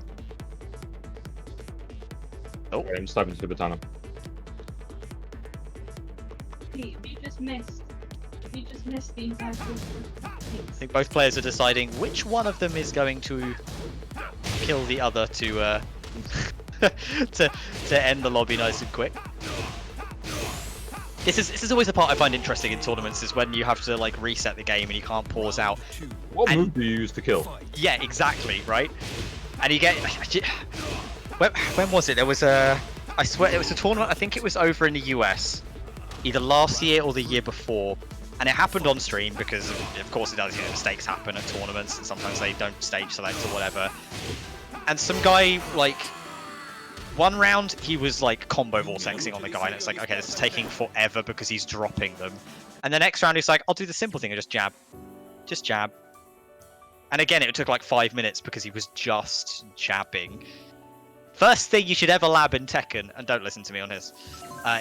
Oh, I'm just typing Tibetano. Pete, you just missed. You just missed the entire I think both players are deciding which one of them is going to kill the other to to end the lobby nice and quick. This is always the part I find interesting in tournaments, is when you have to like reset the game and you can't pause out. What move do you use to kill? Yeah, exactly, right? And you get... When was it? There was a... I swear it was a tournament, I think it was over in the US. Either last year or the year before. And it happened on stream because, of course it does, you know, mistakes happen at tournaments and sometimes they don't stage select or whatever. And some guy, like... One round, he was like combo vortexing on the guy, and it's like, okay, this is taking forever because he's dropping them. And the next round, he's like, I'll do the simple thing and just jab. Just jab. And again, it took like 5 minutes because he was just jabbing. First thing you should ever lab in Tekken, and don't listen to me on this,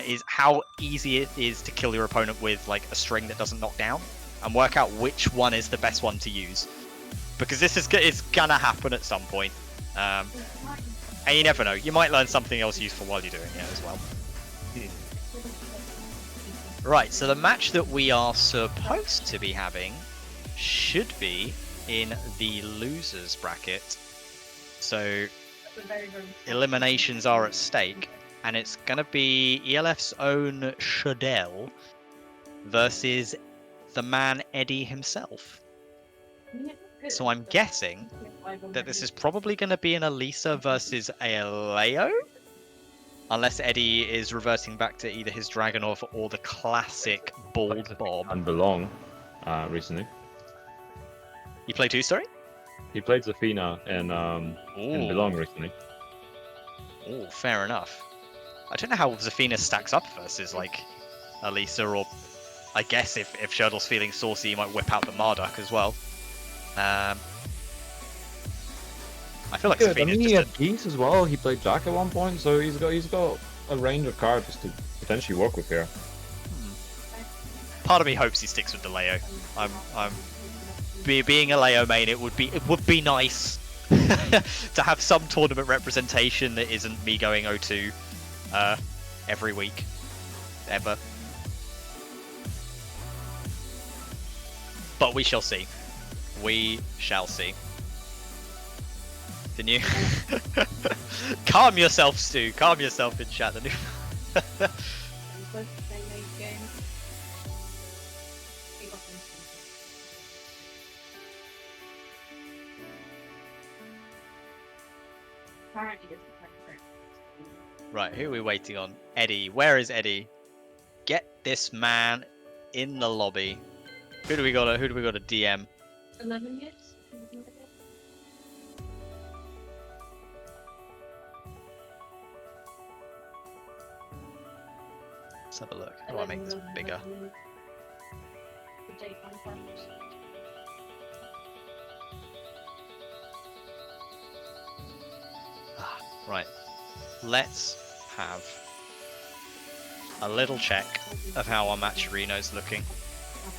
is how easy it is to kill your opponent with like a string that doesn't knock down, and work out which one is the best one to use. Because this is it's gonna happen at some point. And you never know, you might learn something else useful while you're doing it as well. Right, so the match that we are supposed to be having should be in the losers bracket. So eliminations are at stake, and it's gonna be ELF's own Shirdel versus the man Eddie himself. So I'm guessing that this is probably going to be an Elisa versus a Leo, unless Eddie is reverting back to either his Dragonov or the classic Bald Bob. And Belong, recently. You played who, sorry? He played Zafina in Belong recently. Oh, fair enough. I don't know how Zafina stacks up versus like Elisa, or I guess if Shirdel's feeling saucy, he might whip out the Marduk as well. I feel like I Zafina's mean, he just had Geese as well. He played Jack at one point, so he's got a range of cards to potentially work with here. Part of me hopes he sticks with the Leo. Being a Leo main, it would be nice to have some tournament representation that isn't me going 0-2 every week, ever. But we shall see. We shall see. The new... Calm yourself, Stu. Calm yourself in chat. The new... Right, who are we waiting on? Eddie. Where is Eddie? Get this man in the lobby. Who do we got to DM? 11 years? Let's have a look. How do I make this bigger? Right. Let's have a little check of how our match arena's looking.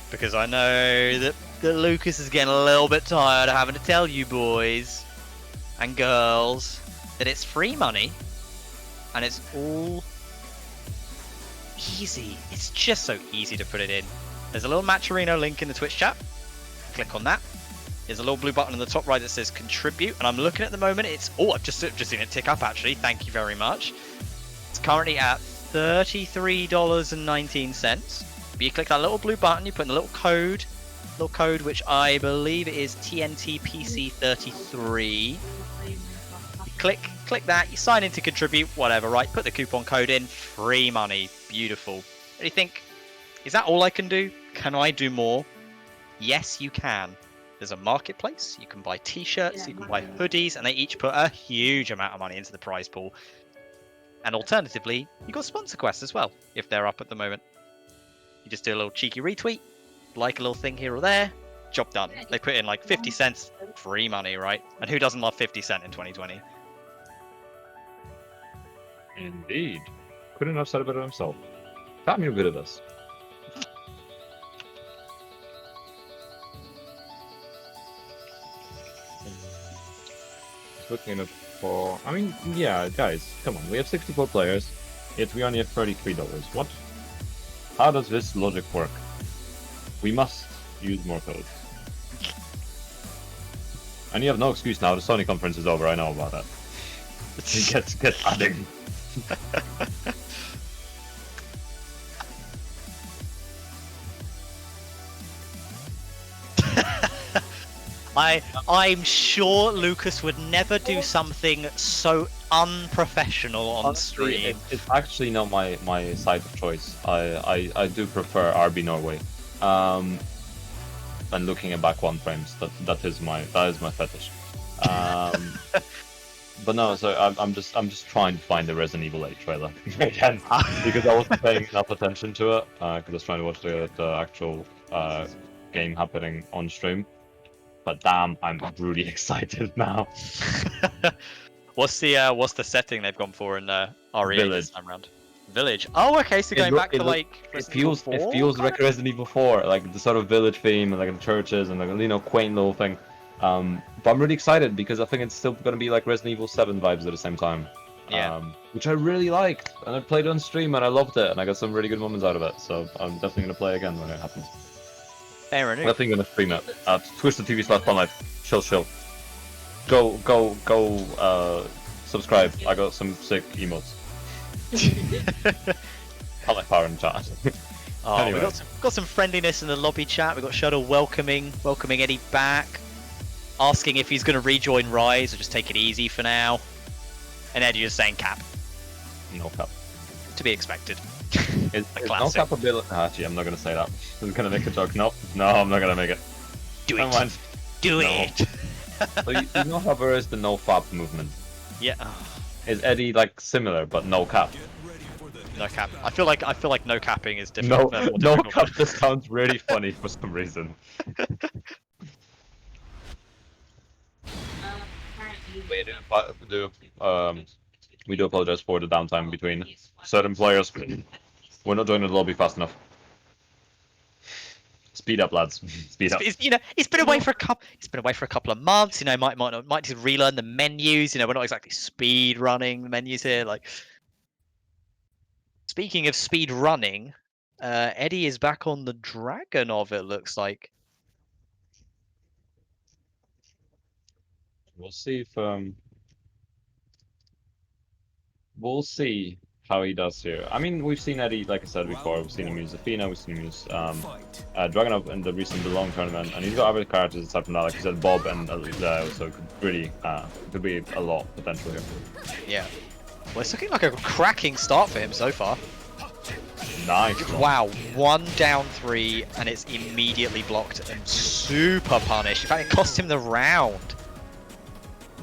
Because I know that Lucas is getting a little bit tired of having to tell you boys and girls that it's free money and it's all easy. It's just so easy to put it in. There's a little match arena link in the Twitch chat. Click on that. There's a little blue button on the top right that says contribute, and I'm looking at the moment. It's I've just seen it tick up actually. Thank you very much. It's currently at $33.19. But you click that little blue button, you put in the little code which I believe is TNT PC33. Click that, you sign in to contribute, whatever, right? Put the coupon code in, free money, beautiful. And you think, is that all I can do? Can I do more? Yes, you can. There's a marketplace, you can buy t-shirts, you can buy hoodies, and they each put a huge amount of money into the prize pool. And alternatively, you got sponsor quests as well, if they're up at the moment. You just do a little cheeky retweet, like a little thing here or there, job done. They put in like 50 cents, free money, right? And who doesn't love 50 cent in 2020? Indeed. Couldn't have said it better himself. Taught me a bit of this. looking at for. I mean, yeah, guys, come on. We have 64 players, yet we only have $33. What? How does this logic work? We must use more codes. And you have no excuse now. The Sony conference is over. I know about that. Get adding. I'm sure Lucas would never do something so unprofessional on Honestly, stream. it's actually not my side of choice. I do prefer RB Norway. And looking at back one frames, that is my fetish. But no, so I'm just trying to find the Resident Evil 8 trailer again because I wasn't paying enough attention to it because I was trying to watch the actual game happening on stream. But damn, I'm really excited now. What's the setting they've gone for in RE Village. this time round? Village. Oh, okay. So going back to like it feels like Resident Evil 4, like the sort of village theme, and like the churches and like quaint little thing. But I'm really excited because I think it's still gonna be like Resident Evil 7 vibes at the same time. Yeah. Which I really liked, and I played it on stream and I loved it, and I got some really good moments out of it. So I'm definitely gonna play again when it happens. Fair I'm enough. definitely gonna stream it. Twitch.tv/funlife. Chill. Go. Subscribe. I got some sick emotes. I like power in chat. Oh, Anyway. we got some friendliness in the lobby chat. We got Shirdel welcoming Eddie back, asking if he's going to rejoin Rise or just take it easy for now. And Eddie just saying cap. No cap. To be expected. It's no classic. capability. Actually, I'm not gonna say that. I'm gonna make a joke. No, I'm not gonna make it. Do Never it. mind. Do No. it. So you know how there is the no fap movement? Yeah. Is Eddie like similar but no cap? Get ready for the No cap. I feel like no capping is No, different. no cap. This sounds really funny for some reason. We do apologize for the downtime between certain players. We're not joining the lobby fast enough. Speed up, lads. Speed up. It's been away for a couple. It's been away for a couple of months. Might need to relearn the menus. We're not exactly speed running the menus here. Like, speaking of speed running, Eddie is back on the Dragonov. It looks like. We'll see if we'll see how he does here. I mean, we've seen Eddie, like I said before, we've seen him use Athena, we've seen him use fight. Dragonov in the recent Long tournament, and he's got other characters aside from that, like you said, Bob and Leo, so it could really could be a lot potential here. Yeah. Well, it's looking like a cracking start for him so far. Nice. Wow, 1 down 3, and it's immediately blocked and super punished. In fact, it cost him the round.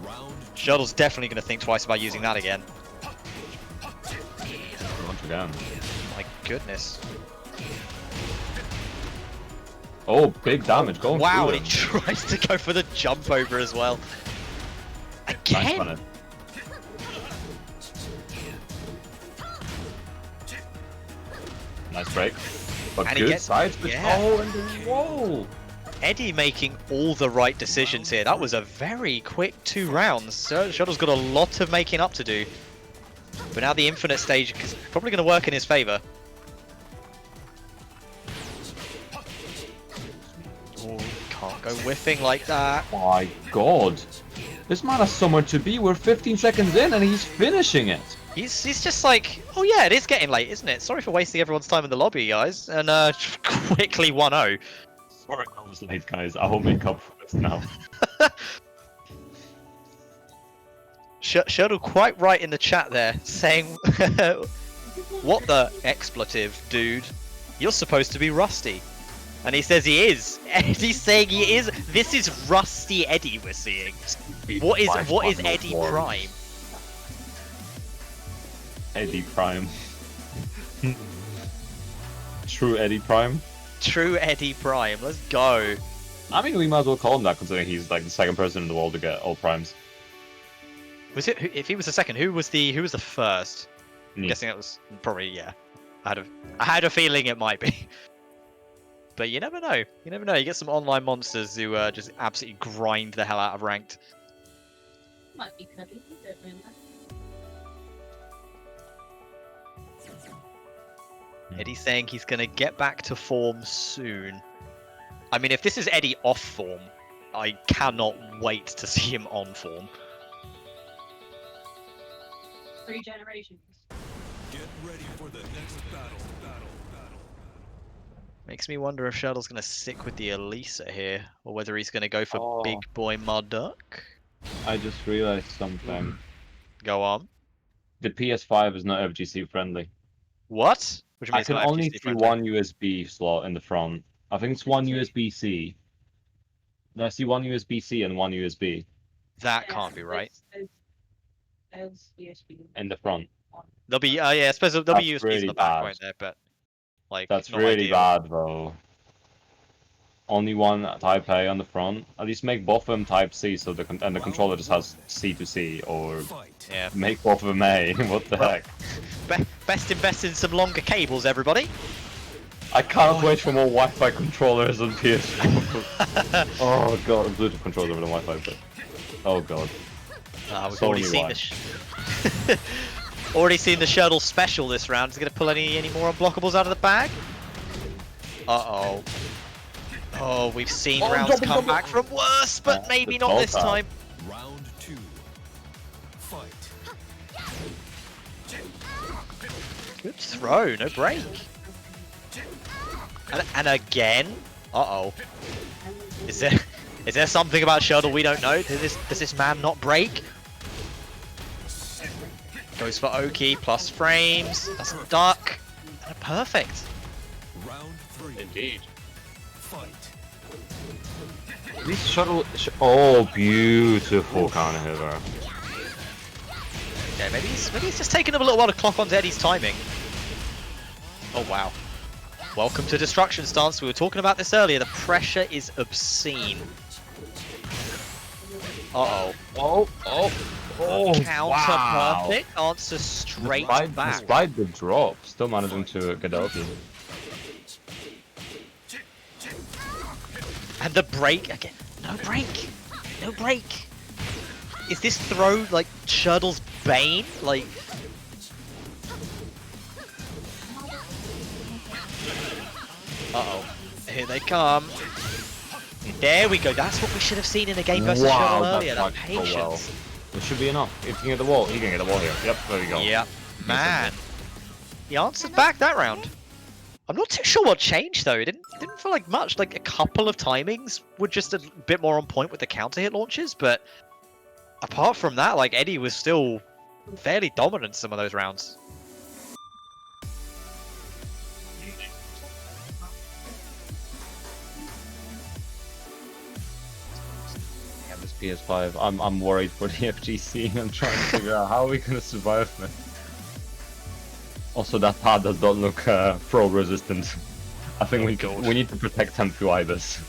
Round Shirdel's definitely going to think twice about using that again. Once again. My goodness. Oh, big damage going Wow, through and he him. tries to go for the jump over as well. Nice Again? running. Nice break. But And he good gets- side switch. yeah. Oh, and the whoa! Eddie making all the right decisions here. That was a very quick 2 rounds. Shirdel's got a lot of making up to do. But now the infinite stage is probably going to work in his favour. Oh, can't go whiffing like that. My god. This man has somewhere to be. We're 15 seconds in and he's finishing it. He's just like, oh yeah, it is getting late, isn't it? Sorry for wasting everyone's time in the lobby, guys. And quickly 1-0. Sorry, I was late, guys. I will make up for this now. Shirdel quite right in the chat there, saying, what the expletive, dude? You're supposed to be Rusty. And he says he is. Eddie's saying he is. This is Rusty Eddie we're seeing. What is Eddie Prime? Eddie Prime. True Eddie Prime. True Eddie Prime. Let's go. I mean, we might as well call him that, considering he's like the second person in the world to get all primes. Was it? If he was the second, who was the first? I'm Me. guessing it was probably, yeah. I had a feeling it might be. But you never know. You never know. You get some online monsters who just absolutely grind the hell out of ranked. Might be cuddly, don't know that. Eddie's saying he's gonna get back to form soon. I mean, if this is Eddie off form, I cannot wait to see him on form. 3 generations. Get ready for the next battle. Makes me wonder if Shirdel's gonna stick with the Elisa here, or whether he's gonna go for Oh. Big Boy Mudduck. I just realized something. Go on. The PS5 is not FGC friendly. What? What do you mean I it's can not only FGC see friendly? one USB slot in the front. I think it's one USB-C. I see one USB-C and one USB That can't be right. There's USB. in the front. There'll be, yeah, I suppose there'll be That's USBs really in the back, bad. won't there? But, like, That's not really ideal. bad, though. Only one Type A on the front. At least make both of them Type C, so the controller just has C to C, or Fight. Yeah. make both of them A. What the heck? Best invest in some longer cables, everybody. I can't wait for more Wi-Fi controllers on PS4. Oh god, Bluetooth controller over the Wi-Fi, but oh god. We've So already many seen already seen the Shirdel special this round. Is it gonna pull any more unblockables out of the bag? Uh-oh. Oh, we've seen rounds come back from worse, but maybe not this time. Round 2. Fight. Good throw, no break. And again. Uh-oh. Is there something about Shirdel we don't know? Does this man not break? Goes for Oki plus frames. Doesn't duck. Perfect. Round 3. Indeed. Fight. These oh, beautiful counter hitter. Okay, maybe he's just taking him a little while to clock onto Eddie's timing. Oh wow. Welcome to Destruction Stance. We were talking about this earlier. The pressure is obscene. Uh-oh. Oh, Counter wow. perfect. Answer straight back. Despite the drop, still managing to get out. And the break again. No break. No break. Is this throw like Shirdel's bane? Like. Uh-oh. Here they come. There we go. That's what we should have seen in a game versus Shirdel earlier. That patience. Well. It should be enough. If you can get the wall, you can get the wall here. Yep, there you go. Yep. Man. He answered back that round. I'm not too sure what changed though. It didn't feel like much. Like a couple of timings were just a bit more on point with the counter hit launches, but apart from that, like Eddie was still fairly dominant some of those rounds. Yeah, this PS5. I'm worried for the FGC. I'm trying to figure out how we're gonna survive it. Also, that pad does not look frog resistant. I think we need to protect him through Ibis.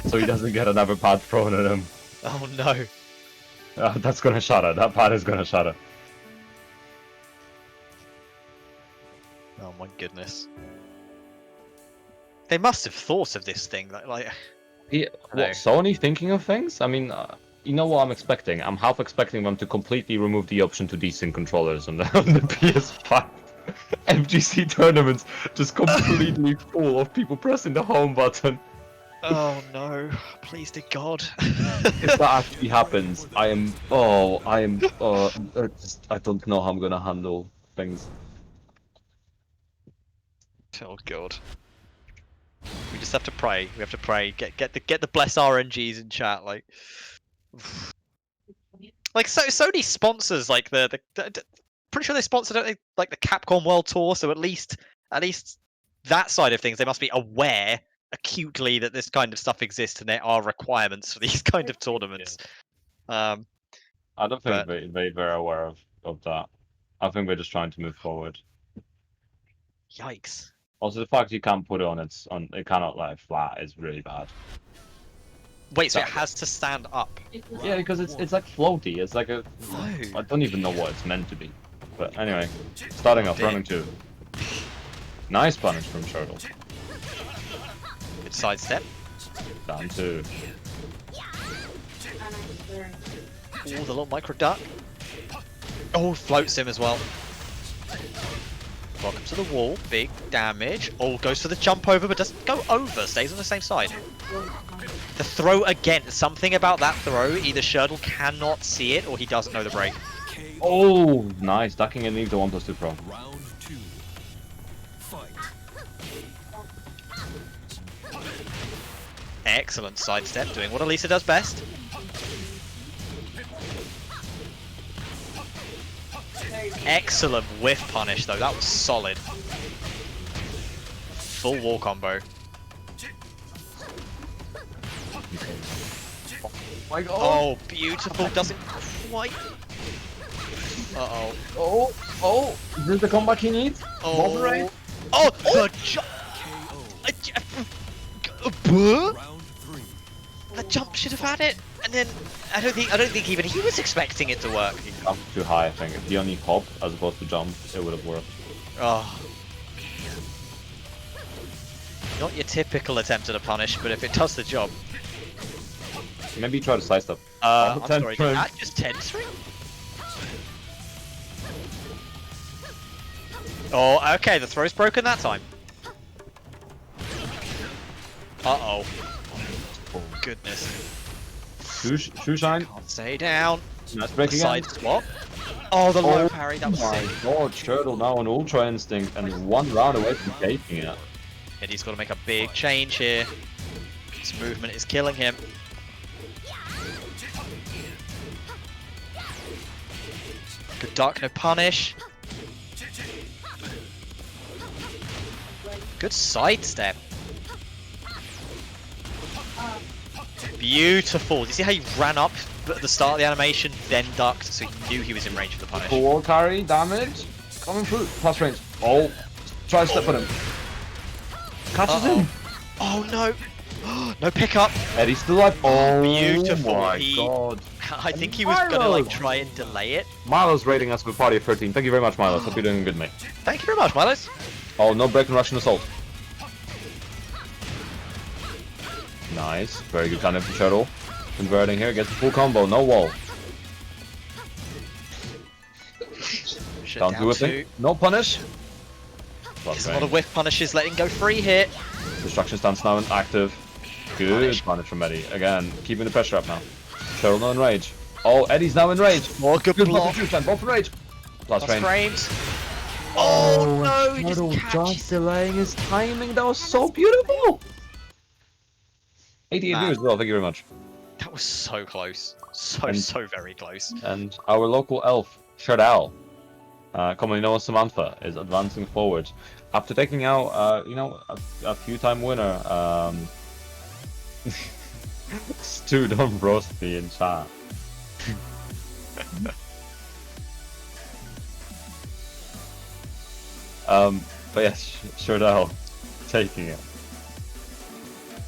So he doesn't get another pad thrown at him. Oh no. That's gonna shatter. That pad is gonna shatter. Oh my goodness. They must have thought of this thing. Like Yeah, what, Sony thinking of things? I mean, you know what I'm expecting? I'm half expecting them to completely remove the option to desync controllers on the PS5. FGC tournaments just completely full of people pressing the home button. oh no. Please to God. If that actually happens, I don't know how I'm gonna handle things. Oh god. We just have to pray. We have to pray. Get the bless RNGs in chat. Like so Sony sponsors like the pretty sure they sponsored it, like the Capcom World Tour. So at least that side of things, they must be aware acutely that this kind of stuff exists and there are requirements for these kind of tournaments. I don't think they're aware of that. I think we're just trying to move forward. Yikes. Also, the fact you can't put it on it cannot lie flat is really bad. Wait, so it has to stand up? Yeah, because it's like floaty. It's like a. No. I don't even know what it's meant to be. But anyway, starting off, running 2. Nice punish from Shirdel. Good sidestep. Down 2. the little micro duck. Oh, floats him as well. Welcome to the wall. Big damage. Oh, goes for the jump over, but doesn't go over. Stays on the same side. The throw again. Something about that throw. Either Shirdel cannot see it, or he doesn't know the break. Oh, nice. Ducking and leave the 1+2 pro. Round 2. Fight. Excellent sidestep, doing what Elisa does best. Excellent whiff punish though, that was solid. Full wall combo. My God. Oh, beautiful, doesn't quite... Uh-oh. Oh, is this the comeback he needs? Oh, Moderate? oh, the jump! Round 3. The jump should have had it, and then I don't think even he was expecting it to work. He jumped too high, I think. If he only hopped as opposed to jump, it would have worked. Oh. Not your typical attempt at a punish, but if it does the job. Maybe try to slice up. I'm Oh, 10 sorry, string. did that just 10 string? Oh, okay, the throw's broken that time. Uh-oh. Oh, goodness. Shoe shine. Can't stay down. Nice break again. Side swap. Oh, the low parry, that was my sick. God, Shirdel now on Ultra Instinct and 1 round away from taking it. Eddie's got to make a big change here. His movement is killing him. Good duck, no punish. Good sidestep. Beautiful. Do you see how he ran up at the start of the animation, then ducked, so he knew he was in range for the punish? Full carry, damage, coming through, plus range. Oh, try to step on him. Catches him. Oh no. No pickup. Eddie's still alive. Oh, Beautiful. my He- God. I think he was gonna like try and delay it. Milo's rating us with a party of 13. Thank you very much, Milos. Hope you're doing good, mate. Thank you very much, Milos. Oh, no break and Russian assault. Nice. Very good kind of Shirdel. Converting here, gets the full combo, no wall. Down to whipping. No punish. There's a lot of whiff punishes letting go free here. Destruction stance now active. Good punish from Eddie. Again, keeping the pressure up now. Shirdel now in rage. Oh, Eddie's now in rage. More good block. Both in rage. Plus range. frames. Oh no, he just Shirdel catches. just delaying his timing. That was so beautiful. 88 viewers as well. Thank you very much. That was so close. And- So very close. And our local elf, Shirdel, commonly known as Samantha, is advancing forward. After taking out, a few-time winner, Stu, don't roast me in chat. But yes, Shirdel taking it.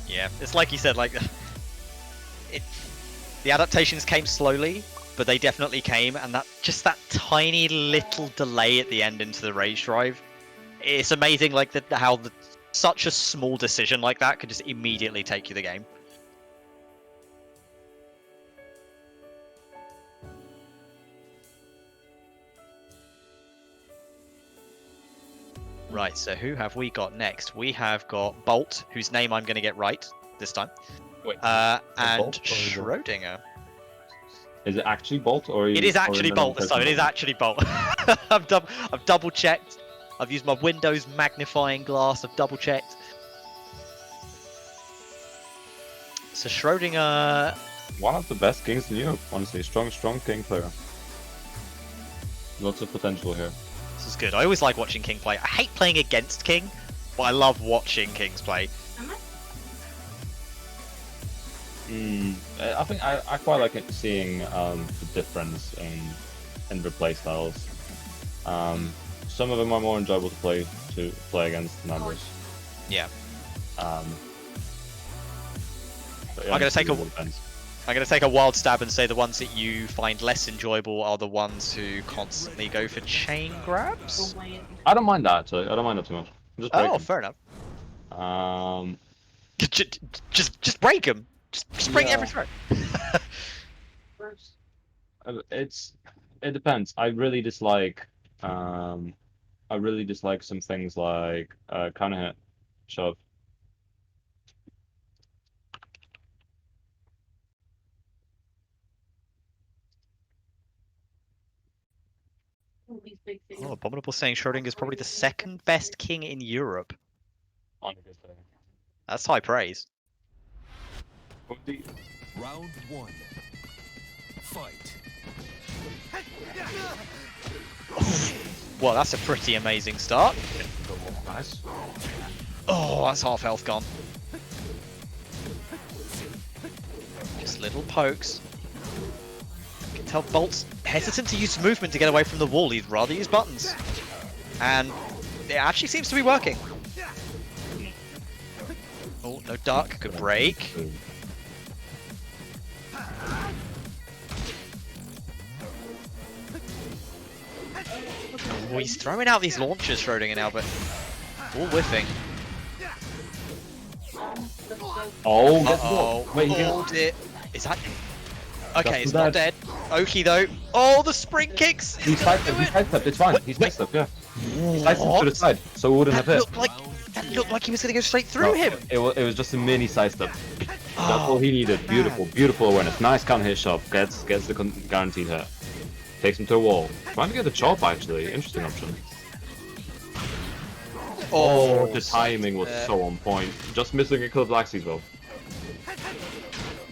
Yeah, it's like you said, like the adaptations came slowly, but they definitely came, and that tiny little delay at the end into the rage drive, it's amazing, like how such a small decision like that could just immediately take you the game. Right, so who have we got next? We have got Bolt, whose name I'm going to get right this time. Wait, and Bolt or is it- Schrodingre. Is it actually Bolt or? It is actually Bolt this time. It is actually Bolt. I've double checked. I've used my Windows magnifying glass. I've double checked. So Schrodingre. One of the best kings in Europe, honestly. Strong king player. Lots of potential here. This is good. I always like watching King play. I hate playing against King, but I love watching Kings play. Am I? I think I quite like it seeing the difference in their play styles. Some of them are more enjoyable to play against than others. Yeah. But yeah, I'm gonna take it a- really depends. I'm going to take a wild stab and say the ones that you find less enjoyable are the ones who constantly go for chain grabs. Oh, wait. I don't mind that actually. I don't mind that too much. Just break Oh, them. fair enough. Um, Just break them. Just break Yeah. every throw. Gross. It depends. I really dislike some things like counter hit, shove. All these big things. Oh, Abominable saying Schrodingre is probably the second best king in Europe. On a good day. That's high praise. Round 1. Fight. Well, that's a pretty amazing start. Nice. Oh, that's half health gone. Just little pokes. You can tell Bolt's hesitant to use movement to get away from the wall. He'd rather use buttons. And it actually seems to be working. Oh, no duck. Good break. Oh, he's throwing out these launchers, Schrodingre now, but all whiffing. Oh, guess Uh-oh. what? Wait, Hold it. Is that... Okay, it's That's not dead. Oki, though. Oh, the spring kicks! He's sidestepped, it's fine. He's sidestepped, yeah. He's sidestepped to the side, so it wouldn't have hit. That looked like he was going to go straight through him. It was just a mini sidestep. That's all he needed. Beautiful, beautiful awareness. Nice counter hit shove. Gets the guaranteed hit. Takes him to a wall. Trying to get the chop, actually. Interesting option. Oh, the timing was so on point. Just missing a kill of Black Seas, though.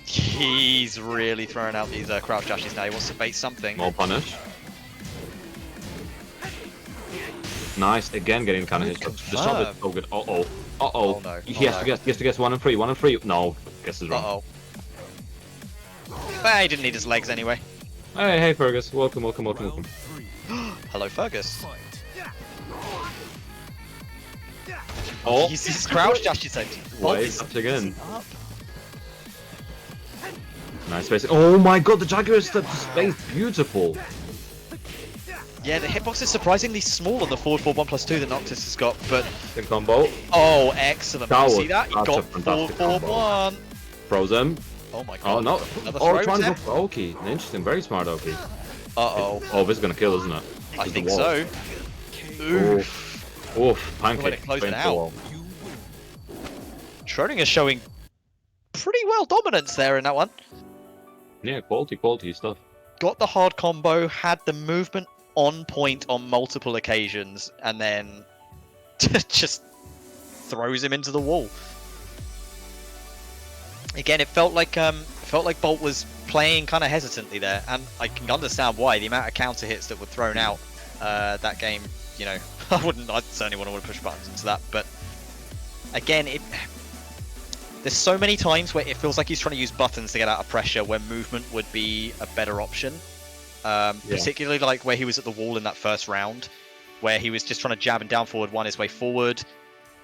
He's really throwing out these crouch dashes now. He wants to bait something. More punish. Nice, again getting kind of hit. The shot is so good. Uh-oh. Uh-oh. Oh, no. He has to guess 1 and 3. 1 and 3. No, guess is wrong. Uh-oh. But he didn't need his legs anyway. Hey, Fergus. Welcome. Round 3. Hello, Fergus. Fight. Oh, He's crouch dash, you said. wait, up again. Nice space. Oh my god, the Jaguar stepped to space. Beautiful. Yeah, the hitbox is surprisingly small on the forward 4-1+2 that Noctis has got, but... Good combo. Oh, excellent. That You was- see that? He that's a got fantastic combo. 4-4-1. Froze him. Oh my god. Oh no. Another Oh, throw trying to go there? for Oki. Interesting, very smart Oki. Uh-oh. Oh, this is gonna kill, isn't it? I It's the think wall. so. Oof. Oof. Way to Pancake. close it Straight to the out. wall. You win. Schrodinger's showing pretty well dominance there in that one. Yeah, quality stuff. Got the hard combo, had the movement on point on multiple occasions, and then just throws him into the wall. Again, it felt like Bolt was playing kind of hesitantly there, and I can understand why. The amount of counter hits that were thrown out that game, you know, I certainly wouldn't want to push buttons into that. But again, there's so many times where it feels like he's trying to use buttons to get out of pressure, where movement would be a better option. Particularly like where he was at the wall in that first round, where he was just trying to jab and down forward one his way forward,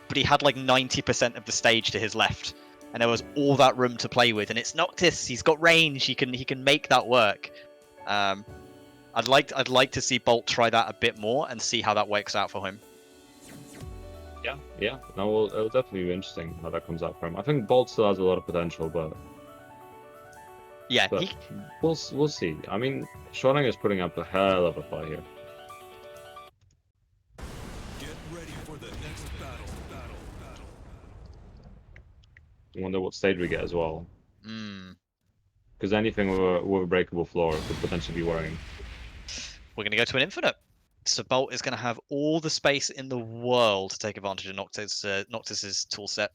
but he had like 90% of the stage to his left, and there was all that room to play with. And it's Noctis, he's got range, he can make that work. I'd like to see Bolt try that a bit more and see how that works out for him. Yeah. No, it'll definitely be interesting how that comes out for him. I think Bolt still has a lot of potential, but Yeah, we'll see. I mean, Schrodingre is putting up a hell of a fight here. Get ready for the next battle. I wonder what stage we get as well. Mm. Because anything with a breakable floor could potentially be worrying. We're going to go to an infinite. So Bolt is going to have all the space in the world to take advantage of Noctis's tool set.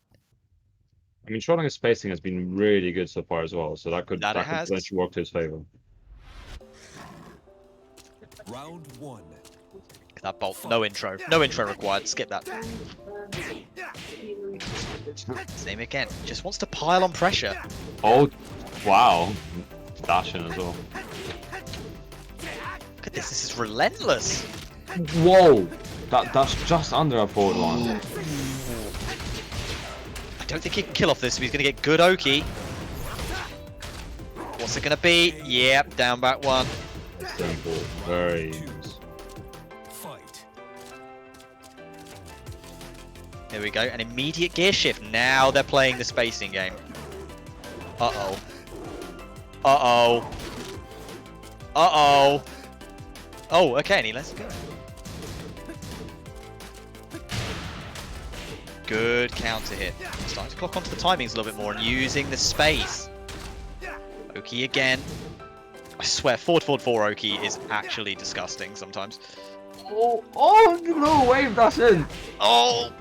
I mean, Schrodinger's spacing has been really good so far as well, so that could potentially work to his favor. Round 1. That Bolt, no intro required. Skip that. Same again. Just wants to pile on pressure. Oh, wow. Dashing as well. Look at this. This is relentless. Whoa! That's just under a forward one. I don't think he can kill off this, but he's going to get good Oki. What's it going to be? Yep, down back one. Simple. Very easy. Fight. Here we go. An immediate gear shift. Now they're playing the spacing game. Uh-oh. Uh-oh. Uh-oh. Oh, okay, and he lets it go. Good counter hit. Starting to clock onto the timings a little bit more and using the space. Oki again. I swear, forward 4 Oki is actually disgusting sometimes. Oh no, wave dash in! Oh!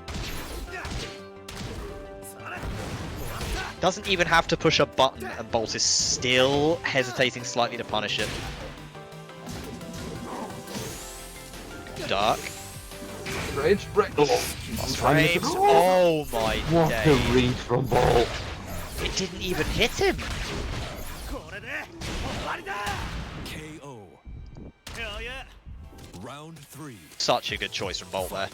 Doesn't even have to push a button and Bolt is still hesitating slightly to punish it. Dark. Rage break. Oh, Frames. Oh my what day. a reach from Bolt. It didn't even hit him. KO. Hell yeah. Round 3. Such a good choice from Bolt there.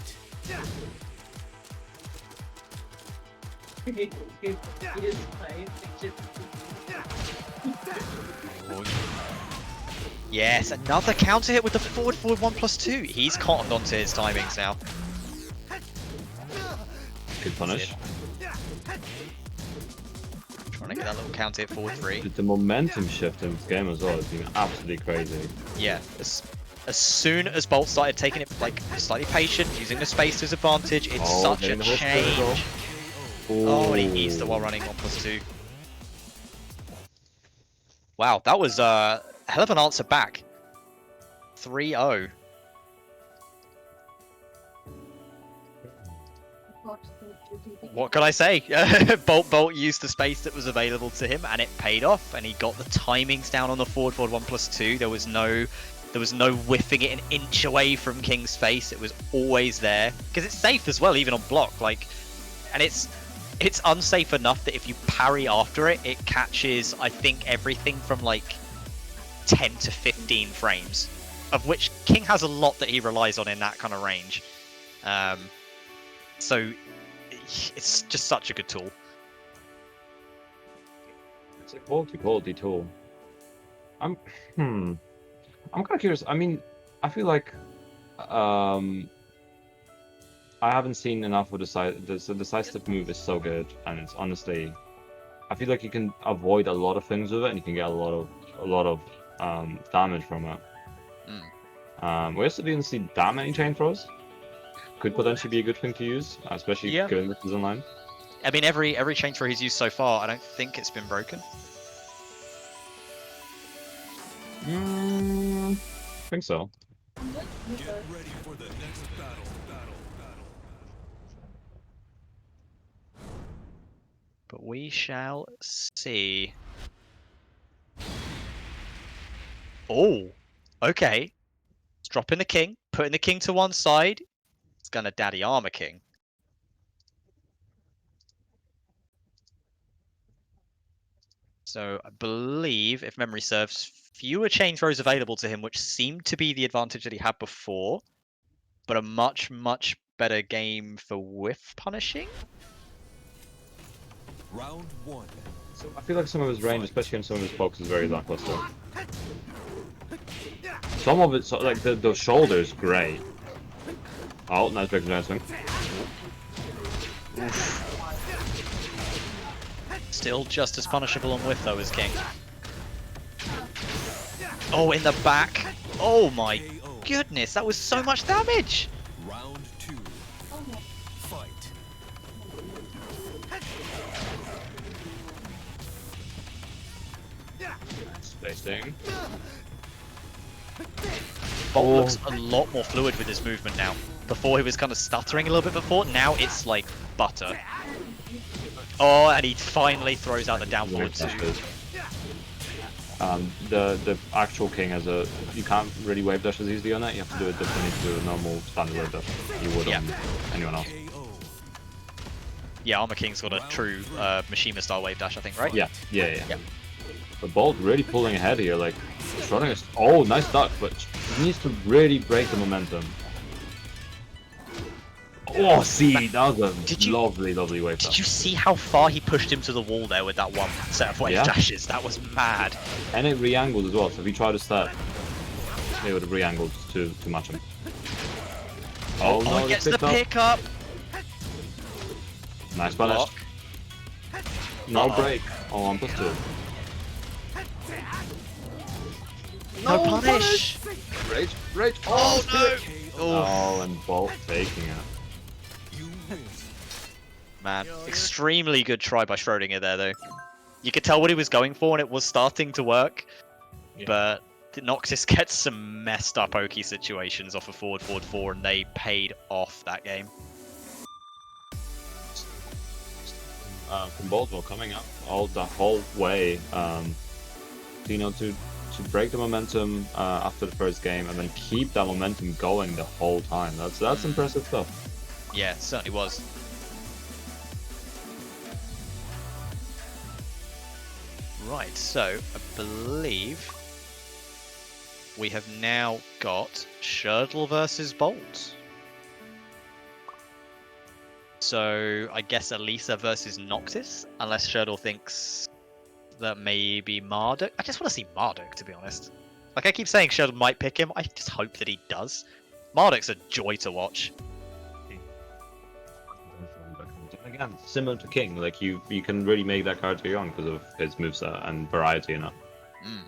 Yes, another counter hit with the forward 1+2. He's cottoned onto his timings now. Good punish. Trying to get that little counter hit forward 3. The momentum shift in this game as well has been absolutely crazy. Yeah, as soon as Bolt started taking it like slightly patient, using the space to his advantage, it's such a change. Oh, and he eats the while running 1+2. Wow, that was a hell of an answer back. 3-0. What can I say? Bolt used the space that was available to him, and it paid off. And he got the timings down on the forward 1+2. There was no whiffing it an inch away from King's face. It was always there because it's safe as well, even on block. Like, and it's unsafe enough that if you parry after it, it catches, I think, everything from like 10 to 15 frames, of which King has a lot that he relies on in that kind of range. So it's just such a good tool. It's a quality tool. I'm kind of curious. I mean, I feel like I haven't seen enough of the side step move is so good, and it's honestly, I feel like you can avoid a lot of things with it, and you can get a lot of damage from it. We also didn't see that many chain throws. Could potentially be a good thing to use, especially given this is online. I mean, every chain throw he's used so far, I don't think it's been broken. I think so. Get ready for the next battle. But we shall see. Oh, okay. It's dropping the king, putting the king to one side. It's gonna daddy armor king. So I believe, if memory serves, fewer chain throws available to him, which seemed to be the advantage that he had before, but a much, much better game for whiff punishing. Round 1. So I feel like some of his range, especially in some of his pokes, is very lackluster. Some of it, so, like the shoulders, great. Oh, nice break giant swing. Still just as punishable on whiff though as King. Oh, in the back. Oh my goodness, that was so much damage. Round 2. Fight. Spacing. Bolt looks a lot more fluid with his movement now. Before he was kind of stuttering a little bit before, now it's like butter. Oh, and he finally throws out the down forward too. The actual king has a, you can't really wave dash as easily on that. You have to do it differently to do a normal standard wave dash you would on anyone else. Yeah, Armor King's got a true Mishima style wave dash, I think, right? Yeah. But Bolt really pulling ahead here, like Schrodingre. Oh, nice duck, but he needs to really break the momentum. Oh, see, that was a lovely wave dash. Did you see how far he pushed him to the wall there with that one set of wave dashes? That was mad. And it re-angled as well, so if he tried to step, it would have re-angled to match him. Oh, no, he gets the pickup. Nice punish. No break. Oh, 1+2. No punish! Rage. Oh no! Oh, and Bolt taking it. You win. Man, extremely good try by Schrodingre there, though. You could tell what he was going for, and it was starting to work. Yeah. But Noxus gets some messed up Oki situations off of forward 4, and they paid off that game. From Baltimore coming up the whole way, to break the momentum after the first game and then keep that momentum going the whole time. That's impressive stuff. Yeah, it certainly was. Right, so I believe we have now got Shirdel versus Bolt. So I guess Elisa versus Noctis, unless Shirdel thinks that maybe Marduk. I just want to see Marduk, to be honest. Like I keep saying, Shirdel might pick him. I just hope that he does. Marduk's a joy to watch. Again, similar to King, like you can really make that character young because of his moveset and variety, you know. Mm.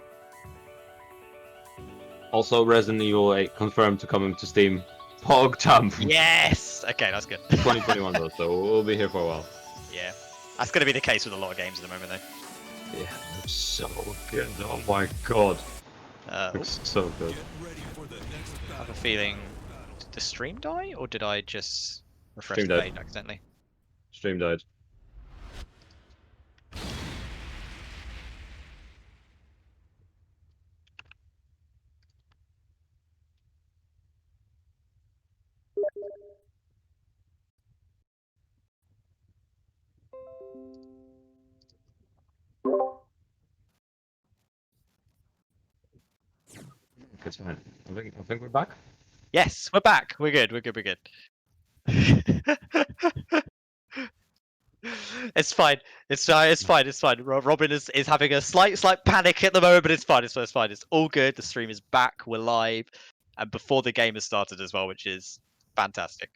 Also, Resident Evil 8 confirmed to come to Steam. Pog Jump. Yes. Okay, that's good. 2021 though, so we'll be here for a while. Yeah, that's going to be the case with a lot of games at the moment, though. Yeah, it's so good. Oh my god, Oh, it's so good. Get ready for the next I have battle. a feeling. Did the stream die, or did I just refresh Stream the died. page accidentally? Stream died. Good sign. I think we're back. Yes, we're back. We're good. We're good. We're good. It's fine. It's fine. It's fine. It's fine. Robin is having a slight panic at the moment, but it's fine. It's fine. It's all good. The stream is back. We're live, and before the game has started as well, which is fantastic.